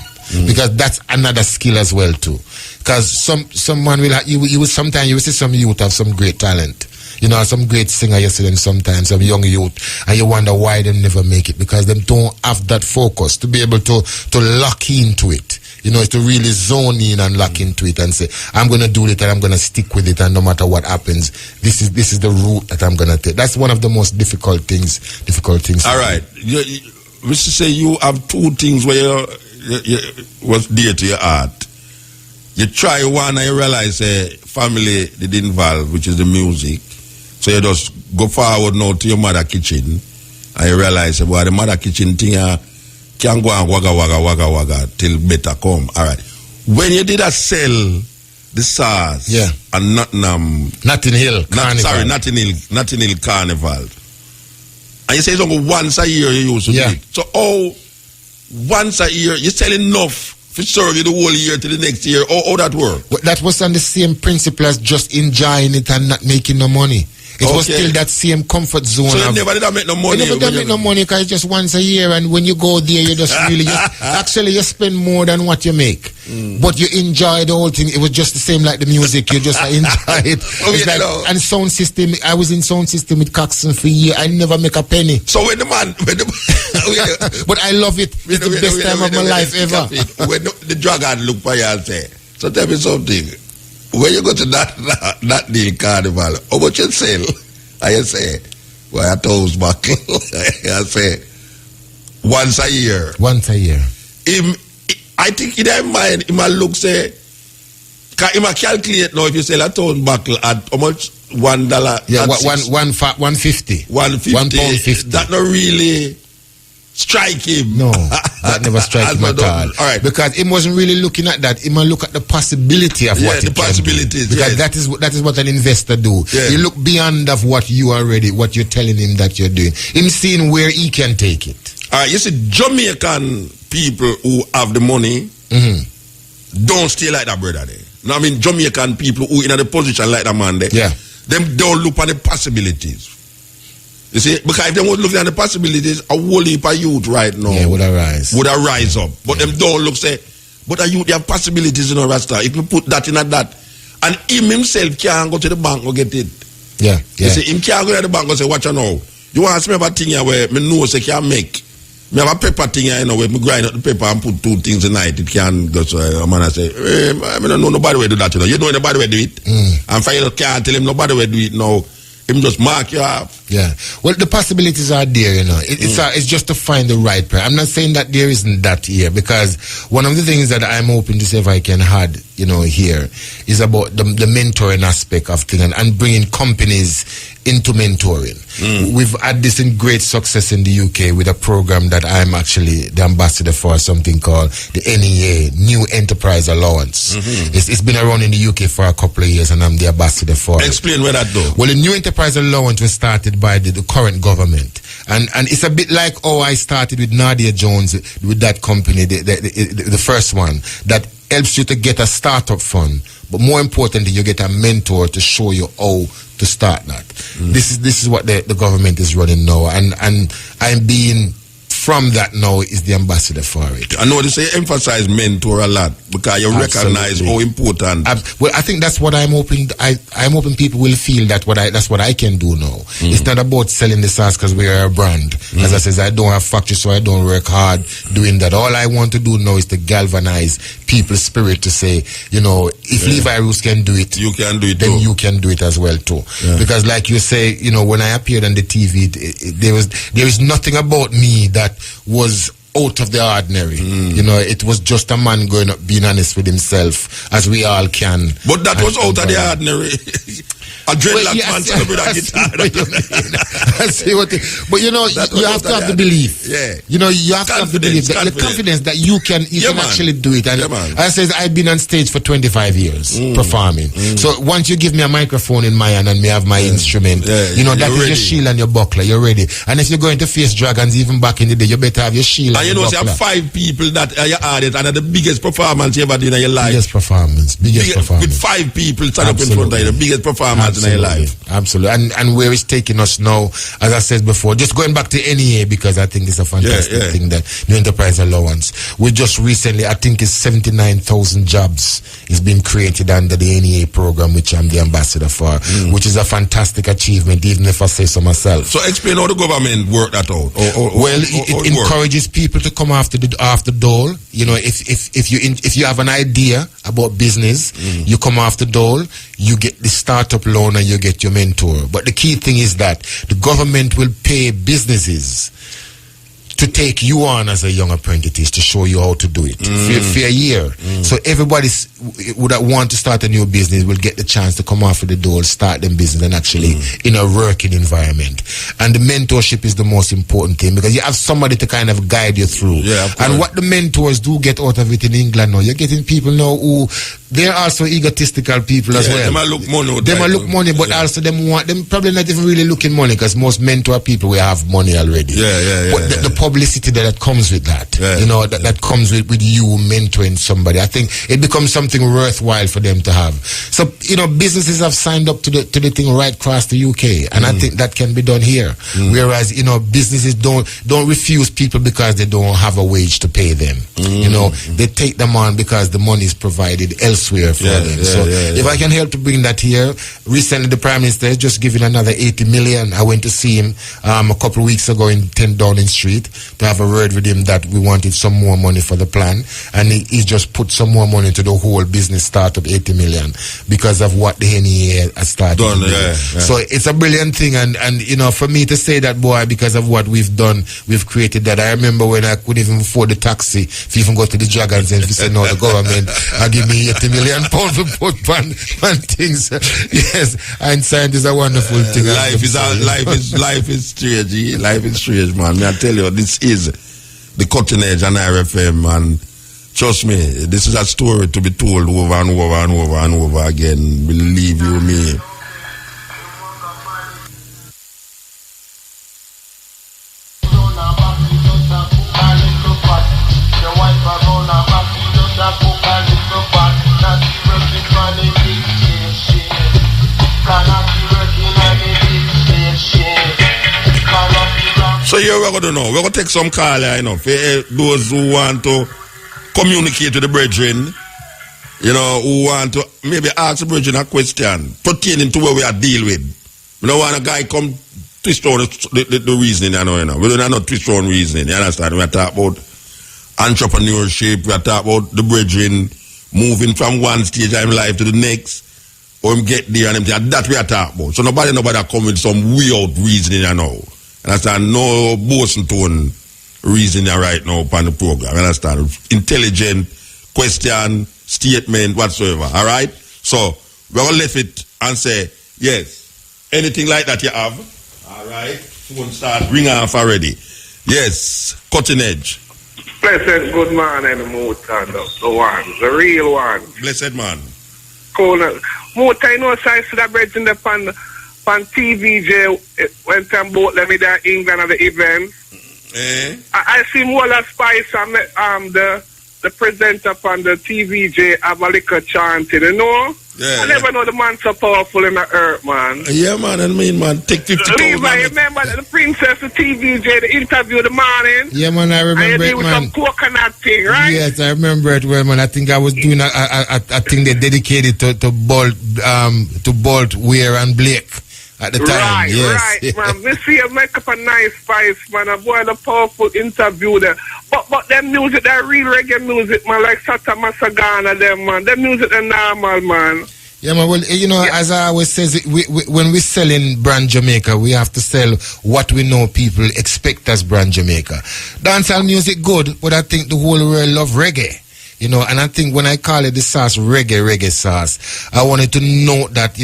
Because that's another skill as well too. Because someone will you will sometimes you will see some youth have some great talent. You know, some great singer you see them sometimes, some young youth, and you wonder why they never make it, because they don't have that focus to be able to lock into it. You know, to really zone in and lock into it and say, I'm going to do it and I'm going to stick with it, and no matter what happens, this is the route that I'm going to take. That's one of the most difficult things. All right. We should say you have two things where you was dear to your heart. You try one and you realize family did involve, which is the music. So you just go forward now to your mother kitchen and you realize, well, the mother kitchen thing can go and wagga till better come. All right. When you did sell the SARS and Notting Hill Carnival. And you say it's only once a year you used to do it. So once a year, you sell enough to serve you the whole year to the next year. How that work? But that was on the same principle as just enjoying it and not making no money. It was still that same comfort zone. So you never did make no money? You never did make no money because it's just once a year, and when you go there, you just really, actually you spend more than what you make. But you enjoy the whole thing. It was just the same like the music. You just enjoy it. And sound system, I was in sound system with Coxon for a year. I never make a penny. So when the man... but I love it. It's the best time of my life ever. When the dragon look for you and say, so tell me something. When you go to that deal carnival, how much you sell? I say, well, I told buckle. I say, once a year. Once a year. I think in that mind, he might look say, he might calculate now if you sell a $1 buckle at how much? $1. Yeah, 150. 150. That not really strike him. No, that never strike him at all. All right. Because he wasn't really looking at that. He might look at the possibility of what the possibilities. Because that is what an investor do. Yeah. You look beyond of what you already, what you're telling him that you're doing. Him seeing where he can take it. All right, you see, Jamaican people who have the money don't stay like that, brother. Now, I mean, Jamaican people who in a position like that man, them don't look at the possibilities. You see, because if they would look at the possibilities, a whole heap of youth right now would arise. Up. But them don't look say, but a youth, they have possibilities in a Rasta. If you put that in at that, and him himself can't go to the bank or get it. Yeah. You see, him can't go to the bank and say, watch you now. You want to ask me about a thing here where me know say can make. Me have a pepper thing here, you know, where me grind up the pepper and put 2 things in it. It can go so a man I say, I don't know nobody will do that, you know. You know nobody will do it. And finally can't tell him nobody will do it now. Him just mark you off. Yeah. Well, the possibilities are there, you know. It's just to find the right pair. I'm not saying that there isn't that here, because one of the things that I'm hoping to see if I can add, you know, here is about the mentoring aspect of things and bringing companies into mentoring. We've had this in great success in the UK with a program that I'm actually the ambassador for, something called the NEA, New Enterprise Allowance. It's been around in the UK for a couple of years and I'm the ambassador for Explain where that though. Well, the New Enterprise Allowance was started by the current government. And it's a bit like how I started with Nadia Jones with that company, the first one, that helps you to get a startup fund. But more importantly, you get a mentor to show you how to start that. This is what the government is running now, and I'm being from that now is the ambassador for it. I know they say emphasize mentor a lot because you recognize how important. Well, I think that's what I'm hoping. I'm hoping people will feel that's what I can do now. It's not about selling the sauce because we are a brand. As I says, I don't have factory, so I don't work hard doing that. All I want to do now is to galvanize people's spirit to say, you know, if Levi Roos can do it, you can do it. Then you can do it as well too. Because, like you say, you know, when I appeared on the TV, there is nothing about me that was out of the ordinary. You know, it was just a man going up, being honest with himself, as we all can. But that was out of the ordinary. A dreadlock man celebrate a guitar. But you know, you have to have the belief. You know, you have to have the belief, the confidence that you can actually do it. And I says I've been on stage for 25 years performing. So once you give me a microphone in my hand and me have my instrument, you know, that is your shield and your buckler. You're ready. And if you're going to face dragons, even back in the day, you better have your shield and you know, you have 5 people that are your audience and are the biggest performance you ever did in your life. Biggest performance. With 5 people stand up in front of you, the biggest performance in your life. Absolutely. And where it's taking us now, as I said before, just going back to NEA, because I think it's a fantastic thing, that New Enterprise Allowance. We just recently, I think it's 79,000 jobs is being created under the NEA program, which I'm the ambassador for, which is a fantastic achievement, even if I say so myself. So explain how the government work that out. Well, it encourages people to come after the door. You know, if you have an idea about business, you come after the door, you get the startup loan and you get your mentor. But the key thing is that the government will pay businesses to take you on as a young apprentice to show you how to do it for a year. So everybody's would want to start a new business will get the chance to come off of the door, start them business, and actually in a working environment. And the mentorship is the most important thing, because you have somebody to kind of guide you through. And what the mentors do get out of it in England now, you're getting people now who they're also egotistical people as well. They might look money. They might look money, but also them probably not even really looking money, because most mentor people will have money already. But the publicity that comes with that, that comes with you mentoring somebody, I think it becomes something worthwhile for them to have. So businesses have signed up to the thing right across the UK, and I think that can be done here. Whereas businesses don't refuse people because they don't have a wage to pay them. They take them on because the money is provided elsewhere for them. If I can help to bring that here, recently the Prime Minister has just given another 80 million. I went to see him a couple of weeks ago in 10 Downing Street to have a word with him that we wanted some more money for the plan, and he just put some more money into the whole business startup, 80 million, because of what the NEA has started. So it's a brilliant thing, and for me to say that, boy, because of what we've done, we've created that. I remember when I couldn't even afford the taxi if you even go to the Dragons and if you say no, the government give me 80 million pounds for put on things. Yes, and science is a wonderful thing. Life is strange. Life is strange, man. I tell you, this is the cutting edge on RFM, and trust me, this is a story to be told over and over and over and over again. Believe you me. So here we're going to know. We're going to take some call here, for those who want to communicate with the brethren, who want to maybe ask the brethren a question pertaining to what we are dealing with. We don't want a guy come twist around the reasoning, We don't not twist around reasoning, you understand? We are talking about entrepreneurship, we are talking about the brethren moving from one stage of life to the next, or him get there and everything. That we are talking about. So nobody come with some weird reasoning, Understand? No boasting tone reasoning right now upon the program. Understand? Intelligent question, statement, whatsoever. All right? So we're going to leave it and say, yes, anything like that you have. All right? Phone start ring off already. Yes, cutting edge. Blessed good man and the one, the real one. Blessed man. Cool. Muta, size to the bridge in the pan TVJ when them both let me there in England at the event. I see more of Spice and the presenter on the TVJ have a little chanting, I never know the man so powerful in the earth, man. Yeah, man, man, take 50,000. Levi, remember the princess, the TVJ, the interview the morning? Yeah, man, I remember it, man. Some coconut thing, right? Yes, I remember it well, man. I think I was doing a thing they dedicated to Bolt, Weir and Blake at the time. Right, man. We see you make up a nice Spice, man. A boy, a powerful interview there. But them music, that real reggae music, man, like Sata Masagana, them, man. Them music, are normal, man. Yeah, man. Well, as I always say, when we sell in brand Jamaica, we have to sell what we know people expect as brand Jamaica. Dancehall music good, but I think the whole world love reggae. And I think when I call it the sauce, reggae sauce, I wanted to note that,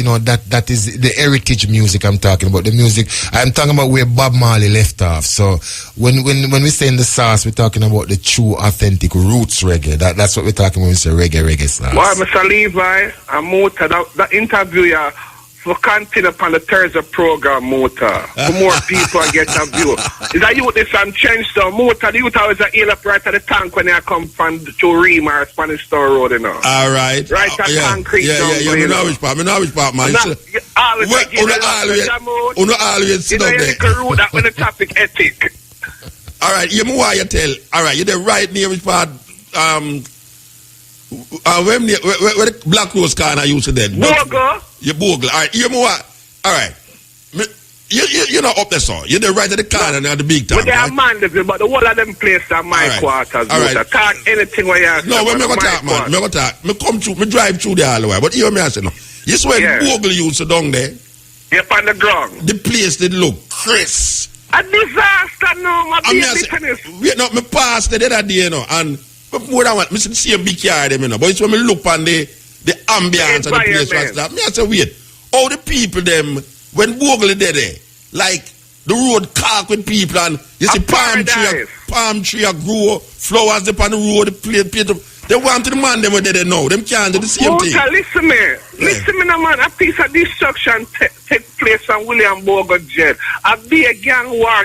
that is the heritage music I'm talking about. The music, I'm talking about where Bob Marley left off. So when we say in the sauce, we're talking about the true, authentic roots reggae. That's what we're talking when we say reggae sauce. Well, Mr. Levi and Muta, that interview, for continue upon the Thursday program, Muta. For more people get a view. Is that you this and change the Muta? The youth always heal up right at the tank when they come from the Rima or Spanish Store Road, All right. Right at concrete. Yeah. I know which part, man. Always sit down there. That when the traffic ethic. All right, you know why you tell. All right, you're there right near which part, where the Black Rose car I used to dead. Bogle. You Bogle. All right, you know what? All right. You're not up there, sir. You're there right at the corner and at the big town. But they are mandatory, but the whole of them places are my quarters. All right. Talk anything where you are. No, when me go talk, man. Me go talk. Me come through, me drive through there all the way. But hear me I say no. You swear Bogle used to down there. Yep, on the ground. The place did look crisp. A disaster, no, my baby. Me passed the other day, and But more than what, I see a big car them, you know. But it's when me look on the ambience of the place right there. Me I say, wait, all the people them, when Bogle there, like the road cark with people and you see palm tree grow, flowers up on the road, they want to the man them where they know. Them can't do the same thing. Listen me. Listen me now, man. A piece of destruction take place on William Bogle Jet. A big gang war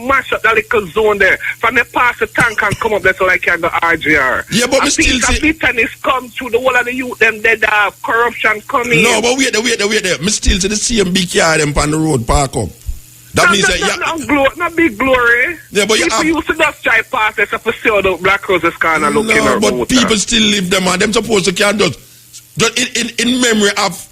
mash up that little zone there. From the past the tank and come up there so like you got RGR. Yeah, but we still see... A bitterness come through the whole of the youth, them dead have corruption coming. No, but wait there. Me still see the same big car them on the road park up. That means not big glory. Yeah, but people used to just try pass this up for sale the Black Roses kind of looking at but people still live them and them supposed to can just in memory of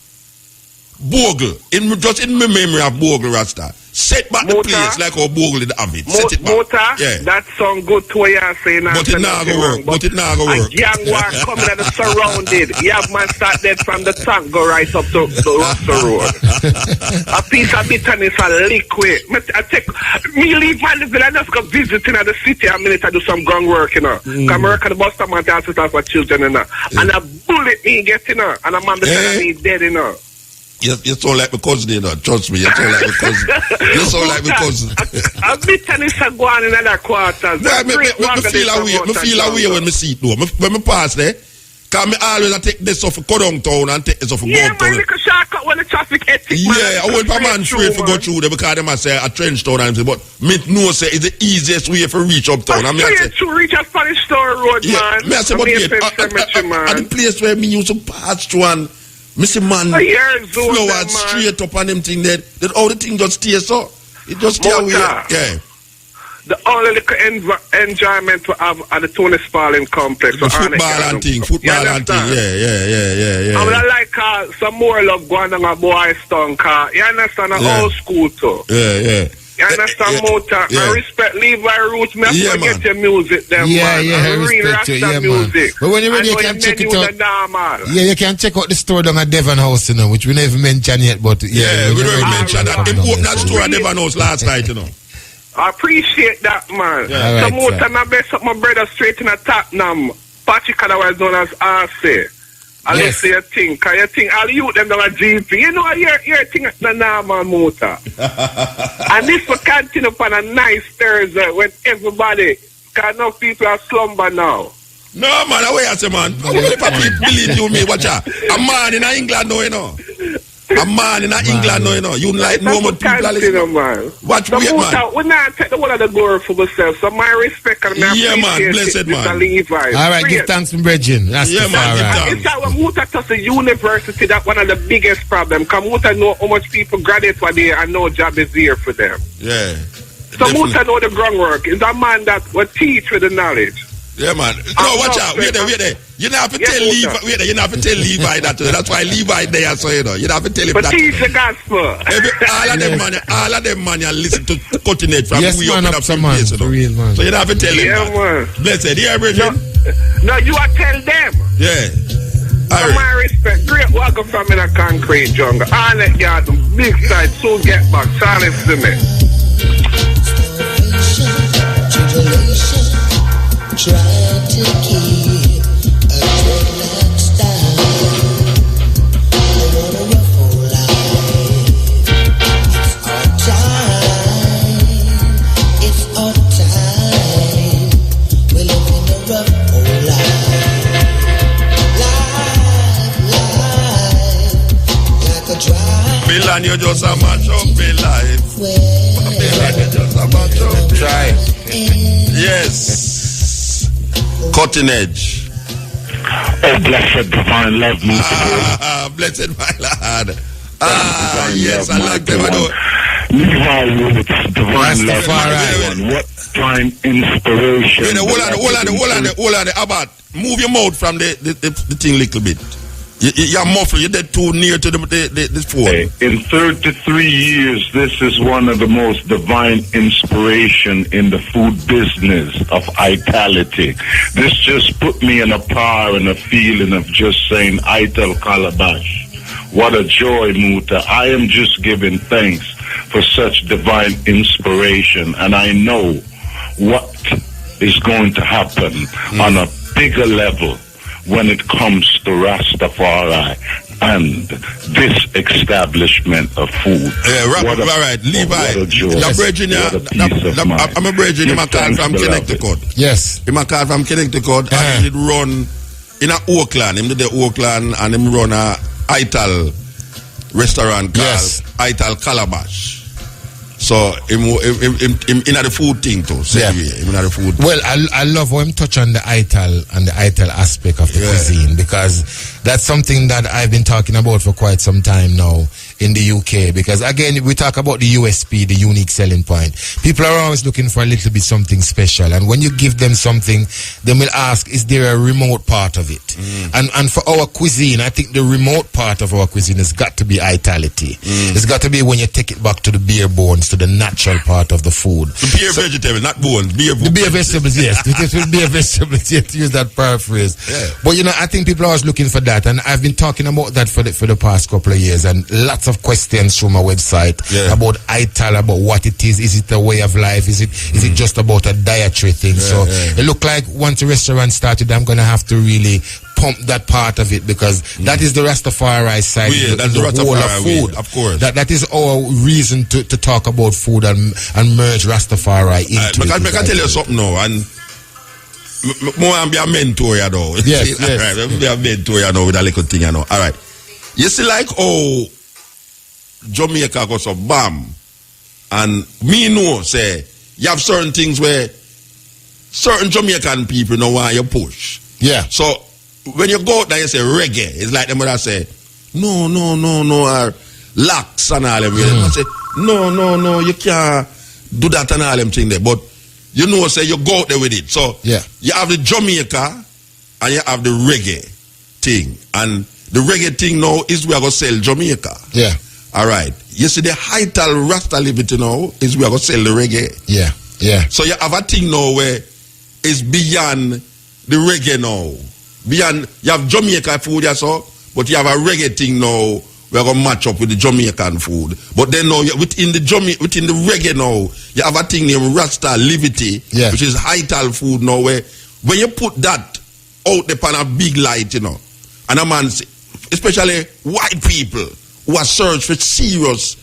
Bogle. Just in memory of Bogle Rasta. Set back the place like how Bogle did have it. Set it back. Yeah. That sound good to what you're saying. But it not go work. But it not go work. A gang war coming and surrounded. You have man start dead from the tank, go right up to the Rasta Road. A piece of bitterness a liquid. Me leave my living and just go visiting at the city a minute to do some ground work, you know. Come work at the bus stop and hospital for children, you know. And a bullet me get, you know. And a man beside me dead, you know. You sound like my cousin, you know. Trust me, you sound like my cousin. You sound like my cousin. A bitterness a go on in other quarters. Me feel away when me see it though. When me pass there, because me always take this off of Kodong Town and take this off of Gog Town. Yeah, man, you can shortcut when the traffic hectic. Yeah, I want a man straight to go through there because them I say a trench town and say, but me know say it's the easiest way for reach uptown. I straight to reach a Spanish Store Road, man. Me I say, but wait, at the place where me used to pass through and Mr. Man, flowers straight up on them thing there. That all the thing just stay so. It just stay away. Yeah. The only little enjoyment we have at the Tony Spalding complex. The football and thing. Yeah. I would like some more love going on a boy's tongue. You understand? Old school too. Yeah. You understand, Mota? I respect Levi Roots. Me have to get your music, them, man. I respect you, music. But when you're ready, you can check it out. Yeah, you can check out the store down at Devon House, you know, which we never mentioned yet, but we never mentioned that. They opened that store at Devon House last night, you know. I appreciate that, man. Yeah, so, Mota, I best up my brother straight in the top now. Patrick, otherwise known as RC. Let's say you think all you them down a GP. You know your thing at the normal motor. And this will continue upon a nice Thursday when everybody can enough people are slumber now. No man, away I say man. How many people believe you me? Watch out. A man in England no, you know. A man in England no, you know. You like no more people listen. Man. Watch wait man. We not take the one of the glory for myself. So my respect and my man, blessed man. Levi. Alright, give thanks for Bridging. That's man, it's that when Muta touch the university, that's one of the biggest problems. Because Muta know how much people graduate for there and no job is here for them. Yeah. So Muta know the groundwork. It's a man that will teach with the knowledge. Yeah, man. No, watch out. Wait there. You don't have to tell Levi. Wait there. You don't have to tell Levi that. That's why Levi there, so you know. You don't have to tell him but that. But teach the gospel. All of them, man, you listen to cutting it from yes, way man, up some place, you know. real, man. So you don't have to tell him that. Man. Blessed. Yeah, Bridget. No, you are tell them. Yeah. All right. My respect. Great welcome from in a concrete jungle. All that yard, big side, soon get back. Silence to me. Try to keep a dreadlock style. I want a ruffle life. It's our time. We're living a ruffle life. Life, like a drive. Milan, you just a match up in life. Milan, you just a match up. Try. Yes. Cutting edge. Oh, blessed divine love, Mr. Blessed my lord. Yes, I like them. Levi Roots, divine love. What time inspiration. Hold on. About move your mouth from the thing a little bit. You're muffled. You're dead too near to the phone. In 33 years, this is one of the most divine inspiration in the food business of vitality. This just put me in a power and a feeling of just saying, Ital Calabash. What a joy, Muta. I am just giving thanks for such divine inspiration, and I know what is going to happen on a bigger level when it comes to Rastafari and this establishment of food. All right, Levi. I'm a bridging. I'm a call from Connecticut. Yes. I'm a call from Connecticut. And he run in a Oakland. Him do the Oakland and him run a Ital restaurant called Ital Calabash. So him in the food thing too. Him in the food. Well, I love how him touch on the Ital and the Ital aspect of the cuisine, because that's something that I've been talking about for quite some time now in the UK. Because again, we talk about the USP, the unique selling point. People are always looking for a little bit something special, and when you give them something, they will ask, is there a remote part of it? And for our cuisine, I think the remote part of our cuisine has got to be Itality. It's got to be when you take it back to the bare bones, to the natural part of the food. The bare vegetable, not bones. The bare vegetables, yes. It will be a vegetable, to use that paraphrase. But I think people are always looking for that, and I've been talking about that for the past couple of years, and lots of questions from my website about Ital, about what it is. Is it a way of life? Is it just about a dietary thing? It looked like once the restaurant started, I'm going to have to really pump that part of it, because that is the Rastafari side. That's the Rastafari food, of course. That is our reason to talk about food and merge Rastafari into it. Because I can tell you something now, and more and be a mentor, Yes. Right, be a mentor, with a little thing, All right. You see, like, Jamaica goes up, bam, and me know, say, you have certain things where certain Jamaican people know why you push. Yeah. So, when you go out there, you say reggae. It's like them would say, no, or lax and all them. I say, no, you can't do that and all them thing there. But say you go out there with it. So you have the Jamaica and you have the reggae thing. And the reggae thing now is we are going to sell Jamaica. Yeah. All right. You see the Ital Rasta Liberty now is we are going to sell the reggae. Yeah. So you have a thing now where it's beyond the reggae now. Beyond, you have Jamaica food, but you have a reggae thing now. We're going to match up with the Jamaican food. But then now, within the reggae now, you have a thing named Rasta Liberty, which is Ital food now, where when you put that out there on a big light, and a man, especially white people who are search for serious,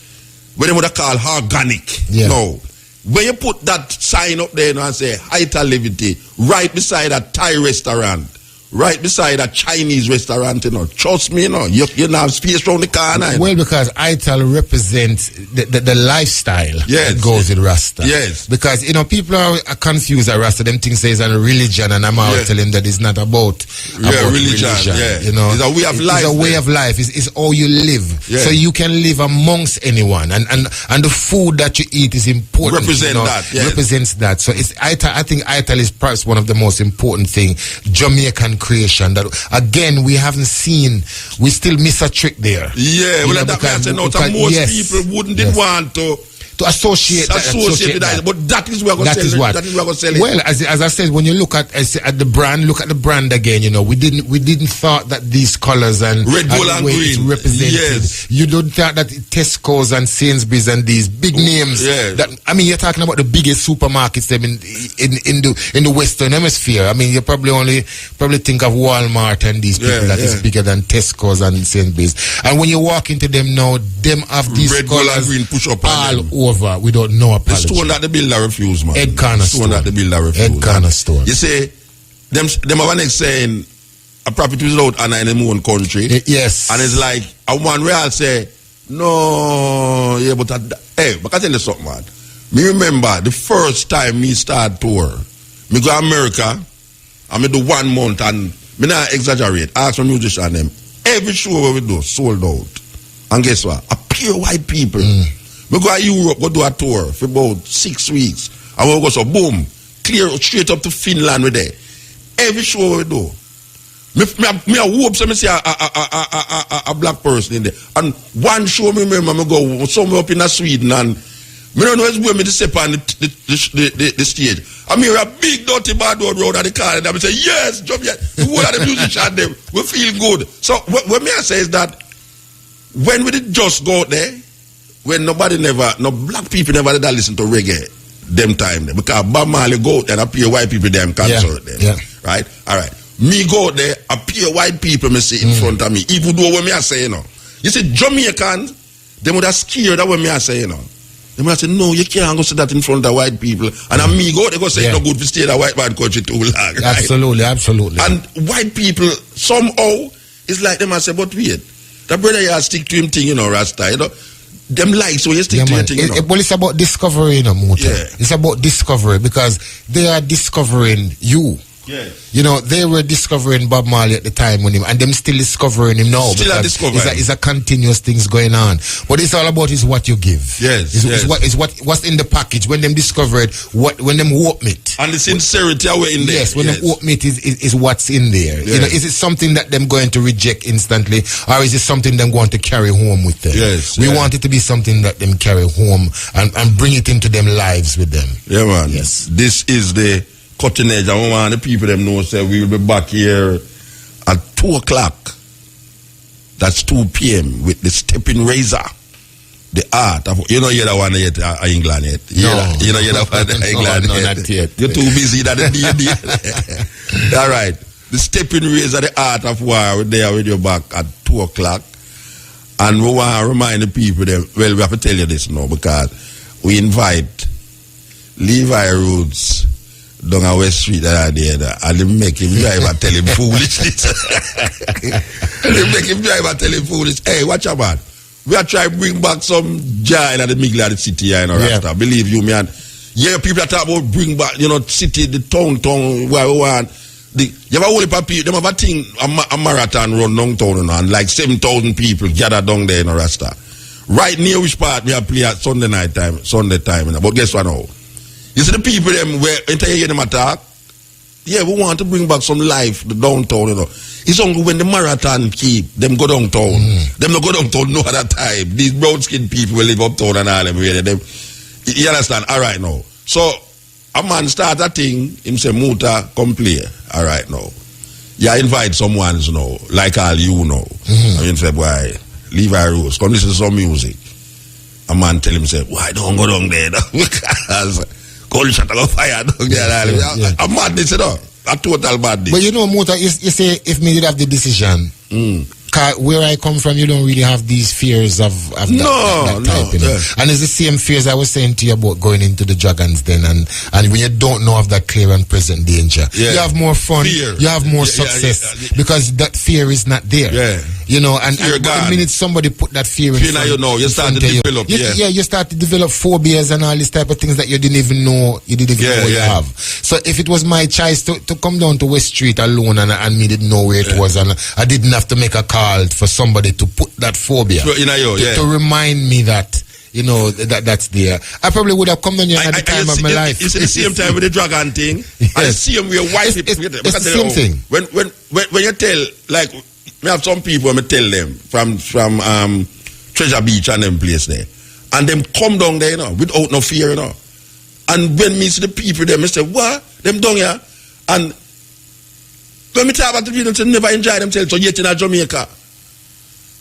what they would call organic. No. When you put that sign up there and say Ital Liberty, right beside a Thai restaurant, right beside a Chinese restaurant, trust me, you have space around the corner. Well, because Ital represents the lifestyle that goes with Rasta. Yes. Because, people are confused at Rasta. Them things say it's a religion, and I'm out telling them that it's not about religion. It's a way of life. It's a way of life. It's how you live. So you can live amongst anyone. And the food that you eat is important. Represents that. So it's Ital. I think Ital is perhaps one of the most important things. Jamaican creation that again we haven't seen. We still miss a trick there. Most people wouldn't want to associate with that. But that is where we're going to sell it. That is where we're going to sell it. Well, as I said, when you look at the brand, look at the brand again. We didn't thought that these colors and red, gold, and green represented. Yes. You don't thought that Tesco's and Sainsbury's and these big names. That, you're talking about the biggest supermarkets in the Western Hemisphere. You probably think of Walmart and these people that is bigger than Tesco's and Sainsbury's. And when you walk into them now, them have these red, colors gold, and green push up all over without no apology. The stone that the builder refused, man. Ed Corner stone that the builder refused. Ed Corner stone. You see, them have an next saying, a property without honor in the own country. Yes. And it's like, a one where I say, no, but I tell you something, man. Me remember the first time me start tour, me go to America, and me do 1 month, and me not exaggerate, ask my musician them, every show we do, sold out. And guess what? A pure white people. We go to Europe, go do a tour for about 6 weeks. And we go so boom, clear straight up to Finland with there. Every show we do. Me hope so me see a black person in there. And one show me remember me go somewhere up in Sweden, and me don't know where me to step on the stage. I hear a big dirty bad road at the car, and I say, yes, jump yet. The whole of the musician them, we feel good. So what me I say is that when we did just go out there, when no black people never did listen to reggae them time there, because Bob Marley go out and appear white people them concert them. Right? All right. Me go there, appear white people me see in front of me, even though what me I say, you know. You see, Jamaican, they would have scared that what me I say, you know. They would have said, no, you can't go say that in front of white people. And me go, they go say, no good to stay in a white man country too long. Right? Absolutely. And white people, somehow, it's like them I say, but wait, that brother here stick to him thing, you know, Rasta, you know. Them like, so you stick to your thing, you know. Well, it's about discovery, you know, Muta. Yeah. It's about discovery because they are discovering you. Yes. You know, they were discovering Bob Marley at the time when him, and them still discovering him now. Still discovering. It's a continuous things going on. What it's all about is what you give. Yes. It's what's in the package. When them discovered when them open it. And the sincerity are in there. Yes, when them open it is what's in there. Yes. You know, is it something that them going to reject instantly, or is it something them going to carry home with them? Yes. We want it to be something that them carry home and bring it into them lives with them. Yeah, man. Yes. This is the cutting edge. I want the people them know say we will be back here at 2 o'clock. That's 2 p.m. with the stepping razor. The art of, you know, you're the one yet England yet. No. You know, you're the one England no, yet. not yet. You're too busy that the All right. The stepping razor, the art of war, we're there with you back at 2 o'clock. And we want to remind the people them, well, we have to tell you this now because we invite Levi Roots down a West Street that day, and they make him drive and tell him foolishness. They make him drive and tell him foolish. Hey, watch out, man. We are trying to bring back some joy in the middle of the city here in Rasta. Believe you, man. Yeah, people are talking about bring back, you know, city, the town, where we want. You have a whole heap of people, they have a thing, a marathon run downtown, and like 7,000 people gather down there in Rasta. Right near which part we are play at Sunday time, but guess what now? You see the people them where enter you hear them attack? Yeah, we want to bring back some life, the downtown, you know. It's only when the marathon keep them go downtown. Them not go downtown no other time. These brown skinned people will live uptown and all them really. Them, you understand? All right now. So a man start a thing, him say Muta, come play. All right now. You invite someone, you know, like all you know. I mean say, boy, Levi Rose, come listen to some music. A man tell him say, why don't go down there? Because cold shot of fire down there. A madness, you know. A total madness. But you know, Muta, you say if me did have the decision, where I come from, you don't really have these fears of that type, you know? Yeah. And it's the same fears I was saying to you about going into the Dragons Den, and when you don't know of that clear and present danger, you have more fun, you have more success, because that fear is not there. You know, and the minute somebody put that fear in front, you start to develop. You start to develop phobias and all these type of things that you didn't even know you have. So if it was my choice to come down to West Street alone and me didn't know where it was, and I didn't have to make a call for somebody to put that phobia to remind me that, you know, that's there, I probably would have come down here at the time of my life. It's the same time with the dragon thing. And the same way white people. It's the same thing. When you tell, like, we have some people, I tell them from Treasure Beach and them place there, and them come down there, you know, without no fear, you know. And when me see the people there, I say, what? Them down here? And when me talk about the people, they never enjoy themselves, so yet in Jamaica.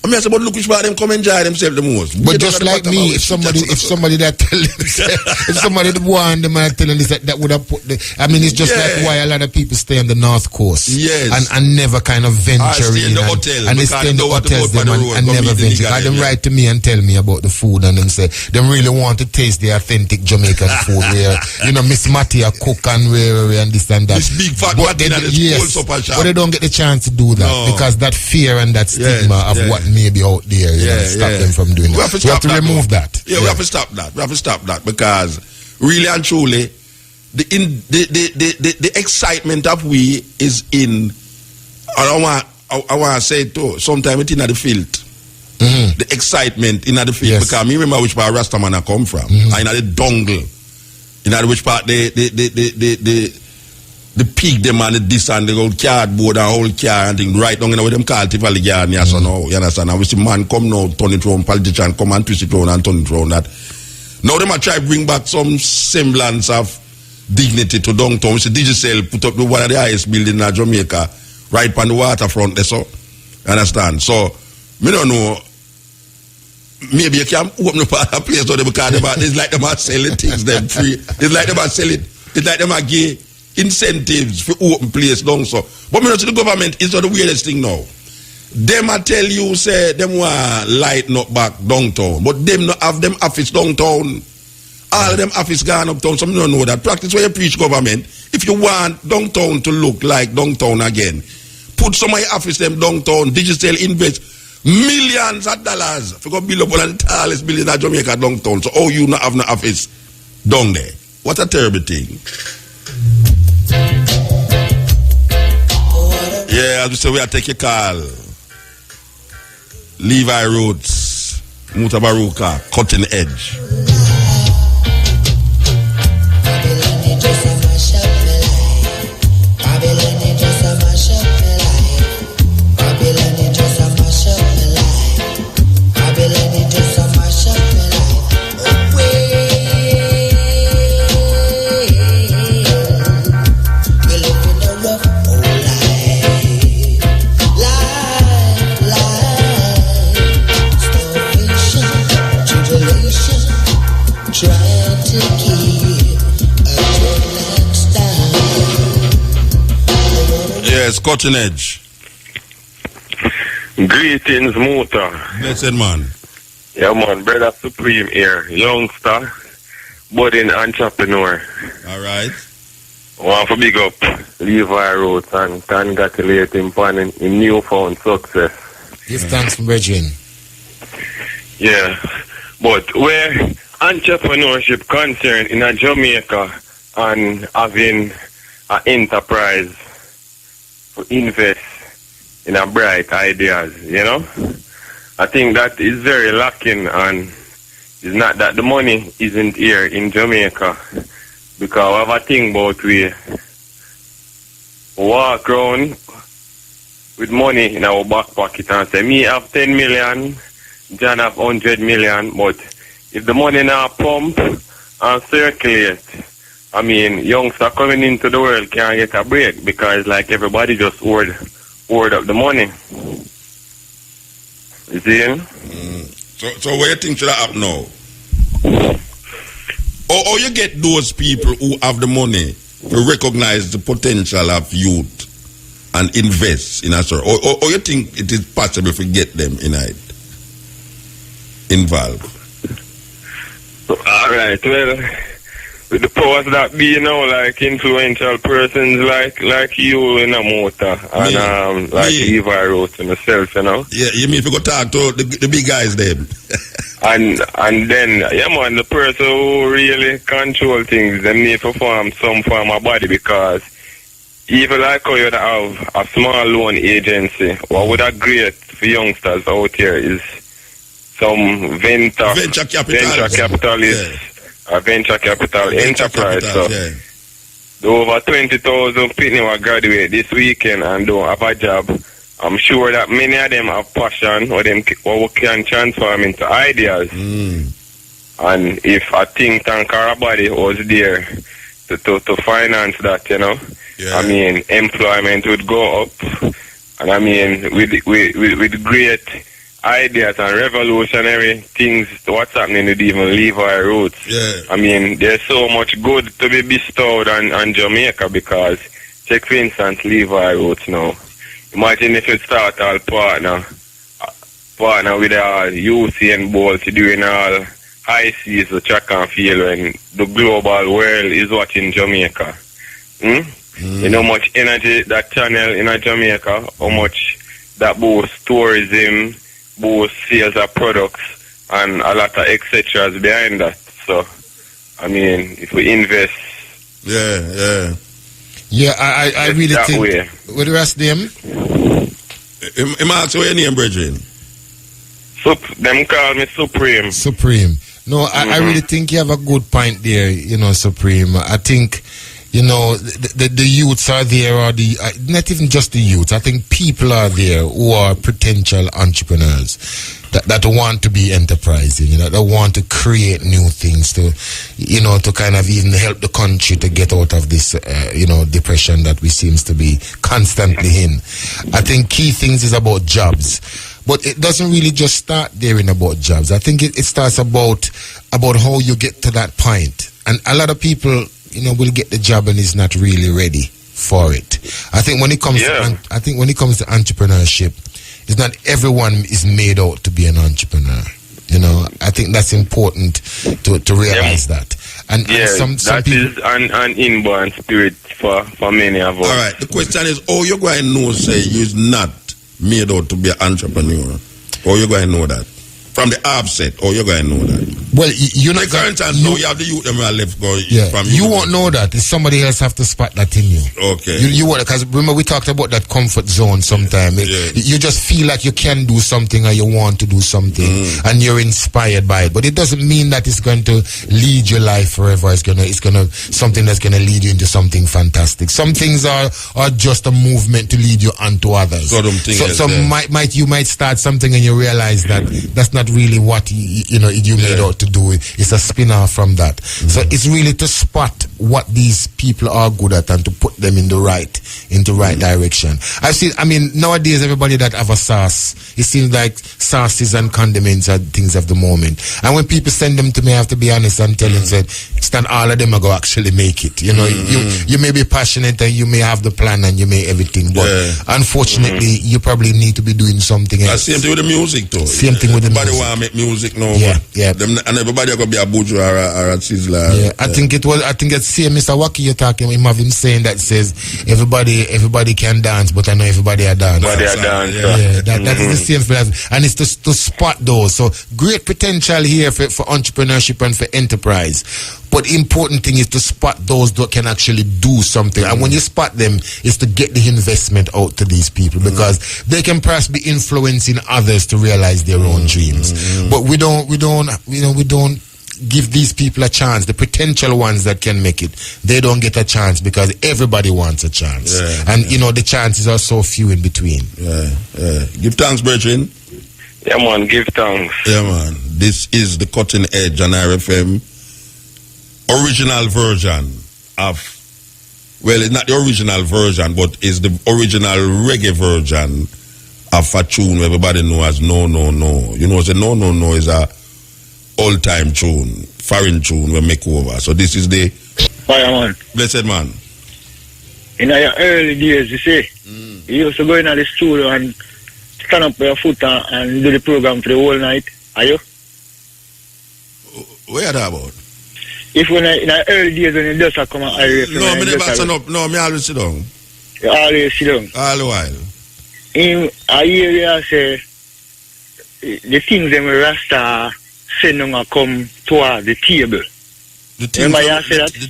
I mean, I say, but look which part them come enjoy themselves the most. But just like me, if somebody that tell them, if somebody that warn them and tell them this, that would have put the, I mean, it's just like why a lot of people stay on the North Coast. And never kind of venture in. And they stay in the hotels and never venture. Because them write to me and tell me about the food, and then say, they really want to taste the authentic Jamaican food where, you know, Miss Mattia cook and where and this and that. This big fat Mattia that is cold supper shop. But they don't get the chance to do that because that fear and that stigma of what may be out there, you know, stop them from doing that. We have to remove that. We have to stop that. We have to stop that because really and truly, the excitement of we is in. I want to say it too. Sometimes it's in the field. The excitement in the field because me remember which part Rastaman I come from. I in the dongle. In which part the pig them and the this and the old cardboard and whole car and thing right down in with them call Tivoli Garden, so now, you understand? And we see man come now, turn it round, politician come and twist it round and turn it round that. Now them are try to bring back some semblance of dignity to downtown. We see Digicel put up one of the highest buildings in Jamaica, right on the waterfront there, so. You understand? So, me don't know, maybe you can open up a place so they because it's like them are selling things them free. It's like them are selling, it's like them are gay. incentives for open place down so. But me know the government is not the weirdest thing now. Them I tell you say them want lighten up back downtown, but them not have them office downtown. All of them office gone uptown, so me don't know that. Practice where you preach government. If you want downtown to look like downtown again, put some of your office them downtown, digital invest millions of dollars for go build up one of the tallest building in Jamaica downtown. So how you not have no office down there? What a terrible thing. Yeah, as we say, we are taking a call. Levi Roots, Mutabaruka, Cutting Edge. Yes, Cutting Edge. Greetings, Muta. Blessed man. Yeah, man, Brother Supreme here. Youngster, budding entrepreneur. All right. Want to big up Levi Rhodes and congratulate him on his newfound success. Give thanks for bridging. Yeah, but where entrepreneurship concerned in a Jamaica and having an enterprise to invest in a bright ideas, you know, I think that is very lacking, and it's not that the money isn't here in Jamaica, because I have a thing about we walk around with money in our back pocket and say, me have 10 million, John have 100 million, but if the money now pump and circulate, I mean, youngsters coming into the world can't get a break, because like everybody just hoard up the money. You see? So what you think should happen now? Or you get those people who have the money to recognize the potential of youth and invest in a sort, or you think it is possible to get them involved? All right, well, with the powers that be now, like influential persons like you in a motor, and like Levi Rhodes and myself, you know. Yeah, you mean if you go talk to the big guys them? and then, yeah man, the person who really control things, they need to form some form of body, because even like how you have a small loan agency, what would have great for youngsters out here is some venture capitalists. A venture capital enterprise. The over 20,000 people will graduate this weekend and don't have a job. I'm sure that many of them have passion or can transform into ideas. And if a think tank or a body was there to finance that, you know, I mean, employment would go up. And I mean, with great ideas and revolutionary things, what's happening with even Levi Roots. I mean, there's so much good to be bestowed on Jamaica, because check for instance Levi Roots now. Imagine if you start all partner with our UCN Bolt doing all high seas, the track and field, when the global world is watching Jamaica. You know how much energy that channel in Jamaica, how much that boosts tourism, boost sales of products, and a lot of etc. behind that. So, I mean, if we invest, I really that think. Way. What the rest of them? Ask what your name, brethren. Them call me Supreme. Supreme. No, I really think you have a good point there. You know, Supreme. I think, you know, the youths are there, or not even just the youths. I think people are there who are potential entrepreneurs that want to be enterprising, you know, that want to create new things to, you know, to kind of even help the country to get out of this, you know, depression that we seems to be constantly in. I think key things is about jobs. But it doesn't really just start there in about jobs. I think it starts about how you get to that point. And a lot of people will get the job and is not really ready for it. I think when it comes to entrepreneurship, it's not everyone is made out to be an entrepreneur. I think that's important to realize that. And some that people, is an inborn spirit for many of us. All right. The question is, how you going to know, say, you're not made out to be an entrepreneur? How you going to know that? From the offset, or you're going to know that? Well, you're not going to know. You have the youth them left go. From you won't know that. It's somebody else have to spot that in you. Okay. You won't, because remember we talked about that comfort zone sometime. You just feel like you can do something or you want to do something and you're inspired by it. But it doesn't mean that it's going to lead your life forever. It's gonna something that's gonna lead you into something fantastic. Some things are just a movement to lead you onto others. So you might start something and you realize that that's not really what you made out to do. It's a spin-off from that. So it's really to spot what these people are good at and to put them in the right direction. Nowadays everybody that have a sauce, it seems like sauces and condiments are things of the moment. And when people send them to me, I have to be honest and tell them that it's not all of them are going to actually make it. You may be passionate and you may have the plan and you may everything, but unfortunately you probably need to be doing something else. Same thing with the music too. Same thing with the music. Everybody want to make music now. And everybody going to be a bourgeois or a sizzler. I think it's same Mr. Waki you're talking about. Him have him saying that says everybody can dance, but I know everybody a dance. That is the same for us. And it's to spot those. So great potential here for entrepreneurship and for enterprise. But the important thing is to spot those that can actually do something. And when you spot them, is to get the investment out to these people, because they can perhaps be influencing others to realize their own dreams. But we don't give these people a chance. The potential ones that can make it, they don't get a chance because everybody wants a chance. And the chances are so few in between. Give thanks, brethren. Yeah, man, give thanks. Yeah, man. This is the Cutting Edge on RFM. Original version of, well, it's not the original version, but it's the original reggae version of a tune everybody knows as No No No. The No No No is a old-time tune, foreign tune we make over. So this is the Fireman. Blessed man. In your early days, you see, you used to go in the studio and stand up with your foot and do the program for the whole night. Are you? What are you talking about? If when in the early days when you just come out, no, me never stand up. No, me always sit down. You always sit down? All the while. I hear you say the things them Rasta send them come toward the table. The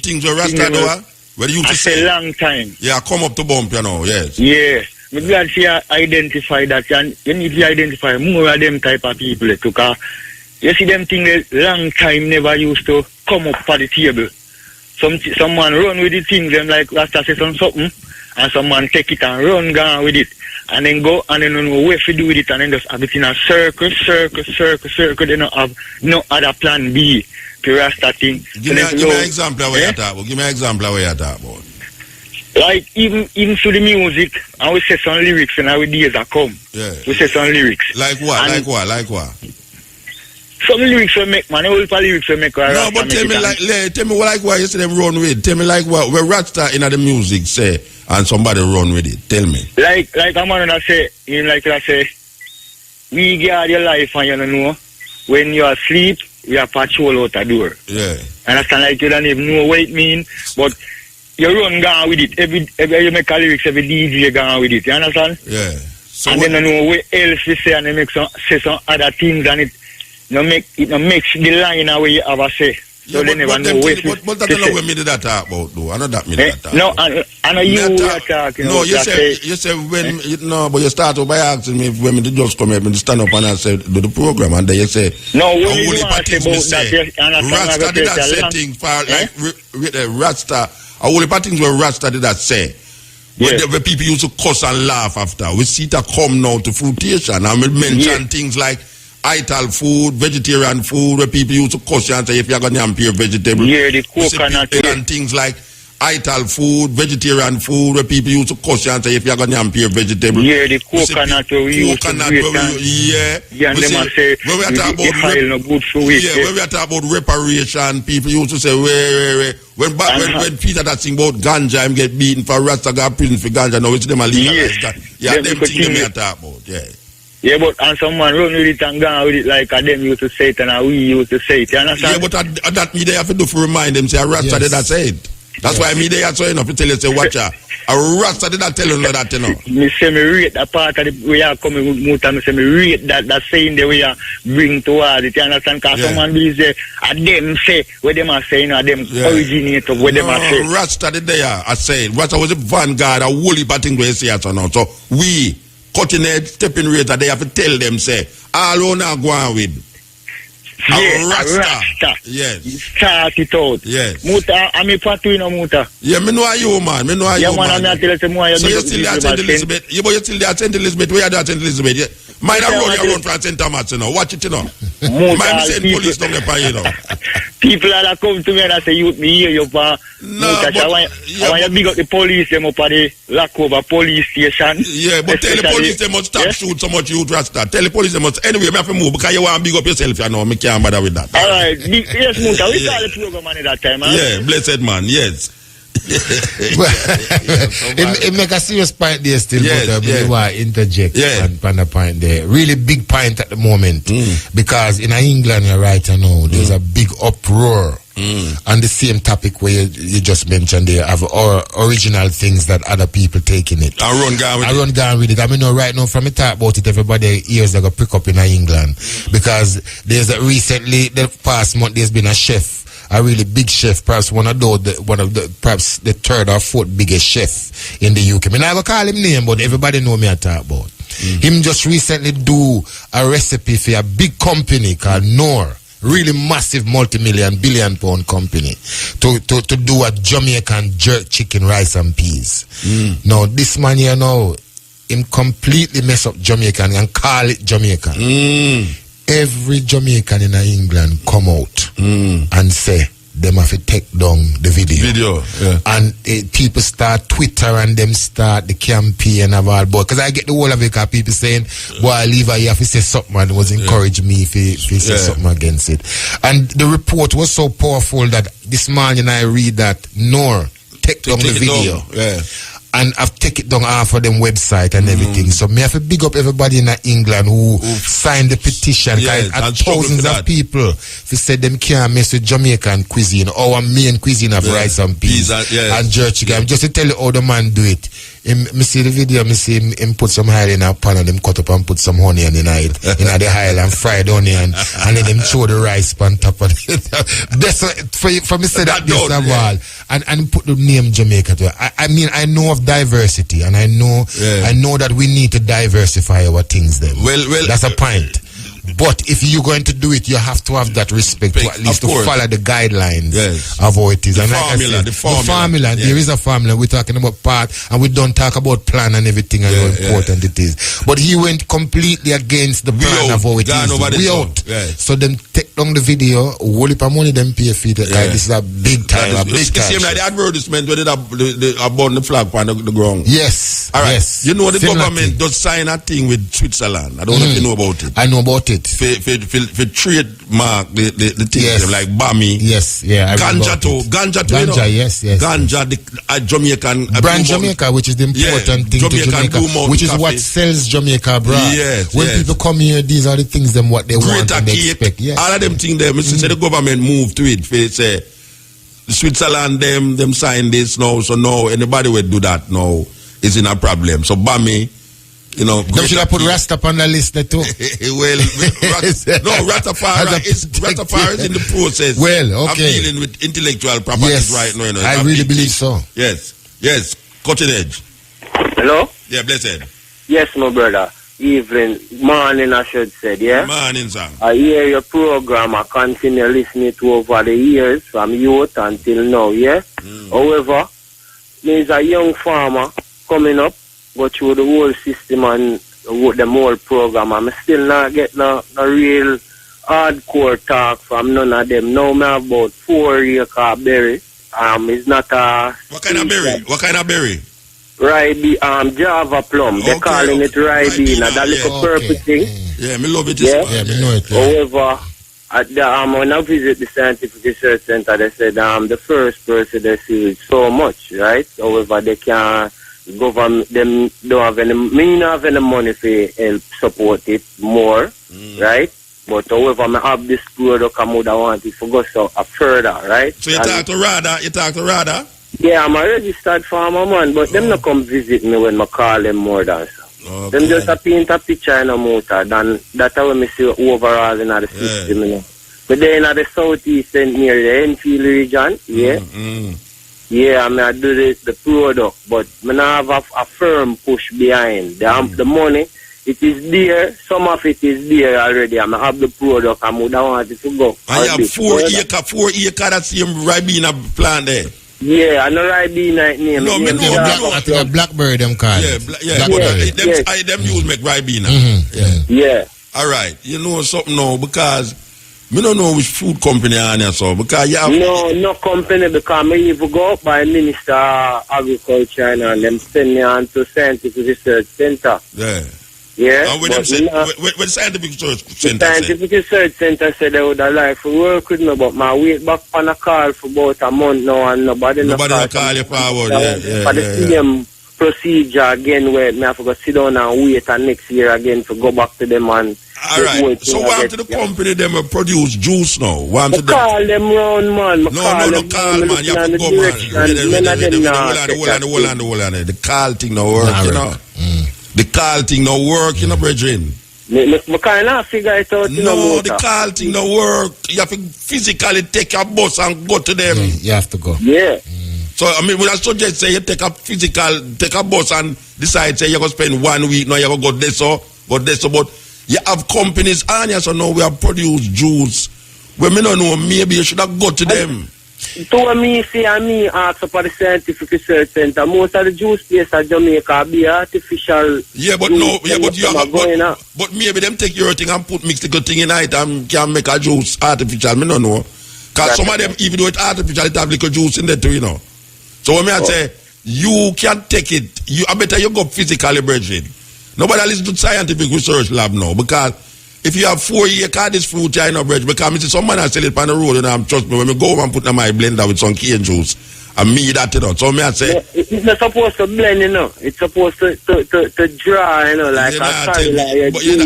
things were Rasta do? Where you to say? A long time. Yeah, come up to bump, yes. Yeah. I'm glad to identify that, and you need to identify more of them type of people. Because you see them things long time never used to come up for the table. Someone run with the things, them like Rasta say something, and someone take it and run gone with it. And then go and then know where to do with it, and then just have it in a circle. They don't have no other plan B to Rasta thing. Give me an example of what you're talking about. Give me an example of what you're talking about. Like even to the music, and we say some lyrics and our days are come. Yeah. We say some lyrics. Like what? And Like what? Some lyrics we make, man. All the lyrics we make. No, but tell me like what you say them run with. Tell me like what where Rasta in the music say and somebody run with it. Tell me. Like a man that say, we guard your life and you don't know when you are asleep, we are patrol out the door. Yeah. Understand? Like you don't even know what it mean, but you run gone with it. Every you make a lyrics, every DJ gone with it. You understand? Yeah. So and then you know what else we say, and they say some other things, and it makes the line away you have a say. So yeah, they never know what that's not what me did that talk about though. I know that me did that talk. No, I know you are talking. No, you say when but you start by asking me when me just come here and stand up and I say do the program, and then you say no, what you want to say about that? Rasta did that say thing for like Rasta. A whole heap of things where Rasta did that say. Where people used to cuss and laugh after. We see that come now to fruition, and we mention things like ital food, vegetarian food, where people used to cuss and say if you're going to have pure vegetable. Yeah, the coconut. And things like ital food, vegetarian food, where people used to question and say if you're going to have pure vegetable. Yeah, the coconut we used to grate yeah. And them say when we are talking about no good for it. Yeah, when we are talking about reparation, people used to say wait. When Peter that sing about ganja, him get beaten for Rasta got prison for ganja. Now it's them a legalize that. Yeah, them things we are talking about. Yeah. Yeah, but and someone run with it and gone with it like them used to say it and we used to say it. You understand? Yeah, but that me they have to do for remind them say a Rasta did that say it. That's why me they are so enough to tell you say watch out. A Rasta did not tell you that you know. Me say me rate that part of the way are coming with Muta. Me say me rate that saying the way are bring towards it. You understand? Because someone be say them say where them are saying them originate of where them are saying. Rasta did they are saying. Rasta was a vanguard, a woolly batting we say so now. So we cutting edge, stepping rate that they have to tell them say all on are going with. Rasta. Yes. Start it out. Yes. Muta, I'm a patu no Muta. Yeah, me know you man. Me know you man. I'm tell you so you still there at Elizabeth. You still there at Elizabeth. Where you there at Elizabeth? Yeah. Mine run from St. Thomas, you know. Watch it, you know. Mine send police down there, you know. People that come to me and say, you me hear you for I want you big up the police them up at the Lackover police station. Yeah, but tell the police they must stop shoot so much youth Rasta. Tell the police they must anyway me have to move because you want to big up yourself, you know. Me can't bother with that. Alright, yes, Muta, we call the program man at that time, huh? Yeah, blessed man, yes. It make a serious point there still, but I want to interject on the point there. Really big point at the moment because in England right now there's a big uproar on the same topic where you just mentioned there of original things that other people taking it. I run gone with it. I mean, right now from the talk about it, everybody ears are gonna pick up in England because there's recently the past month there's been a chef. A really big chef, perhaps perhaps the third or fourth biggest chef in the UK. I mean, I go call him name, but everybody know me I talk about. Him just recently do a recipe for a big company called Knorr, really massive multi-million, billion-pound company, to do a Jamaican jerk chicken, rice and peas. Now, this man here now, him completely mess up Jamaican and call it Jamaican. Every Jamaican in England come out and say them have to take down the video. And people start Twitter and them start the campaign of all boy. Because I get the whole of it because people saying, boy, Levi, you have to say something, and it was encourage me if he say something against it. And the report was so powerful that this man and I read that Knorr take down the video. And I've taken it down off of them website and everything. So me have to big up everybody in England who signed the petition. And thousands of people who said them can't mess with Jamaican cuisine, our main cuisine of rice and peas and jerk chicken. Just to tell you how the man do it. Me see the video, me see him put some oil in a pan and him cut up and put some honey in it, in the oil and fried onion and then him throw the rice on top of it. That's for me say that this of all. And put the name Jamaica to it. I mean, I know of diversity and I know that we need to diversify our things then. Well, that's a point. But if you're going to do it, you have to have that respect to at least to follow the guidelines of how it is. The formula. There is a formula. We're talking about part, and we don't talk about plan and everything and how important it is. But he went completely against the plan of how it is. We out. So then take down the video, whole heap of money them pay for it. Like, this is a big time. It's the same like the advertisement where they burn the flag on the ground. Yes. All right. Yes. You know the government does sign a thing with Switzerland. I don't know if you know about it. I know about it. For trademark the things like Bami. Yes, yeah. Ganja too. You know? Yes. Ganja, the Jamaican brand Jamaica, which is the important thing to Jamaica, which is what sells Jamaica brand. When people come here, these are the things them what they want and they expect. Yes. All of them things there. Say the government move to it. Say Switzerland them sign this now, so now anybody will do that now is in a problem. So Bami. You know, they should have put Rasta on the list there too. Rastafari is in the process of dealing with intellectual properties right now. You know, I really believe so. Yes. Cutting edge. Hello? Yeah, blessed. Yes, my brother. Morning, I should say, yeah? Morning, sir. I hear your program. I continue listening to over the years from youth until now, yeah? However, there's a young farmer coming up, go through the whole system and the whole program. I'm still not get no real hardcore talk from none of them. Now I have about 4 acre berry It's not a... What kind of berry? What kind of berry? Java plum. They're calling it Ribena. That little purple thing. Yeah, me love it. Yeah, me know it. However, when I visit the Scientific Research Center, they said the first person they see is so much, right? However, they can't... Government them don't have any money to help support it more, right? But however, I have this product I would want it to go further, right? So you talk to Rada? Yeah, I'm a registered farmer, man, but them not come visit me when I call them more than so. Okay. Them just paint a picture in a motor, then that's how I see overall in the system, you know. But then in the southeast and near the Enfield region, yeah, I do the product, but I have a firm push behind. The money, it is there. Some of it is there already. I have the product. I would want it to go. I have 4 acre that same Ribena plant there. Yeah, I know Ribena name. No, me know. I think a blackberry them call. Blackberry. Them use make Ribena. Yeah. All right. You know something now, because me don't know which food company I am so, because you have... No company, because I even go up by Minister of Agriculture and them send me on to Scientific Research Center. Yeah. And with Scientific Research Center? Scientific Research Center said they would have liked to work with me, but my wait back on a call for about a month now and nobody will call you forward. For the same procedure again where I have to go sit down and wait and next year again to go back to them and... All right. So why to the company them produce juice now? Call them round, man. No, call, man. You have to go, man. Hold on. The call thing no work, you know. The call thing no work, you know, brethren. I can't figure it out. No, the call thing no work. You have to physically take a bus and go to them. You have to go. Yeah. So, I mean, when I suggest say you take a bus and decide, say, you're going to spend 1 week, now you're going to go this or but you have companies on here, so now we have produced juice. When me don't know, maybe you should have go to them. To me, see, me ask for the Scientific Research Center. Most of the juice places in Jamaica be artificial. Yeah, but but maybe them take your thing and mix the good thing in it and can make a juice artificial. Me don't know. Because some of them, even though it's artificial, it have little juice in there too, you know. So when I say, you can't take it, I better you go physically, brethren. Nobody listen to scientific research lab now, because if you have 4 years, this fruit, you know, bread, because I see someone I sell it on the road, and trust me, when we go over and put in my blender with some cane juice, and me that, you know. So me I say... It's not supposed to blend, you know. It's supposed to dry, you know, like a but you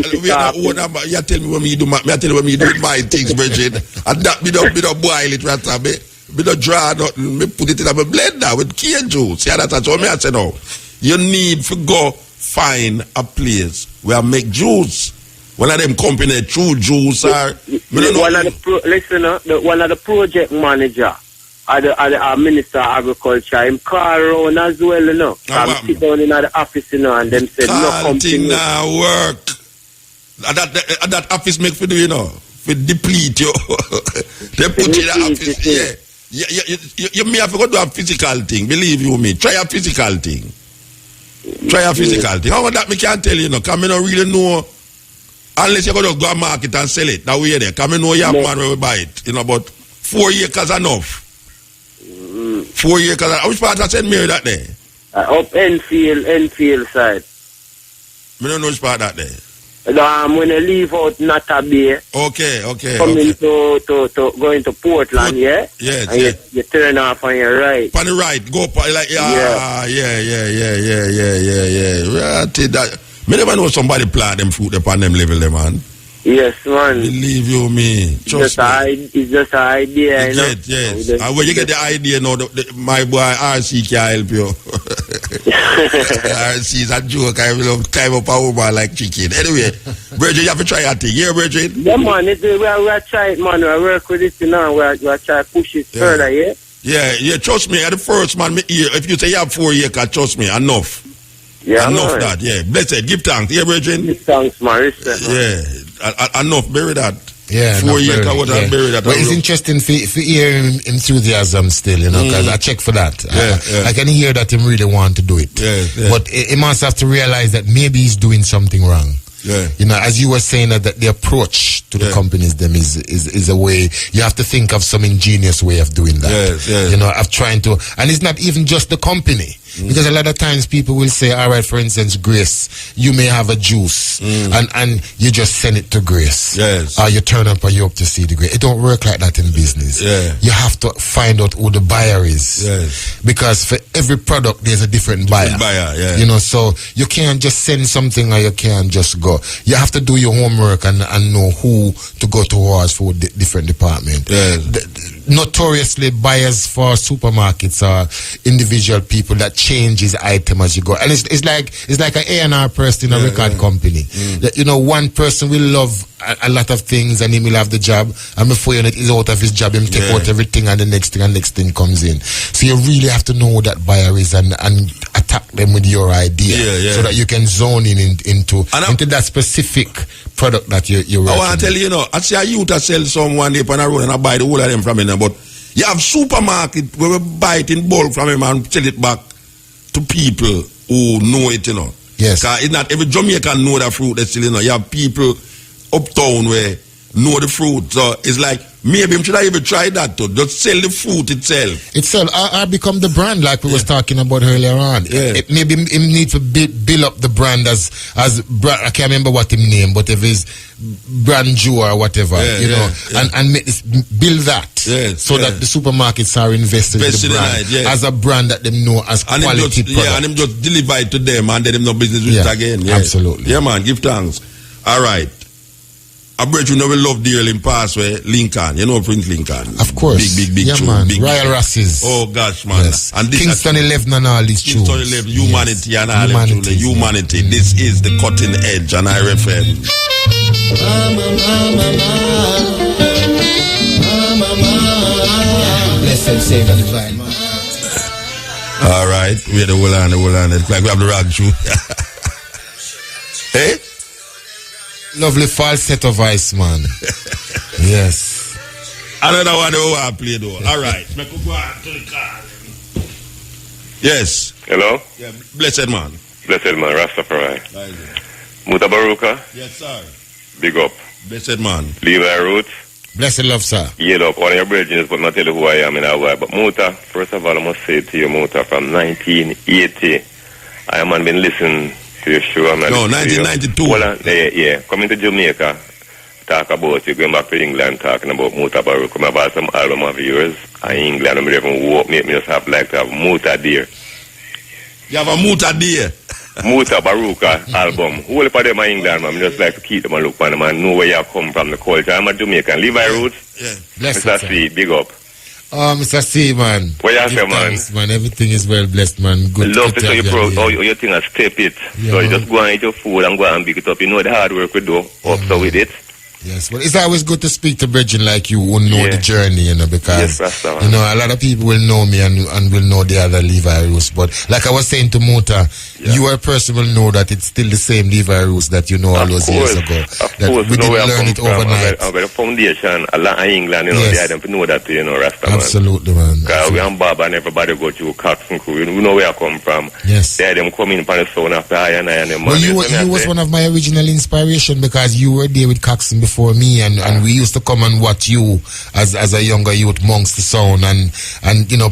tell me when me do my things, brethren, and that me don't boil it right now, me don't dry nothing, me put it in a blender with cane juice. Yeah, that's what me I say now. You need to go find a place where I make juice. One of them company, True Juice, or... one of the project manager at the Minister of Agriculture, him call around as well, you know. Sit down in the office, you know, and them said, no company. Now work. That office make for do, you know, for deplete you. They put in the office, You may have to go do a physical thing, believe you me. Try a physical thing. How that me can't tell you, because I don't really know, unless you're going to go to market and sell it, that way there, because I know you have man where we buy it, you know, but 4 acres enough. 4 acres, which part of St. Mary that there? Up Enfield side. I don't know which part that there. When I leave out Mutabaruka. Okay. Coming to going to Portland, yeah? Yes, and you turn off on your right. On the right, go like, yeah. Me never know somebody plant them fruit upon them level, them, man. Yes, man. Believe you me. It's just an idea, you know? Yes. And when you get the idea now, my boy RC can help you. RC is a joke. I will climb up a woman like chicken. Anyway, Bridget, you have to try a thing. Yeah, Bridget? Yeah, man. We are trying, man. We work with it, you know. We are trying to push it further, yeah? Yeah, trust me. At the first, man, if you say you have 4 acres, trust me, enough. Yeah, enough man. That, yeah. Blessed, give thanks. Yeah, Bridget? Give thanks, man. Respect, man. Yeah. Enough, bury that. Yeah, 4 acres, what I bury that. But it's interesting for hear enthusiasm still, you know, because I check for that. I can hear that him really want to do it. Yeah. But he must have to realize that maybe he's doing something wrong. Yeah. You know, as you were saying that the approach to the companies them is a way you have to think of some ingenious way of doing that. Yes, yes. You know, of trying to, and it's not even just the company. Because a lot of times people will say, all right, for instance, Grace, you may have a juice and you just send it to Grace. Yes. Or you turn up and you up to see the Grace. It don't work like that in business. Yeah. You have to find out who the buyer is. Yes. Because for every product, there's a different buyer. Yeah. You know, so you can't just send something or you can't just go. You have to do your homework and know who to go towards for different department. Yes. Notoriously, buyers for supermarkets are individual people that change his item as you go, and it's like an A&R person in a record company. That, you know, one person will love a lot of things and he will have the job, and before you know it, he's out of his job, he take out everything, and the next thing comes in. So you really have to know who that buyer is and attack them with your idea, so that you can zone into that specific product that you're working. I want to tell you, I see a youth that sell someone day on a road and I buy the whole of them from him, but you have supermarket where we buy it in bulk from him and sell it back to people who know it, Yes. Because it's not every Jamaican know the fruit that's still, You have people uptown where know the fruit. So it's like, maybe should I even try that too? Just sell the fruit itself. I become the brand like we was talking about earlier on. It maybe him need to build up the brand as brand, I can't remember what him name, but if it's brand Jew or whatever, and make this, build that so that the supermarkets are invested in the brand as a brand that them know as and quality product. Yeah, and them just deliver it to them and then them no business with it again. Yeah. Absolutely. Yeah, man, give thanks. All right. I bet you know we love dearly in Passway, Lincoln. You know Prince Lincoln. Of course. Big yeah, tune. man. Big Royal Rasses. Oh, gosh, man. Yes. And this Kingston 11 and all these tunes. Kingston 11, Humanity and all them tunes. Humanity. This is the cutting edge on IRFM. Blessed Savior Divine. All right. We had the whole on. It's like we have the rag shoe. Hey? Lovely falsetto voice, man. Yes. Another one who I play though. All right. Yes. Hello? Yeah, blessed man. Blessed man, Rastafari. Mutabaruka? Yes, sir. Big up. Blessed man. Levi Roots? Blessed love, sir. Yeah, look, one of your bridges, but not tell you who I am in our way. But Muta, first of all, I must say to you, Muta, from 1980, I have been listening to your show. No, 1992. Well, yeah. Coming to Jamaica, talk about you, going back to England, talking about Mutabaruka. I bought some album of yours in England, and even walk, make me just have like to have Muta Deer. You have a Muta Deer? Mutabaruka album. Whole of them in England, man. I just like to keep them and look for them and know where you come from, the culture. I'm a Jamaican. Levi Roots. Yeah. Blessed, Mr. C, big up. Oh, Mr. C, man. What you say, man? Thanks, man. Everything is well blessed, man. Good. Love good to have you your thing and step it. Yeah, so you man. just go and eat your food and go and pick it up. You know the hard work we do up so with it. Yes, but it's always good to speak to brethren like you who know the journey, because a lot of people will know me and will know the other Levi Roos. But like I was saying to Muta, you are a person will know that it's still the same Levi Roos that you know all those years ago. That we didn't learn it overnight. I've got a foundation, a lot in England, they had them to know that, Rasta, absolutely, man. Because we and Bob and everybody go to Cox and crew. We know where I come from. Yes. They had them coming from the sound after I and them. Well, you was one of my original inspiration because you were there with Coxon before me, and we used to come and watch you as a younger youth amongst the sound and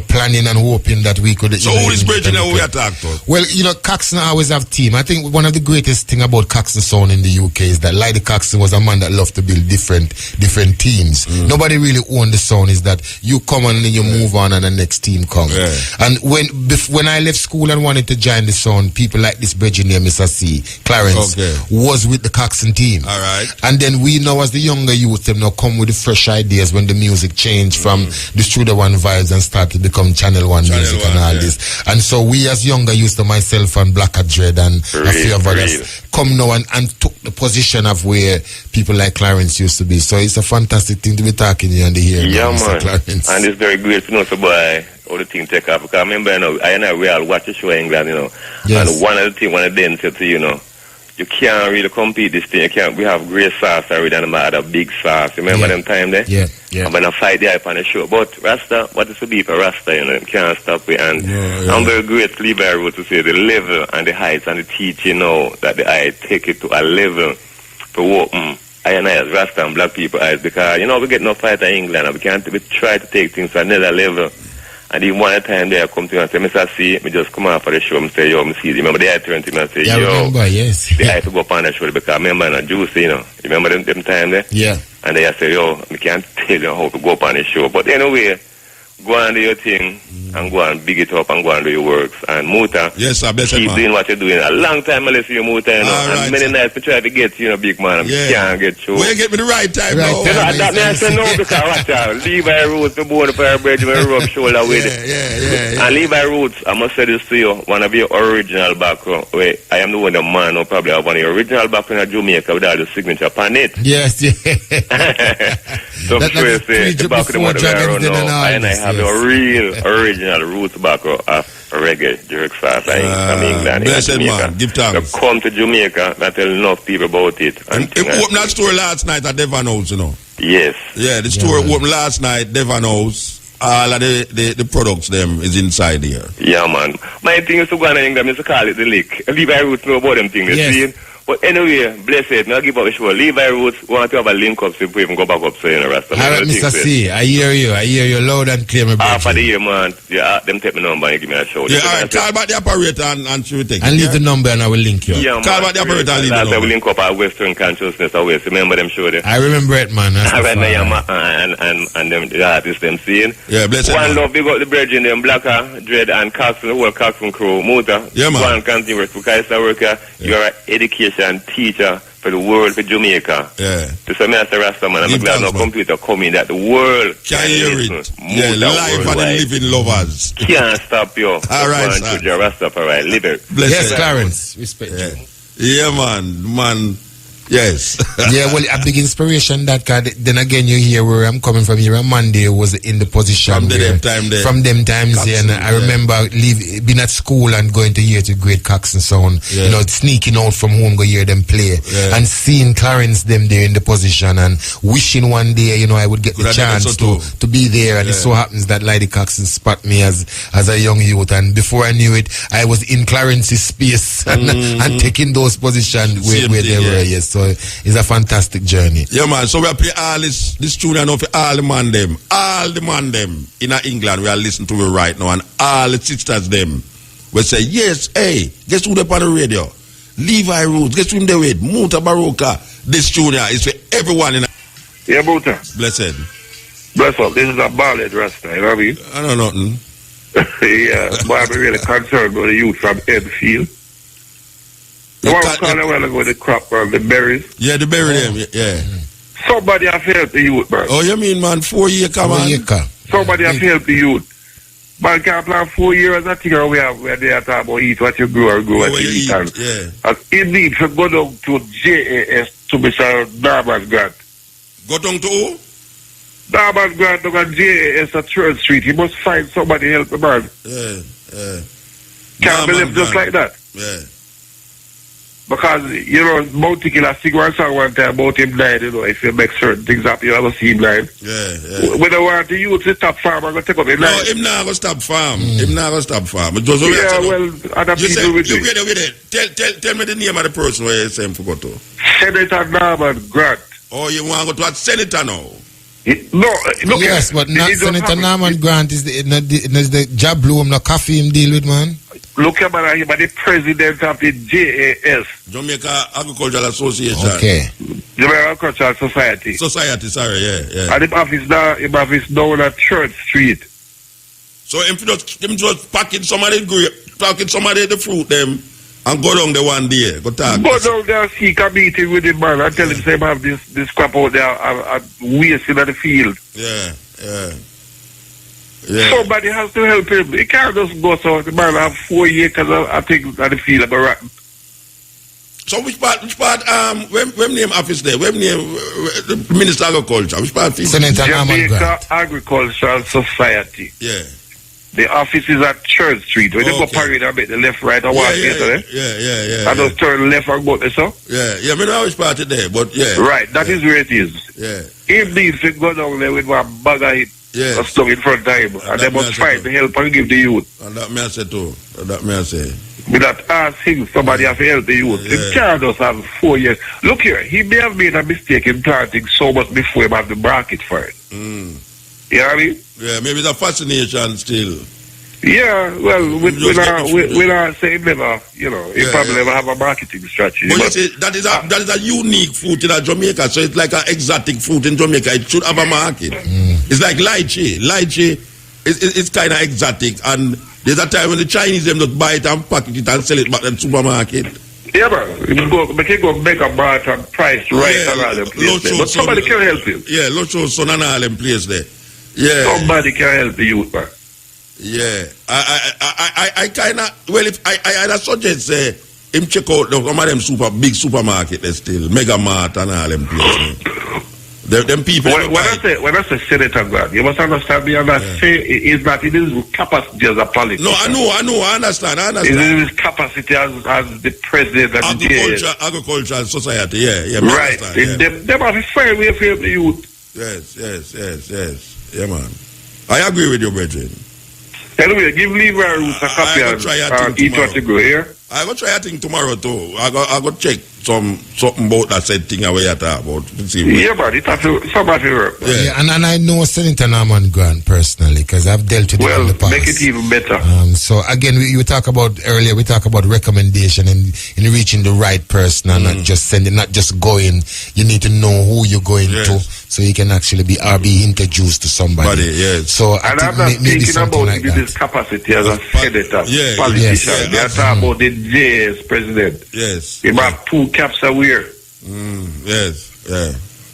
planning and hoping that we could. So who is bridging that we attack to? Well, Coxon always have team. I think one of the greatest thing about Coxon sound in the UK is that Lydie Coxon was a man that loved to build different teams. Nobody really owned the sound. Is that you come and then you move on and the next team comes. And when I left school and wanted to join the sound, people like this bridging name Mr. C, Clarence, was with the Coxon team. All right. And then we now as the younger youth them now come with the fresh ideas when the music changed from the Studio One vibes and started to become Channel One music and all this. And so we as younger youth, myself and Black Dread and a few of others, come now and took the position of where people like Clarence used to be. So it's a fantastic thing to be talking to you and to hear Mr. Clarence. And it's very great to know so boy all the things take off. Because I remember, I and we all watch the show in England, and one of them said to you can't really compete this thing. You can't. We have great sauce already, and I had a big sauce. You remember them time there? Yeah, yeah. I'm gonna fight the hype on the show. But Rasta, what is to be for Rasta? You know, you can't stop it. And I'm very grateful, Levi Roots, to say the level and the heights and the teaching now that I take it to a level to open I and I as Rasta and black people eyes, because you know we get no fight in England and we try to take things to another level. And even one time there I come to you and say, Mr. C, me just come out for the show and say, yo, me see, remember the I turn to me and say, yeah, yo, remember, yes. the I to go up on the show because I remember not juicy, you know. You remember them time there? Yeah. And they say, yo, I can't tell you how to go up on the show. But anyway, go and do your thing and go and big it up and go and do your works. And Muta, yes, sir, keep doing what you're doing. A long time I listen to you, Muta, you know. Right, and many nights I try to get you, big man. I can't get you. Well, you get me the right time, right now. That me I say no, because watch out. Levi Roots, the board of our bridge, when rub shoulder with it. Yeah. And Levi Roots, I must say this to you, one of your original background. Wait, I am the one, the man who probably have one of your original background in Jamaica with all the signature upon it. Yes. So I'm sure you say, the back of the mother around now, and I have the real original roots background of reggae, jerk sauce, from England. Blessed man, give thanks. So come to Jamaica, I tell enough people about it. And it opened that store last night at Devon House, you know. Yes. Yeah, the store opened last night, Devon House. All of the products them is inside here. Yeah, man. My thing is to go on in England, is to call it the lick. Levi Roots know about them things, you see? But anyway, blessed, I'll give up the show. Levi Roots want to have a link up so we even go back up so you know, Rasta. All right, Mr. C, I hear you loud and clear, my brother. Half of the year, man. Yeah, them take my number and give me a show. Yeah, all right, call back the operator and she will take and leave the number and I will link you. Yeah, call back the operator and leave the number. I will link up our Western Consciousness always. Remember them show there? I remember it, man. Right now, and them the artists them seeing. Yeah, bless One man. love, big up the bridge in them, Blacker, Dread, and Coxon, the whole Coxon crew, Muta. Yeah, man. One continue because it's a worker. You're an education teacher for the world, for Jamaica. Yeah. To say me as a Rasta man, I'm glad no computer coming that the world can hear it. Yeah, live and living lovers. Can't stop you. All right, sir. To Rastafari, live it. Yes, Clarence. Respect you. Yeah, man. Yes. Yeah, well, a big inspiration that, cause then again, you hear where I'm coming from here. On Monday was in the position from them time there. From them times there, and I remember being at school and going to hear to Great Coxon Sound. You know, sneaking out from home, go hear them play, and seeing Clarence them there in the position, and wishing one day, you know, I would get the chance to be there. And it so happens that Lady Coxon spot me as a young youth, and before I knew it, I was in Clarence's space and taking those positions where they were. Yes. So it's a fantastic journey. Yeah, man. So we play all this tune and for all the man them in England. We are listening to it right now, and all the sisters them will say, yes, hey, guess who they on the radio? Levi Roots. Guess who they with? Mutabaruka. This tune is for everyone in. Yeah, Muta. Blessed. Bless up. This is a ballad, Rasta. You know what I mean? I don't know nothing. Yeah, but I'm really concerned about the youth from Edfield. The one called a while ago, the crop, the berries. Yeah, the berry them, yeah. Somebody have helped the youth, bro. Oh, you mean, man, 4 year, come on. Somebody have helped the youth. Man can't plan 4 years, I think we have where they are talking about eat what you grow or grow what you eat. And indeed, if you go down to JAS to Mr. Darman Grant. Go down to who? Darman Grant, look at JAS at 3rd Street. He must find somebody help the man. Yeah. Can't believe just like that. Yeah. Because, you know, Bounty Killer sing one song one time about him blind, you know, if you make certain things happen, you ever see him blind. Yeah. When I want to use the stop farm, I'm going to take up him blind. No, him not going to stop farm. Him not going to stop farm. It other people with you. Tell me the name of the person where you say him for go to. Senator Norman Grant. Oh, you want to go to a senator now? Look yes, but not Senator Norman Grant is the job bloom, no coffee him deal with, man. Look at him, the president of the JAS. Jamaica Agricultural Association. Okay. Jamaica Agricultural Society. Sorry, yeah. And the office down at 3rd Street. So him just packing some of the grape, packing some of the fruit them, and go down the one day. Go talk. Go down there, seek a meeting with him, man, and tell him say have this crap out there wasting at the field. Yeah. Somebody has to help him. He can't just go so the man have 4 years because I think at the field about rotten. So which part when name office there? When name the Minister of Agriculture? Which part? Senator Norman Grant. Jamaica Agricultural Society. Yeah. The office is at Church Street. When you go parade a bit, the left, right, and walk there. Yeah. I just turn left and go there, so? Yeah, me know which part it there, but yeah. Right, that is where it is. Yeah. If these things go down there with one bag of it, that's stuck in front of him, and they must fight to help and give the youth. And that may I say too. That may I say. With that asking somebody have to help the youth. The child does have 4 years. Look here, he may have made a mistake in planting so much before he have the bracket for it. You know what I mean? Yeah, maybe it's a fascination still. Yeah, well, we're not saying never, you know, he probably never have a marketing strategy. But you see, that is a unique fruit in Jamaica, so it's like an exotic fruit in Jamaica. It should have a market. It's like lychee. Lychee it's kind of exotic, and there's a time when the Chinese them just buy it and package it and sell it back in the supermarket. Yeah, man. You can go make a bar and price right and all them place. But somebody can help you. Yeah, Locho Son and all them place there. Yeah. Somebody can help the youth, man. Yeah. I kind of, well, if I suggest him check out some of them big supermarket there still, Mega Mart and all them places. Them people. When I say Senator God, you must understand me, and I say it is capacity as a politician. No, I understand. It is his capacity as the president and the agricultural society, yeah. Right. Them have a fair way for the youth. Yes. Yeah, man. I agree with you, brethren. Anyway, give Levi Roots a copy and eat what you go here. I go try a thing tomorrow too. I go check something about that said thing away at that about. Yeah, but it has to somebody work. Yeah, and I know Senator Norman Grant personally because I've dealt with him in the past. Make it even better. So again, we talk about earlier. We talk about recommendation and in reaching the right person and not just sending, not just going. You need to know who you're going to, so you can actually be introduced to somebody. Yes. So and I'm not thinking about like this capacity as a senator, politician. They are talking about the JS president. Yes. He about 2 caps a year. Yes.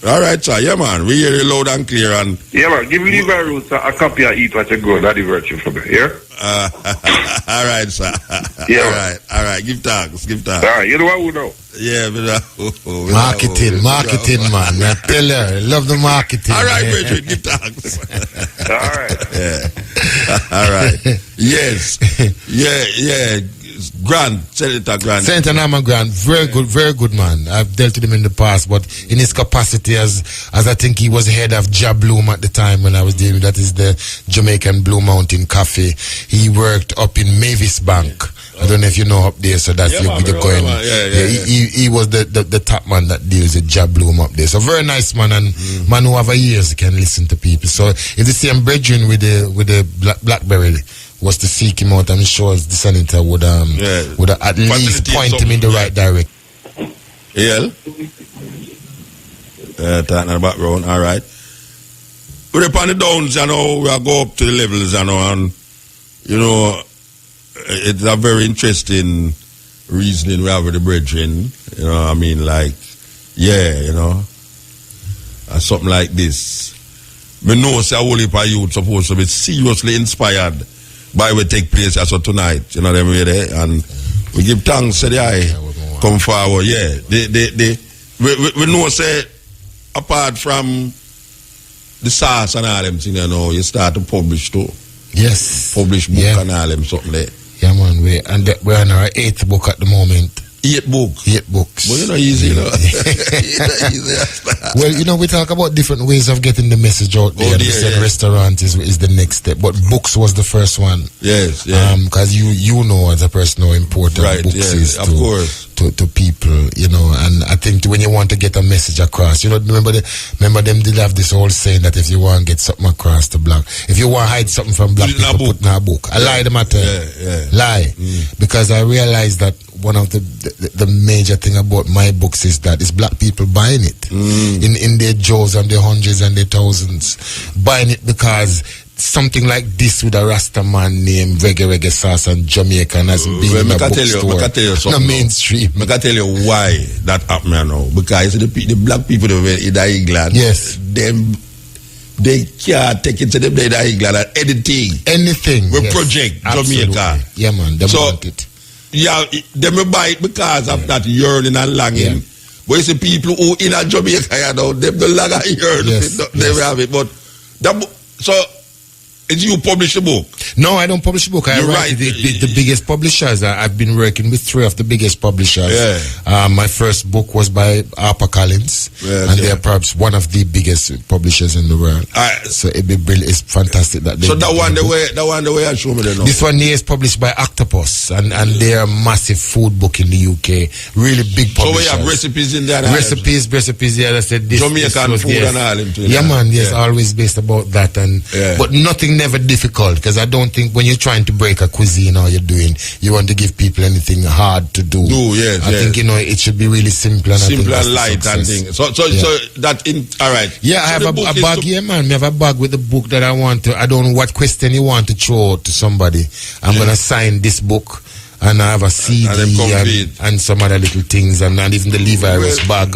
All right, sir. Yeah, man. We hear you loud and clear. And yeah, man. Give Levi Roots a copy of Eat What You Grow. That's the virtue for me. Yeah? All right, sir. Yeah. All right. Give thanks. All right. You know what we know? Yeah. Marketing, man. I tell her, I love the marketing. All right, Richard. Give thanks. All right. Yeah. All right. Yes. Yeah. Senator Norman Grant, very good man. I've dealt with him in the past, but in his capacity as I think he was head of Bloom at the time when I was dealing with that is the Jamaican Blue Mountain Cafe. He worked up in Mavis Bank. I don't know if you know up there, so that's you're going. He was the top man that deals with Bloom up there. So very nice man, and man who have years can listen to people. So if the same brethren with the Blackberry was to seek him out, I'm sure the senator would at least point him in the right direction. Talking in the background, all right. We're up on the downs, you know, we go up to the levels, you know, and, you know, it's a very interesting reasoning we have with the brethren, you know, I mean, like, you know, something like this. We know, say, a whole heap of youth supposed to be seriously inspired by what take place as of tonight, you know what I mean, and we give thanks to the eye come forward, we know, say, apart from the SARS and all them things, you know, you start to publish too. Yes. Publish book and all them something there. Yeah, man, we're on our 8th book at the moment. 8 books. But you know, easy, you know. Well, you know, we talk about different ways of getting the message out there. We said restaurant is the next step, but books was the first one. Yes. Because you know as a person how important books is to people, you know. And I think when you want to get a message across, you know, remember them did have this whole saying that if you want to get something across to black, if you want to hide something from black people, put in a book. I lie them at lie, because I realized that one of the major thing about my books is that it's black people buying it in their jaws and their hundreds and their thousands, buying it because something like this with a Rasta man named Reggae Sauce and Jamaican has been in a bookstore. No mainstream. I can tell you why that happened now. Because the black people in England, they can't take it to them in England and anything. We project Jamaica. Yeah, man. They want it. Yeah, they may buy it because of that yearning and longing. But you see people who in a Jamaica, you know, they don't long and yearn. They have it. But so Did you publish a book? No, I don't publish a book. I write the biggest publishers. I've been working with 3 of the biggest publishers. Yeah. My first book was by HarperCollins, and they are perhaps one of the biggest publishers in the world. So it's fantastic that they. So that one the way I show me the number. This one here is published by Octopus, and they are a massive food book in the UK. Really big publishers. So we have recipes in there. Recipes. Yeah, I said this. Jamaican this food yes. and all. Yeah, man. Yes, always based about that, but nothing never difficult, because I don't think when you're trying to break a cuisine or you're doing, you want to give people anything hard to do. I think it should be really simple and simple and light and things. So that in all right. Yeah, I have a bag here, man. I have a bag with the book that I want to. I don't know what question you want to throw to somebody. I'm gonna sign this book. And I have a CD and some other little things, and even the Levi Roots bag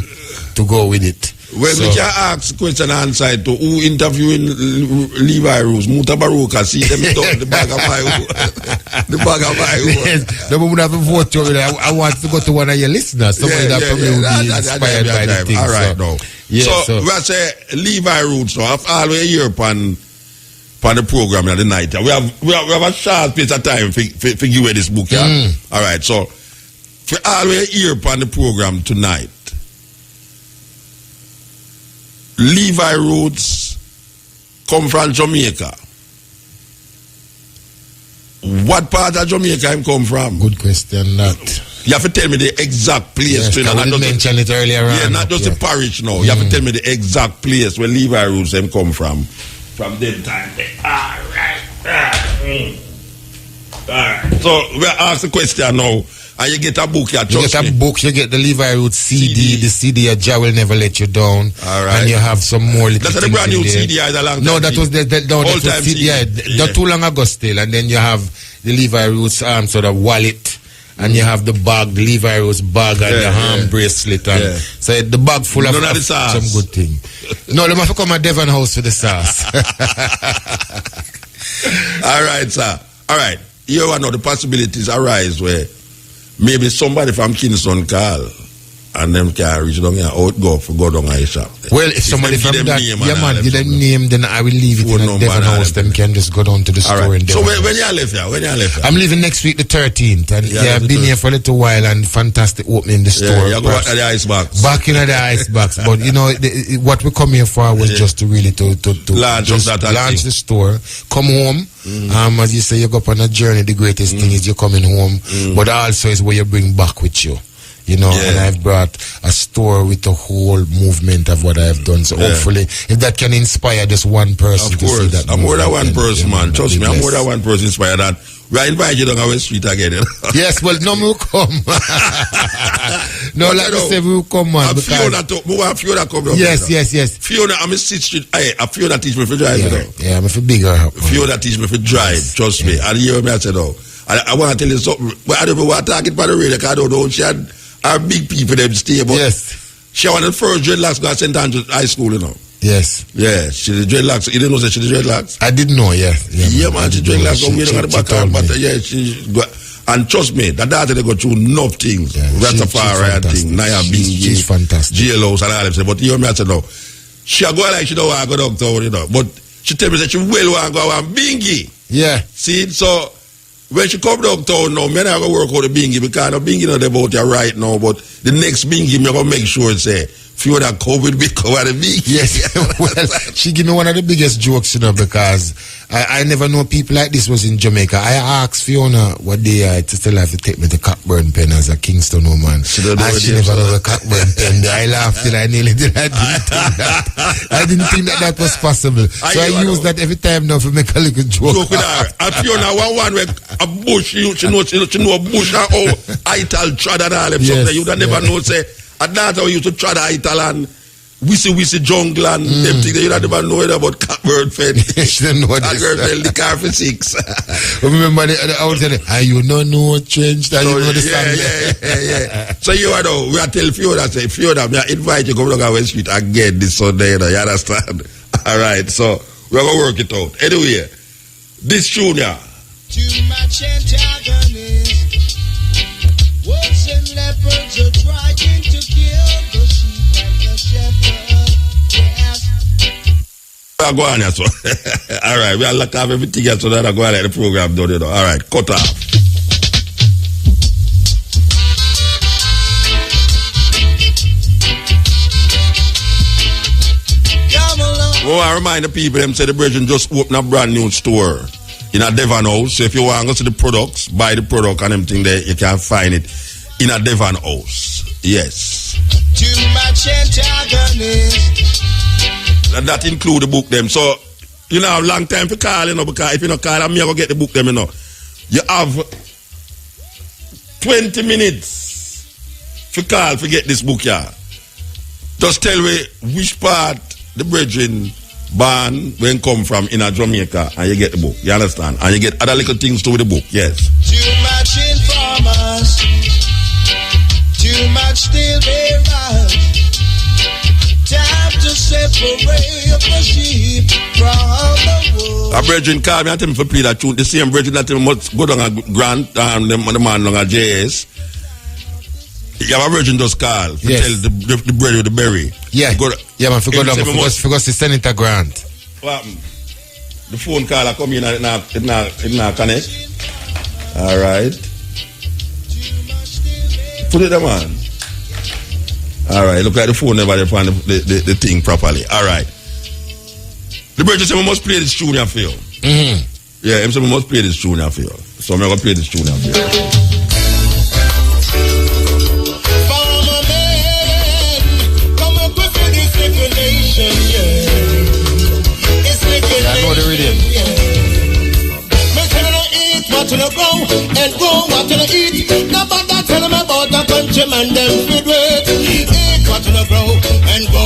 to go with it. Well, we can ask question and answer to who interviewing Levi Roots, Mutabaruka, see them talk the bag of my the bag of my no, but we have a vote to it. I want to go to one of your listeners, somebody that probably will be inspired by the thing. All right, now. So we say Levi Roots, so I've always hear upon the program at the night. We have a short piece of time for give away this book, yeah? All right, so for always here upon the program tonight, Levi Roots come from Jamaica. What part of Jamaica him come from? Good question, that. You have to tell me the exact place. Yes, I mentioned it earlier on. Yeah, not just the parish now. You have to tell me the exact place where Levi Roots him come from. From them time. All right. So we ask the question now, and you get a book. You get a book. You get the Levi Roots CD. The CD, Jah will never let you down. All right. And you have some more little. That's the brand new CD. Is a long time. No, that was the CD. Not too long ago still. And then you have the Levi Roots sort of wallet. And you have the bag, the Levi Roots bag, and the arm bracelet. And so the bag full of some good thing. No, they must come at Devon House for the sauce. All right, sir. All right. Here I know the possibilities arise where maybe somebody from Kingston call and them can reach down here out go down a shop. Well, if somebody from that, give them name, then I will leave it in a Devon House. Them can just go down to the store and so when you left here? I'm leaving next week, the 13th, and I've been here for a little while, and fantastic opening the store. Yeah, you go back to the icebox. Back in the icebox, but what we come here for was just to really to launch the store, come home. As you say, you go up on a journey. The greatest thing is you're coming home, but also is what you bring back with you. And I've brought a store with the whole movement of what I've done. So hopefully, if that can inspire just one person to see that. I'm more than one person, man. Trust me, I'm more than one person inspired that. We invite you down our street again. Yes, well, no more come. No, like I say, we will come, man. Fiona come down. Yes. Fiona, I'm a street. Fiona teach me for drive. Yeah, I'm a bigger. Fiona teach me for drive. Trust me. And you hear me, I said, I want to tell you something. But I don't know what talking about the radio, because I don't know. She had our big people them stay, but she wanted the first dreadlocks go to St. Andrews High School, Yes. Yeah, she did dreadlocks. You didn't know that she did dreadlocks? I didn't know, yeah, man, she dreadlocks. And trust me, that daughter they go through enough things. Rastafari and things. Naya Bingi. She's fantastic. GLOs and all them. But you hear me, I said, no. She go like she don't want to go downtown, But she tell me that she will want to go and Bingi. Yeah. See, so when she come downtown now, me not going to work out the Bingi because the Bingi not about you right now, but the next Bingi, me going to make sure say, Fiona COVID be covered the Bingi. Yes, well, she give me one of the biggest jokes, because I never know people like this was in Jamaica. I asked Fiona what day to tell her to take me to Cockburn Pen as a Kingston woman. She never know the Cockburn Pen. I laughed till I nearly did. I didn't think that was possible. So I use that every time now to make a little joke with her. And Fiona, one where a bush, she know a bush and how Ital trod and all them something. You don't never know, say, at that time, you used to try the Ital and wissy jungle and them things that you don't even know about Cockburn Fen. She don't know that girl fell the car for 6. Remember the outside, you don't know change that, you know the song. Yeah. So you know, we are tell Fiona, say, Fiona, I invite you to come down West Street again this Sunday, you understand? All right, so we're going to work it out. Anyway, this tune here. Too much antagonist. Wolves and leopards are trying to kill the sheep and the shepherd. Yes. I go on here, so. All right, we'll lock off everything here so that I go on like the program done, you know. All right, cut off. Oh, I remind the people, them say the Brethren just open a brand new store in a Devon house. So if you want to go see the products, buy the product and everything there, you can find it in a Devon house. Yes. Too much antagonist. And that include the book them. So, you know, long time for call, you know, because if you don't call, I'm going to get the book them, you know. You have 20 minutes for call to get this book here. Just tell me which part the Brethren born when come from in a Jamaica and you get the book. You understand? And you get other little things too with the book. Yes. Too much informers. Too much still bearers. Time to separate the sheep from the wolves. A Brethren call me and tell me to play that tune. The same Brethren that tell me must go down a Grant and the man down a JS. You have a Virgin just call to tell the bread with the berry. Yeah, yeah, man, forgot to send it a grant. What happened? The phone call come in and it not connect. All right. Put it there, man. All right, look like the phone never found the thing properly. All right. The Virgin said we must play this tune for you. Yeah, him said we must play this tune for you. So I'm going to play this tune for you. I know the rhythm. What to go and go, what to eat. Nobody tell them about the countryman, them feed with. Eat what to grow and go